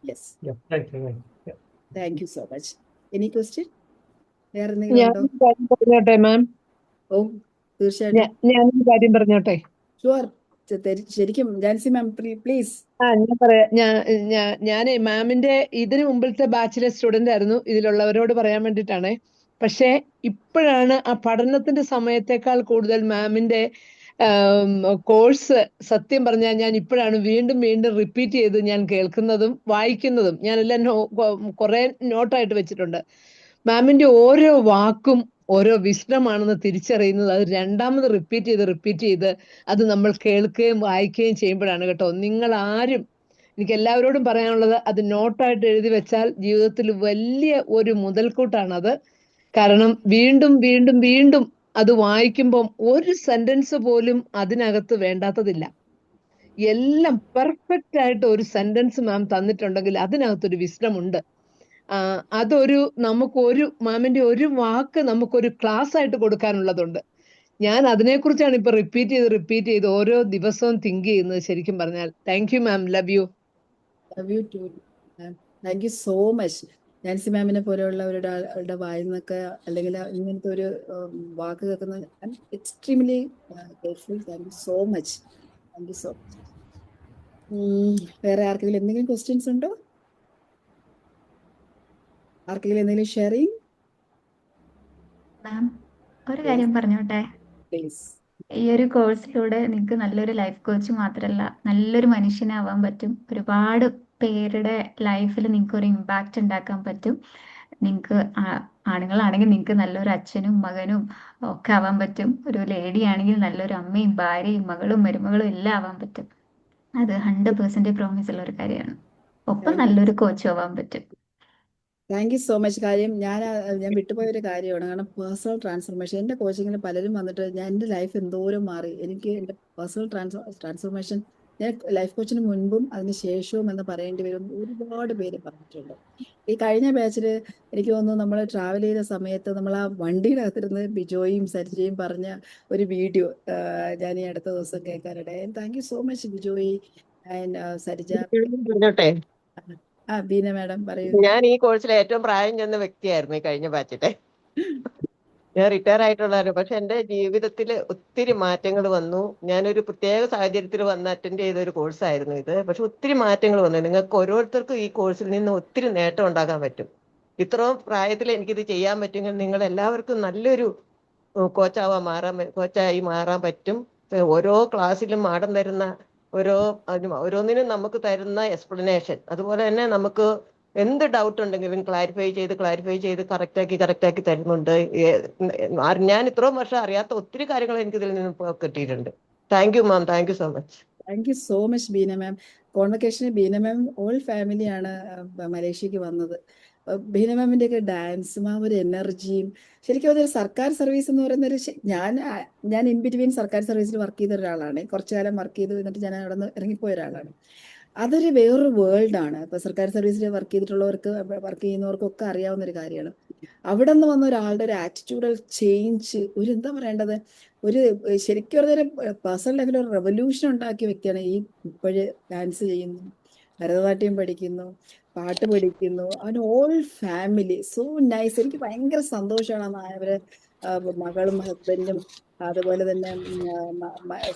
yes, yeah, thank you. Yeah. Thank you so much. Any question വേറെ എന്തെങ്കിലും ഞാൻ ഉണ്ടോ? കാര്യം പറഞ്ഞോട്ടെ മാം, ഓ തീർച്ചയായിട്ടും, ഞാനൊരു കാര്യം പറഞ്ഞോട്ടെ. ഷുവർ. ശരിക്കും ജാൻസി മാം പ്ലീസ്. ഞാൻ പറയാം. ഞാൻ മാമിന്റെ ഇതിനു മുമ്പിലത്തെ ബാച്ചിലെ സ്റ്റുഡന്റ് ആയിരുന്നു. ഇതിലുള്ളവരോട് പറയാൻ വേണ്ടിയിട്ടാണ്. പക്ഷെ ഇപ്പോഴാണ് ആ പഠനത്തിന്റെ സമയത്തേക്കാൾ കൂടുതൽ മാമിന്റെ കോഴ്സ് സത്യം പറഞ്ഞാൽ ഞാൻ ഇപ്പോഴാണ് വീണ്ടും വീണ്ടും റിപ്പീറ്റ് ചെയ്ത് ഞാൻ കേൾക്കുന്നതും വായിക്കുന്നതും. ഞാനെല്ലാം കുറെ നോട്ടായിട്ട് വെച്ചിട്ടുണ്ട്. മാമിന്റെ ഓരോ വാക്കും ഓരോ വിസ്ഡമാണെന്ന് തിരിച്ചറിയുന്നത് അത് രണ്ടാമത് റിപ്പീറ്റ് ചെയ്ത് അത് നമ്മൾ കേൾക്കുകയും വായിക്കുകയും ചെയ്യുമ്പോഴാണ് കേട്ടോ. നിങ്ങൾ ആരും, എനിക്ക് എല്ലാവരോടും പറയാനുള്ളത്, അത് നോട്ടായിട്ട് എഴുതി വെച്ചാൽ ജീവിതത്തിൽ വലിയ ഒരു മുതൽക്കൂട്ടാണത്. കാരണം വീണ്ടും വീണ്ടും വീണ്ടും അത് വായിക്കുമ്പം ഒരു സെന്റൻസ് പോലും അതിനകത്ത് വേണ്ടാത്തതില്ല. എല്ലാം പെർഫെക്റ്റ് ആയിട്ട് ഒരു സെന്റൻസ് മാം തന്നിട്ടുണ്ടെങ്കിൽ അതിനകത്തൊരു വിസ്ഡം ഉണ്ട്. മാമിന്റെ ഒരു വാക്ക് നമുക്കൊരു ക്ലാസ് ആയിട്ട് കൊടുക്കാനുള്ളതുണ്ട്. ഞാൻ അതിനെക്കുറിച്ചാണ് ഇപ്പൊ റിപ്പീറ്റ് ചെയ്ത് ഓരോ ദിവസവും തിങ്ക് ചെയ്യുന്നത്. ശരിക്കും പറഞ്ഞാൽ thank you ma'am, love you. Love you too ma'am, thank you so much. Nancy മാമിനെ പോലെയുള്ളവരുടെ വായിൽ നിന്നൊക്കെ അല്ലെങ്കിൽ ഇങ്ങനത്തെ ഒരു വാക്ക് കേൾക്കുന്ന extremely grateful. Thank you so much, thank you so much. വേറെ ആർക്കെങ്കിലും എന്തെങ്കിലും ക്വസ്റ്റ്യൻസ് ഉണ്ടോ? ആർക്കെങ്കിലും എന്തെങ്കിലും ഷെയറിങ്? മാം ഒരു കാര്യം പറഞ്ഞോട്ടെ. പ്ലീസ്. ഈ ഒരു കോഴ്സിലൂടെ നിങ്ങൾക്ക് നല്ലൊരു ലൈഫ് കോച്ച് മാത്രമല്ല നല്ലൊരു മനുഷ്യനാവാൻ പറ്റും. ഒരുപാട് പേരുടെ ലൈഫിൽ നിങ്ങൾക്ക് ഒരു ഇമ്പാക്റ്റ് ഉണ്ടാക്കാൻ പറ്റും. നിങ്ങൾക്ക് ആണുങ്ങളാണെങ്കിൽ നിങ്ങൾക്ക് നല്ലൊരു അച്ഛനും മകനും ഒക്കെ ആവാൻ പറ്റും. ഒരു ലേഡി ആണെങ്കിൽ നല്ലൊരു അമ്മയും ഭാര്യയും മകളും മരുമകളും എല്ലാം ആവാൻ പറ്റും. അത് 100% പ്രോമിസ് ഉള്ള ഒരു കാര്യമാണ്. ഒപ്പം നല്ലൊരു കോച്ചും ആവാൻ പറ്റും. Thank you so much. കാര്യം ഞാൻ വിട്ടുപോയ ഒരു കാര്യമാണ്. കാരണം പേഴ്സണൽ ട്രാൻസ്ഫോർമേഷൻ എൻ്റെ കോച്ചിങ്ങിൽ പലരും വന്നിട്ട് എൻ്റെ ലൈഫ് എന്തോരം മാറി. എനിക്ക് എൻ്റെ പേഴ്സണൽ ട്രാൻസ്ഫോർമേഷൻ ഞാൻ ലൈഫ് കോച്ചിന് മുൻപും അതിന് ശേഷവും എന്ന് പറയേണ്ടി വരും ഒരുപാട് പേര് പറഞ്ഞിട്ടുണ്ട്. ഈ കഴിഞ്ഞ ബാച്ചിൽ എനിക്ക് തോന്നുന്നു നമ്മൾ ട്രാവൽ ചെയ്ത സമയത്ത് നമ്മൾ ആ വണ്ടിയുടെ അകത്തിരുന്ന് ബിജോയും സരിജയും പറഞ്ഞ ഒരു വീഡിയോ ഞാൻ ഈ അടുത്ത ദിവസം കേൾക്കാനിടയായി. Thank you so much Bijoy and Sarija. പറഞ്ഞോട്ടെ, ബീന മാഡം പറയൂ. ഞാൻ ഈ കോഴ്സിലെ ഏറ്റവും പ്രായം ചെന്ന വ്യക്തിയായിരുന്നു ഈ കഴിഞ്ഞ ബാച്ചിലെ. ഞാൻ റിട്ടയർ ആയിട്ടുള്ളതാണ്. പക്ഷെ എൻ്റെ ജീവിതത്തിൽ ഒത്തിരി മാറ്റങ്ങൾ വന്നു. ഞാനൊരു പ്രത്യേക സാഹചര്യത്തിൽ വന്ന് അറ്റൻഡ് ചെയ്ത ഒരു കോഴ്സായിരുന്നു ഇത്. പക്ഷെ ഒത്തിരി മാറ്റങ്ങൾ വന്നു. നിങ്ങൾക്ക് ഓരോരുത്തർക്കും ഈ കോഴ്സിൽ നിന്ന് ഒത്തിരി നേട്ടം ഉണ്ടാക്കാൻ പറ്റും. ഇത്രയും പ്രായത്തിൽ എനിക്കിത് ചെയ്യാൻ പറ്റുമെങ്കിൽ നിങ്ങൾ എല്ലാവർക്കും നല്ലൊരു കോച്ചായി മാറാൻ പറ്റും. ഓരോ ക്ലാസ്സിലും മാഡം തരുന്ന ഓരോന്നിനും നമുക്ക് തരുന്ന എക്സ്പ്ലനേഷൻ, അതുപോലെ തന്നെ നമുക്ക് എന്ത് ഡൗട്ട് ഉണ്ടെങ്കിലും ക്ലാരിഫൈ ചെയ്ത് കറക്റ്റാക്കി തരുന്നുണ്ട്. ഞാൻ ഇത്രയും വർഷം അറിയാത്ത ഒത്തിരി കാര്യങ്ങൾ എനിക്ക് ഇതിൽ നിന്ന് കിട്ടിയിട്ടുണ്ട്. Thank you ma'am, thank you so much. Thank you so much Beena ma'am. കോൺവക്കേഷന് ബീന മാം ഓൾ ഫാമിലിയാണ് മലേഷ്യക്ക് വന്നത്. ബീന മാമിൻ്റെ ഒക്കെ ഡാൻസും ആ ഒരു എനർജിയും ശരിക്കും അതൊരു സർക്കാർ സർവീസ് എന്ന് പറയുന്നൊരു ഞാൻ ഇൻ ബിറ്റ്വീൻ സർക്കാർ സർവീസിൽ വർക്ക് ചെയ്ത ഒരാളാണ്. കുറച്ചു കാലം വർക്ക് ചെയ്തു എന്നിട്ട് ഞാൻ അവിടെ നിന്ന് ഇറങ്ങിപ്പോയ ഒരാളാണ്. അതൊരു വേറൊരു വേൾഡാണ്. ഇപ്പോൾ സർക്കാർ സർവീസിൽ വർക്ക് ചെയ്യുന്നവർക്കൊക്കെ അറിയാവുന്ന ഒരു കാര്യമാണ്. അവിടെ നിന്ന് വന്ന ഒരാളുടെ ഒരു ആറ്റിറ്റ്യൂഡൽ ചേഞ്ച്, ഒരു എന്താ പറയേണ്ടത്, ഒരു ശരിക്കും പറഞ്ഞൊരു പേഴ്സണൽ ലെവലിൽ ഒരു റെവല്യൂഷൻ ഉണ്ടാക്കിയ വ്യക്തിയാണ്. ഈ ഇപ്പോഴ് ഡാൻസ് ചെയ്യുന്നു, ഭരതനാട്യം പഠിക്കുന്നു, പാട്ട് പഠിക്കുന്നു. അവൻ ഓൾ ഫാമിലി സോ നൈസ്. എനിക്ക് ഭയങ്കര സന്തോഷമാണ് അവരെ മകളും ഹസ്ബൻഡും അതുപോലെ തന്നെ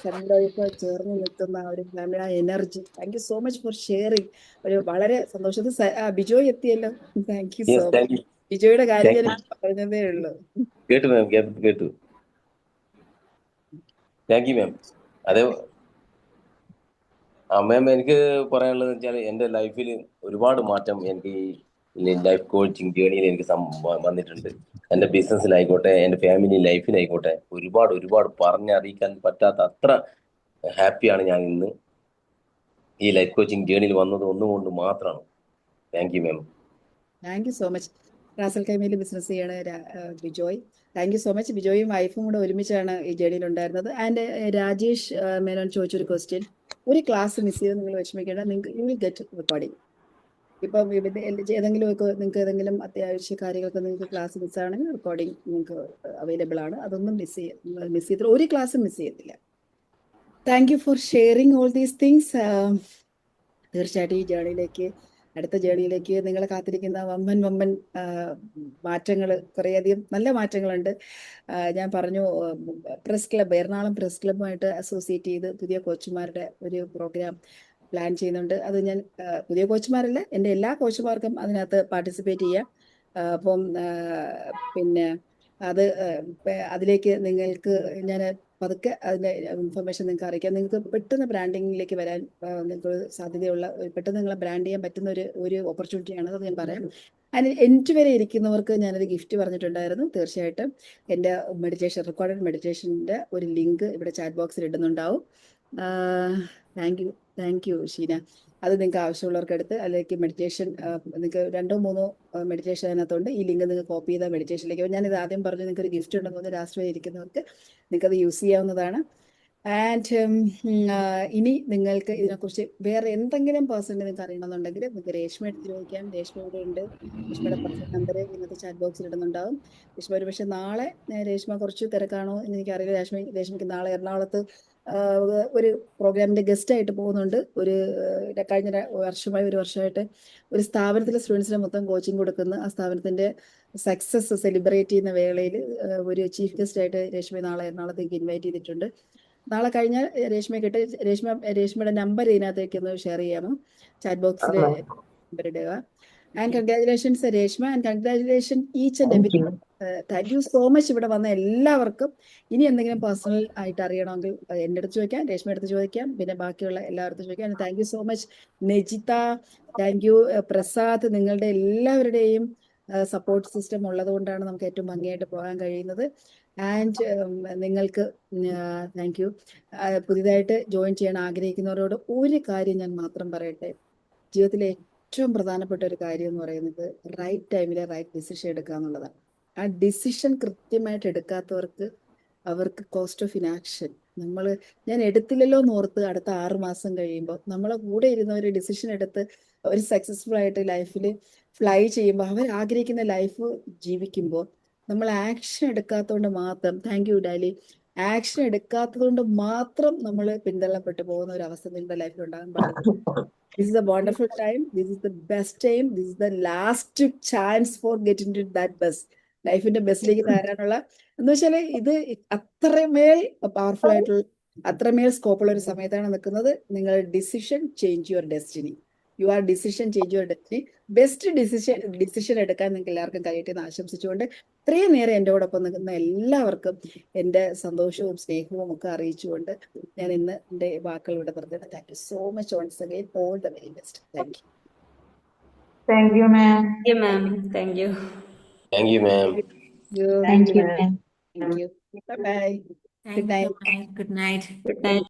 സെവൻ വൈഫ് ചേർന്ന് നിൽക്കുന്ന ഒരു ഫാമിലി, ആ energy. Thank you so much for sharing. ഒരു വളരെ സന്തോഷം. ബിജോയ് എത്തിയല്ലോ. Thank you so yes, much. Thank you. ബിജോയുടെ കാര്യം താങ്ക് ഞാൻ യു. പറഞ്ഞതേ ഉള്ളൂ. കേട്ടു മാം, കേട്ടു. Thank you ma'am. അതെ മാം, എനിക്ക് പറയാനുള്ളത് വെച്ചാൽ എൻ്റെ ലൈഫിൽ ഒരുപാട് മാറ്റം എനിക്ക് ഈ ലൈഫ് കോച്ചിങ് ജേണിയിൽ എനിക്ക് വന്നിട്ടുണ്ട്. എൻ്റെ ബിസിനസ്സിലായിക്കോട്ടെ, എൻ്റെ ഫാമിലി ലൈഫിലായിക്കോട്ടെ, ഒരുപാട് പറഞ്ഞറിയിക്കാൻ പറ്റാത്ത അത്ര ഹാപ്പിയാണ് ഞാൻ ഇന്ന് ഈ ലൈഫ് കോച്ചിങ് ജേണിയിൽ വന്നത് ഒന്നുകൊണ്ട് മാത്രമാണ്. Thank you ma'am. Thank you so much. റാസൽ കൈമയിൽ ബിസിനസ് ചെയ്യണ Bijoy, thank you so much. ബിജോയും വൈഫും കൂടെ ഒരുമിച്ചാണ് ഈ ജേണിയിൽ ഉണ്ടായിരുന്നത്. ആൻഡ് രാജേഷ് മേനോൻ ചോദിച്ചൊരു ക്വസ്റ്റ്യൻ, ഒരു ക്ലാസ് മിസ് ചെയ്ത് നിങ്ങൾ വിഷമിക്കേണ്ട, നിങ്ങൾക്ക് യു വിൽ ഗെറ്റ് റെക്കോർഡിങ്. ഇപ്പം നിങ്ങൾക്ക് ഏതെങ്കിലും അത്യാവശ്യ കാര്യങ്ങൾക്ക് നിങ്ങൾക്ക് ക്ലാസ് മിസ്സാണെങ്കിൽ റെക്കോർഡിങ് നിങ്ങൾക്ക് അവൈലബിൾ ആണ്. അതൊന്നും മിസ് ചെയ്തില്ല, ഒരു ക്ലാസ്സും മിസ് ചെയ്യത്തില്ല. Thank you four sharing all these things. തീർച്ചയായിട്ടും ഈ ജേണിയിലേക്ക്, അടുത്ത ജേണിയിലേക്ക് നിങ്ങളെ കാത്തിരിക്കുന്ന വമ്പൻ മാറ്റങ്ങൾ, കുറേയധികം നല്ല മാറ്റങ്ങളുണ്ട്. ഞാൻ പറഞ്ഞു, പ്രസ് ക്ലബ്ബ്, എറണാകുളം പ്രസ് ക്ലബ്ബുമായിട്ട് അസോസിയേറ്റ് ചെയ്ത് പുതിയ കോച്ചുമാരുടെ ഒരു പ്രോഗ്രാം പ്ലാൻ ചെയ്യുന്നുണ്ട്. അത് ഞാൻ പുതിയ കോച്ചുമാരല്ല, എൻ്റെ എല്ലാ കോച്ചുമാർക്കും അതിനകത്ത് പാർട്ടിസിപ്പേറ്റ് ചെയ്യാം. അപ്പം പിന്നെ അതിലേക്ക് നിങ്ങൾക്ക് ഞാൻ പതുക്കെ അതിൻ്റെ ഇൻഫർമേഷൻ നിങ്ങൾക്ക് അറിയിക്കാം. നിങ്ങൾക്ക് പെട്ടെന്ന് ബ്രാൻഡിങ്ങിലേക്ക് വരാൻ നിങ്ങൾക്ക് സാധ്യതയുള്ള, പെട്ടെന്ന് നിങ്ങളെ ബ്രാൻഡ് ചെയ്യാൻ പറ്റുന്ന ഒരു ഓപ്പർച്യൂണിറ്റിയാണ്. അത് ഞാൻ പറയാം. അതിന് എൻഡ് വരെ ഇരിക്കുന്നവർക്ക് ഞാനൊരു ഗിഫ്റ്റ് പറഞ്ഞിട്ടുണ്ടായിരുന്നു. തീർച്ചയായിട്ടും എൻ്റെ റെക്കോർഡഡ് മെഡിറ്റേഷൻ്റെ ഒരു ലിങ്ക് ഇവിടെ ചാറ്റ് ബോക്സിൽ ഇടുന്നുണ്ടാവും. Thank you Sheena. അത് നിങ്ങൾക്ക് ആവശ്യമുള്ളവർക്ക് എടുത്ത് അതിലേക്ക് മെഡിറ്റേഷൻ, നിങ്ങൾക്ക് 2-3 മെഡിറ്റേഷൻ അതിനകത്തുണ്ട്. ഈ ലിങ്ക് നിങ്ങൾ കോപ്പി ചെയ്താൽ മെഡിറ്റേഷനിലേക്ക്. ഞാനിത് ആദ്യം പറഞ്ഞു, നിങ്ങൾക്ക് ഒരു ഗിഫ്റ്റ് ഉണ്ടെന്ന് തോന്നുന്നു. ലാസ്റ്റ് വരെ ഇരിക്കുന്നവർക്ക് നിങ്ങൾക്കത് യൂസ് ചെയ്യാവുന്നതാണ്. ആൻഡ് ഇനി നിങ്ങൾക്ക് ഇതിനെക്കുറിച്ച് വേറെ എന്തെങ്കിലും പേഴ്സണലി നിങ്ങൾക്ക് അറിയണമെന്നുണ്ടെങ്കിൽ നിങ്ങൾക്ക് രേഷ്മ എടുത്ത് ചോദിക്കാം. രേഷ്മ ഇവിടെ ഉണ്ട്. രേഷ്മയുടെ പേഴ്സണൽ നമ്പർ ഇന്നത്തെ ചാറ്റ് ബോക്സിൽ ഇടുന്നുണ്ടാവും. രേഷ്മ ഒരു പക്ഷേ നാളെ, രേഷ്മ കുറച്ച് തിരക്കാണോ എന്ന് എനിക്കറിയില്ല. രേഷ്മയ്ക്ക് നാളെ എറണാകുളത്ത് ഒരു പ്രോഗ്രാമിൻ്റെ ഗസ്റ്റായിട്ട് പോകുന്നുണ്ട്. കഴിഞ്ഞ ഒരു വർഷമായിട്ട് ഒരു സ്ഥാപനത്തിലെ സ്റ്റുഡൻസിനെ മൊത്തം കോച്ചിങ് കൊടുക്കുന്ന, ആ സ്ഥാപനത്തിൻ്റെ സക്സസ് സെലിബ്രേറ്റ് ചെയ്യുന്ന വേളയിൽ ഒരു ചീഫ് ഗസ്റ്റായിട്ട് രേഷ്മയെ നാളെ എറണാകുളത്തേക്ക് ഇൻവൈറ്റ് ചെയ്തിട്ടുണ്ട്. നാളെ കഴിഞ്ഞാൽ രേഷ്മയുടെ നമ്പർ ഇതിനകത്തേക്ക് ഒന്ന് ഷെയർ ചെയ്യാമോ? ചാറ്റ് ബോക്സിൽ നമ്പർ ഇടുക. And congratulations Reshma, and congratulation each and every. Thank you so much ഇവിടെ വന്ന എല്ലാവർക്കും. ഇനി എന്തെങ്കിലും പേഴ്സണൽ ആയിട്ട് അറിയണമെങ്കിൽ എൻ്റെ അടുത്ത് ചോദിക്കാം, രേഷ്മ അടുത്ത് ചോദിക്കാം, പിന്നെ ബാക്കിയുള്ള എല്ലാവർക്കും ചോദിക്കാം. Thank you so much Nejitha, thank you Prasad. നിങ്ങളുടെ എല്ലാവരുടെയും സപ്പോർട്ട് സിസ്റ്റം ഉള്ളത് കൊണ്ടാണ് നമുക്ക് ഏറ്റവും ഭംഗിയായിട്ട് പോകാൻ കഴിയുന്നത്. ആൻഡ് നിങ്ങൾക്ക് താങ്ക് യു. പുതിയതായിട്ട് ജോയിൻ ചെയ്യാൻ ആഗ്രഹിക്കുന്നവരോട് ഒരു കാര്യം ഞാൻ മാത്രം പറയട്ടെ. ജീവിതത്തിലെ ഏറ്റവും പ്രധാനപ്പെട്ട ഒരു കാര്യം എന്ന് പറയുന്നത് റൈറ്റ് ടൈമിൽ റൈറ്റ് ഡിസിഷൻ എടുക്കുക എന്നുള്ളതാണ്. ആ ഡിസിഷൻ കൃത്യമായിട്ട് എടുക്കാത്തവർക്ക് അവർക്ക് കോസ്റ്റ് ഓഫ് ഇനാക്ഷൻ. ഞാൻ എടുത്തില്ലല്ലോ എന്ന് ഓർത്ത് അടുത്ത 6 മാസം കഴിയുമ്പോൾ നമ്മളെ കൂടെ ഇരുന്ന ഒരു ഡിസിഷൻ എടുത്ത് ഒരു സക്സസ്ഫുൾ ആയിട്ട് ലൈഫിൽ ഫ്ലൈ ചെയ്യുമ്പോൾ, അവർ ആഗ്രഹിക്കുന്ന ലൈഫ് ജീവിക്കുമ്പോൾ നമ്മൾ ആക്ഷൻ എടുക്കാത്തതുകൊണ്ട് മാത്രം, താങ്ക് യു ഡാലി, ആക്ഷൻ എടുക്കാത്തത് കൊണ്ട് മാത്രം നമ്മൾ പിന്തള്ളപ്പെട്ടു പോകുന്ന ഒരു അവസ്ഥ നിങ്ങളുടെ ലൈഫിൽ ഉണ്ടാകാൻ പാടില്ല. This is a wonderful time. This is the best time. This is the last chance for getting into that bus. ലൈഫിന്റെ ബസ്സിലേക്ക് കയറാനുള്ള എന്ന് വെച്ചാൽ ഇത് അത്രമേൽ പവർഫുൾ ആയിട്ടുള്ള, അത്രമേൽ സ്കോപ്പുള്ള ഒരു സമയത്താണ് നിൽക്കുന്നത്. നിങ്ങൾ decision change your destiny. Decision change your destiny. Best decision എടുക്കാൻ നിങ്ങൾക്ക് എല്ലാവർക്കും കഴിയട്ടെ എന്ന് ആശംസിച്ചുകൊണ്ട്, ഇത്രയും നേരം എൻ്റെ കൂടൊപ്പം നിൽക്കുന്ന എല്ലാവർക്കും എൻ്റെ സന്തോഷവും സ്നേഹവും ഒക്കെ അറിയിച്ചുകൊണ്ട് ഞാൻ ഇന്ന് എൻ്റെ വാക്കുകൾ ഇവിടെ പറഞ്ഞത്. Thank you so much once again. All the very best. Thank you. Thank you, ma'am. Thank you, ma'am. Thank you. Thank you ma'am. Thank you, ma'am. Thank you. Bye bye. Thank Good night. you, ma'am. Good night. Good night.